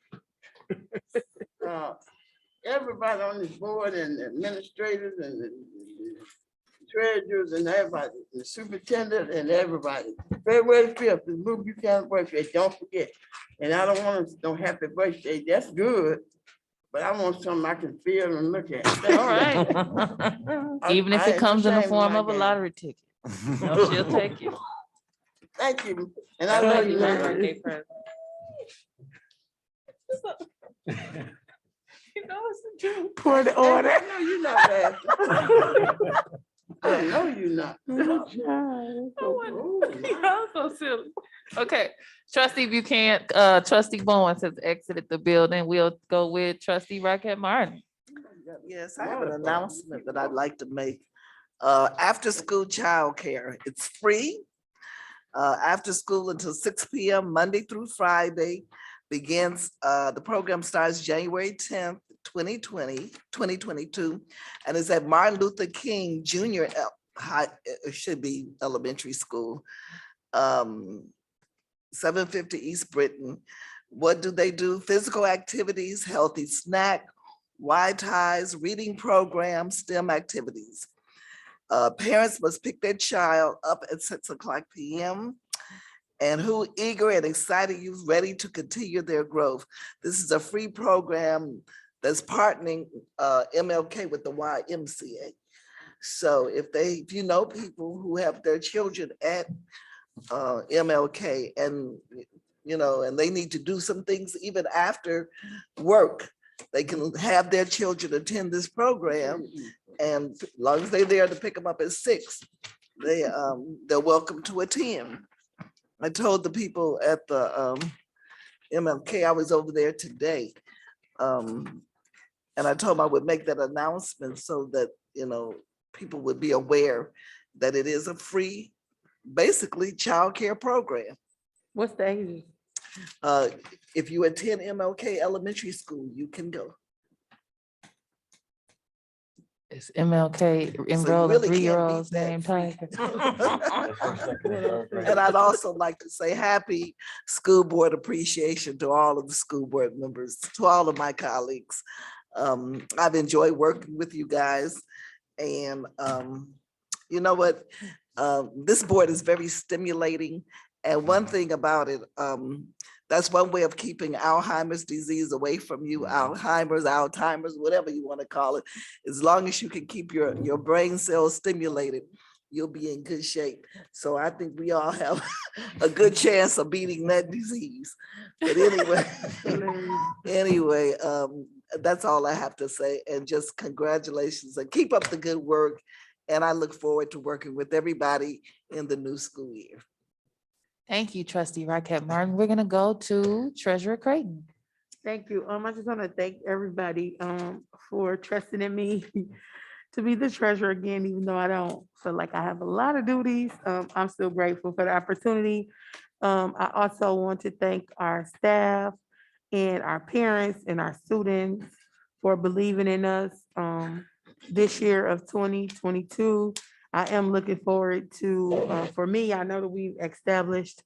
Everybody on this board and administrators and the treasurers and everybody, the superintendent and everybody. February 5th is Lou Buchanan birthday, don't forget. And I don't want to, no happy birthday, that's good, but I want something I can feel and look at. All right. Even if it comes in the form of a lottery ticket. No, she'll take it. Thank you, and I love you. Birthday present. You know it's the truth. Point of order. I know you're not bad. I know you're not. I'm so silly. Okay, Trustee Buchanan, Trustee Bowens has exited the building. We'll go with Trustee Rocket Martin. Yes, I have an announcement that I'd like to make. After-school childcare, it's free. After school until 6 p.m. Monday through Friday. Begins, the program starts January 10th, 2022, and is at Martin Luther King Junior High, it should be elementary school, 750 East Britain. What do they do? Physical activities, healthy snack, white ties, reading programs, STEM activities. Parents must pick their child up at 6 o'clock p.m. and who eager and excited youth ready to continue their growth. This is a free program that's partnering MLK with the YMCA. So if you know people who have their children at MLK and and they need to do some things even after work, they can have their children attend this program, and as long as they're there to pick them up at 6, they're welcome to attend. I told the people at the MLK, I was over there today, and I told them I would make that announcement so that, people would be aware that it is a free, basically childcare program. What's the age? If you attend MLK Elementary School, you can go. Is MLK enrolled really in can't 3-year-olds beat that named free. Tiger? And I'd also like to say happy School Board Appreciation to all of the school board members, to all of my colleagues. I've enjoyed working with you guys. And you know what? This board is very stimulating. And one thing about it, that's one way of keeping Alzheimer's disease away from you, Alzheimer's, whatever you want to call it. As long as you can keep your brain cells stimulated, you'll be in good shape. So I think we all have a good chance of beating that disease. But anyway, that's all I have to say. And just congratulations and keep up the good work. And I look forward to working with everybody in the new school year. Thank you, Trustee Rocket Martin. We're gonna go to Treasurer Creighton. Thank you. I just want to thank everybody for trusting in me to be the treasurer again, even though I don't feel like I have a lot of duties. I'm still grateful for the opportunity. I also want to thank our staff and our parents and our students for believing in us this year of 2022. I am looking forward to, for me, I know that we've established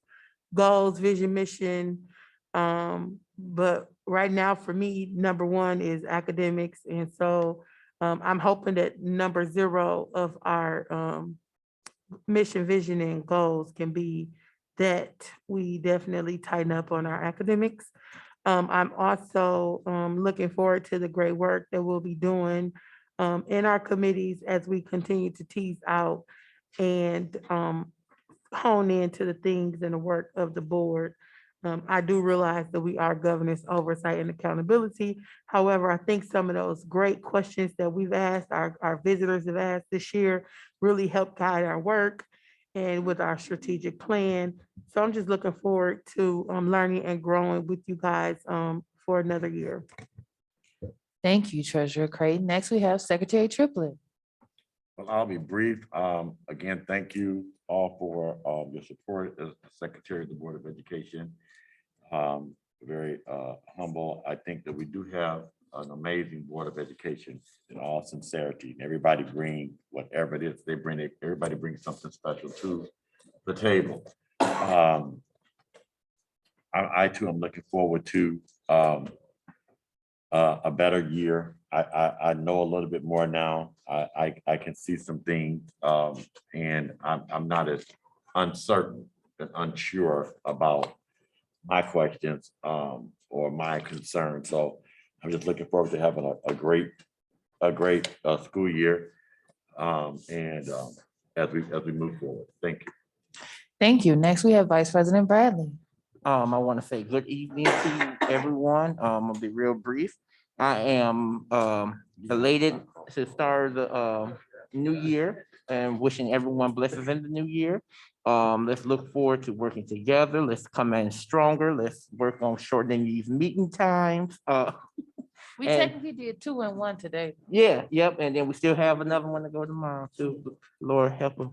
goals, vision, mission, but right now for me, number one is academics. And so I'm hoping that number 0 of our mission, vision, and goals can be that we definitely tighten up on our academics. I'm also looking forward to the great work that we'll be doing in our committees as we continue to tease out and hone into the things and the work of the board. I do realize that we are governance oversight and accountability. However, I think some of those great questions that we've asked, our visitors have asked this year really help guide our work and with our strategic plan. So I'm just looking forward to learning and growing with you guys for another year. Thank you, Treasurer Creighton. Next, we have Secretary Triplett. Well, I'll be brief. Again, thank you all for your support as the Secretary of the Board of Education. Very humble. I think that we do have an amazing Board of Education in all sincerity. And everybody bring whatever it is they bring. Everybody brings something special to the table. I too am looking forward to a better year. I know a little bit more now. I can see some things, and I'm not as uncertain and unsure about my questions or my concerns. So I'm just looking forward to having a great school year, and as we move forward. Thank you. Thank you. Next, we have Vice President Bradley. I want to say good evening to you, everyone. I'll be real brief. I am elated to start the new year and wishing everyone blessings in the new year. Let's look forward to working together. Let's come in stronger. Let's work on shortening these meeting times. We And- technically did 2 and 1 today. Yeah, yep, and then we still have another one to go tomorrow too. Lord help us.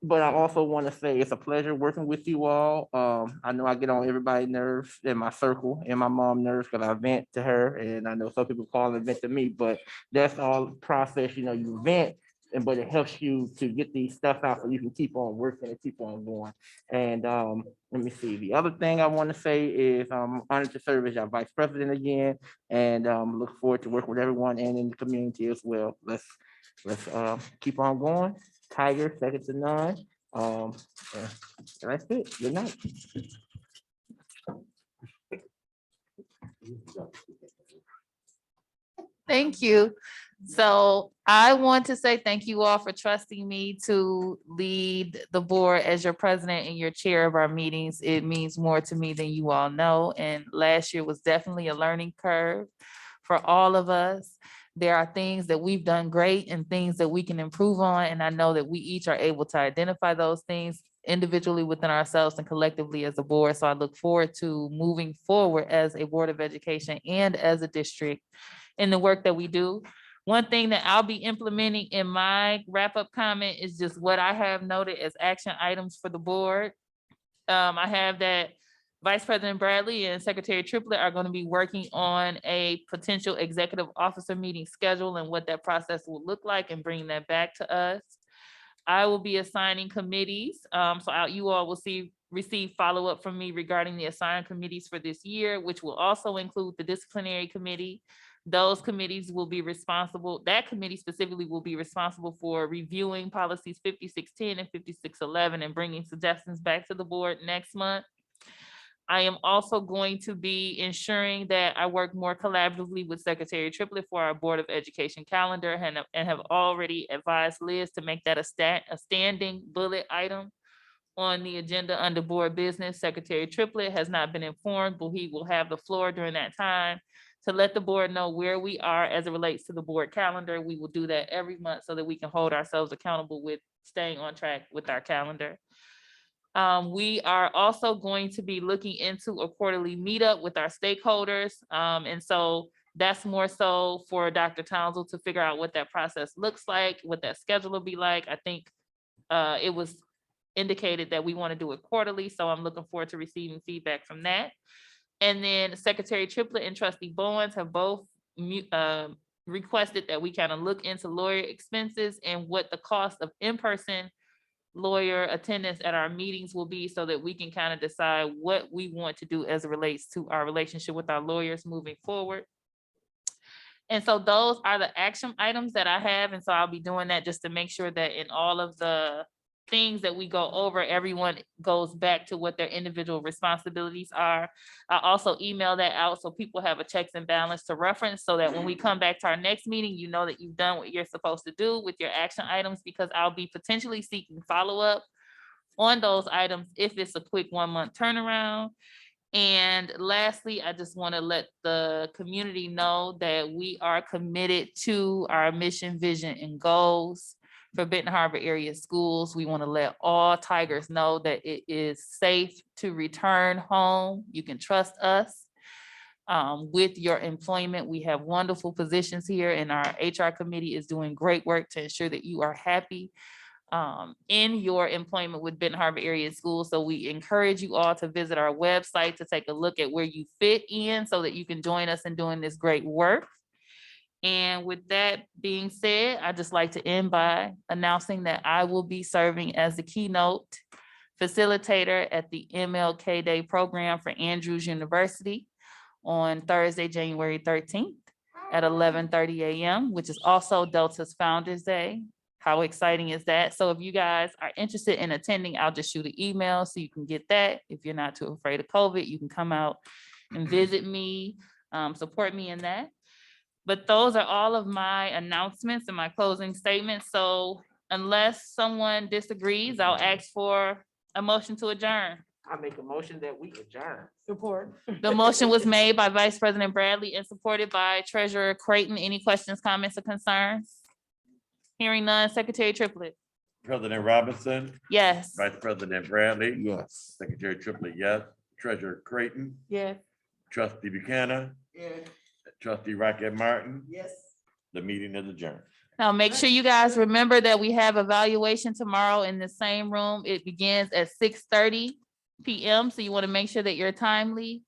But I also want to say it's a pleasure working with you all. I know I get on everybody's nerves in my circle and my mom nerves because I vent to her, and I know some people call it vent to me, but that's all process. You vent, but it helps you to get these stuff out so you can keep on working and keep on going. And let me see. The other thing I want to say is I'm honored to serve as your vice president again, and look forward to working with everyone and in the community as well. Let's keep on going. Tiger, second to none. And that's it. Good night. Thank you. So I want to say thank you all for trusting me to lead the board as your president and your chair of our meetings. It means more to me than you all know. And last year was definitely a learning curve for all of us. There are things that we've done great and things that we can improve on. And I know that we each are able to identify those things individually within ourselves and collectively as a board. So I look forward to moving forward as a Board of Education and as a district in the work that we do. One thing that I'll be implementing in my wrap-up comment is just what I have noted as action items for the board. I have that Vice President Bradley and Secretary Triplett are going to be working on a potential executive officer meeting schedule and what that process will look like and bringing that back to us. I will be assigning committees. You all will receive follow-up from me regarding the assigned committees for this year, which will also include the Disciplinary Committee. Those committees will be responsible, that committee specifically will be responsible for reviewing policies 5610 and 5611 and bringing suggestions back to the board next month. I am also going to be ensuring that I work more collaboratively with Secretary Triplett for our Board of Education calendar and have already advised Liz to make that a standing bullet item on the agenda under board business. Secretary Triplett has not been informed, but he will have the floor during that time to let the board know where we are as it relates to the board calendar. We will do that every month so that we can hold ourselves accountable with staying on track with our calendar. We are also going to be looking into a quarterly meetup with our stakeholders. And so that's more so for Dr. Townsend to figure out what that process looks like, what that schedule will be like. I think it was indicated that we want to do it quarterly. So I'm looking forward to receiving feedback from that. And then Secretary Triplett and Trustee Bowens have both requested that we kind of look into lawyer expenses and what the cost of in-person lawyer attendance at our meetings will be so that we can kind of decide what we want to do as it relates to our relationship with our lawyers moving forward. And so those are the action items that I have. And so I'll be doing that just to make sure that in all of the things that we go over, everyone goes back to what their individual responsibilities are. I also email that out so people have a checks and balance to reference so that when we come back to our next meeting, you know that you've done what you're supposed to do with your action items, because I'll be potentially seeking follow-up on those items if it's a quick 1-month turnaround. And lastly, I just want to let the community know that we are committed to our mission, vision, and goals for Benton Harbor area schools. We want to let all Tigers know that it is safe to return home. You can trust us with your employment. We have wonderful positions here, and our HR committee is doing great work to ensure that you are happy in your employment with Benton Harbor area schools. So we encourage you all to visit our website to take a look at where you fit in so that you can join us in doing this great work. And with that being said, I'd just like to end by announcing that I will be serving as the keynote facilitator at the MLK Day program for Andrews University on Thursday, January 13th at 11:30 a.m., which is also Delta's Founders Day. How exciting is that? So if you guys are interested in attending, I'll just shoot an email so you can get that. If you're not too afraid of COVID, you can come out and visit me, support me in that. But those are all of my announcements and my closing statements. So unless someone disagrees, I'll ask for a motion to adjourn. I make a motion that we adjourn. Support. The motion was made by Vice President Bradley and supported by Treasurer Creighton. Any questions, comments, or concerns? Hearing none, Secretary Triplett. President Robinson, Yes. Vice President Bradley, Yes. Secretary Triplett, yes. Treasurer Creighton, Yes. Trustee Buchanan, Yeah. Trustee Rocket Martin, Yes. the meeting is adjourned. Now, make sure you guys remember that we have evaluation tomorrow in the same room. It begins at 6:30 p.m. So you want to make sure that you're timely.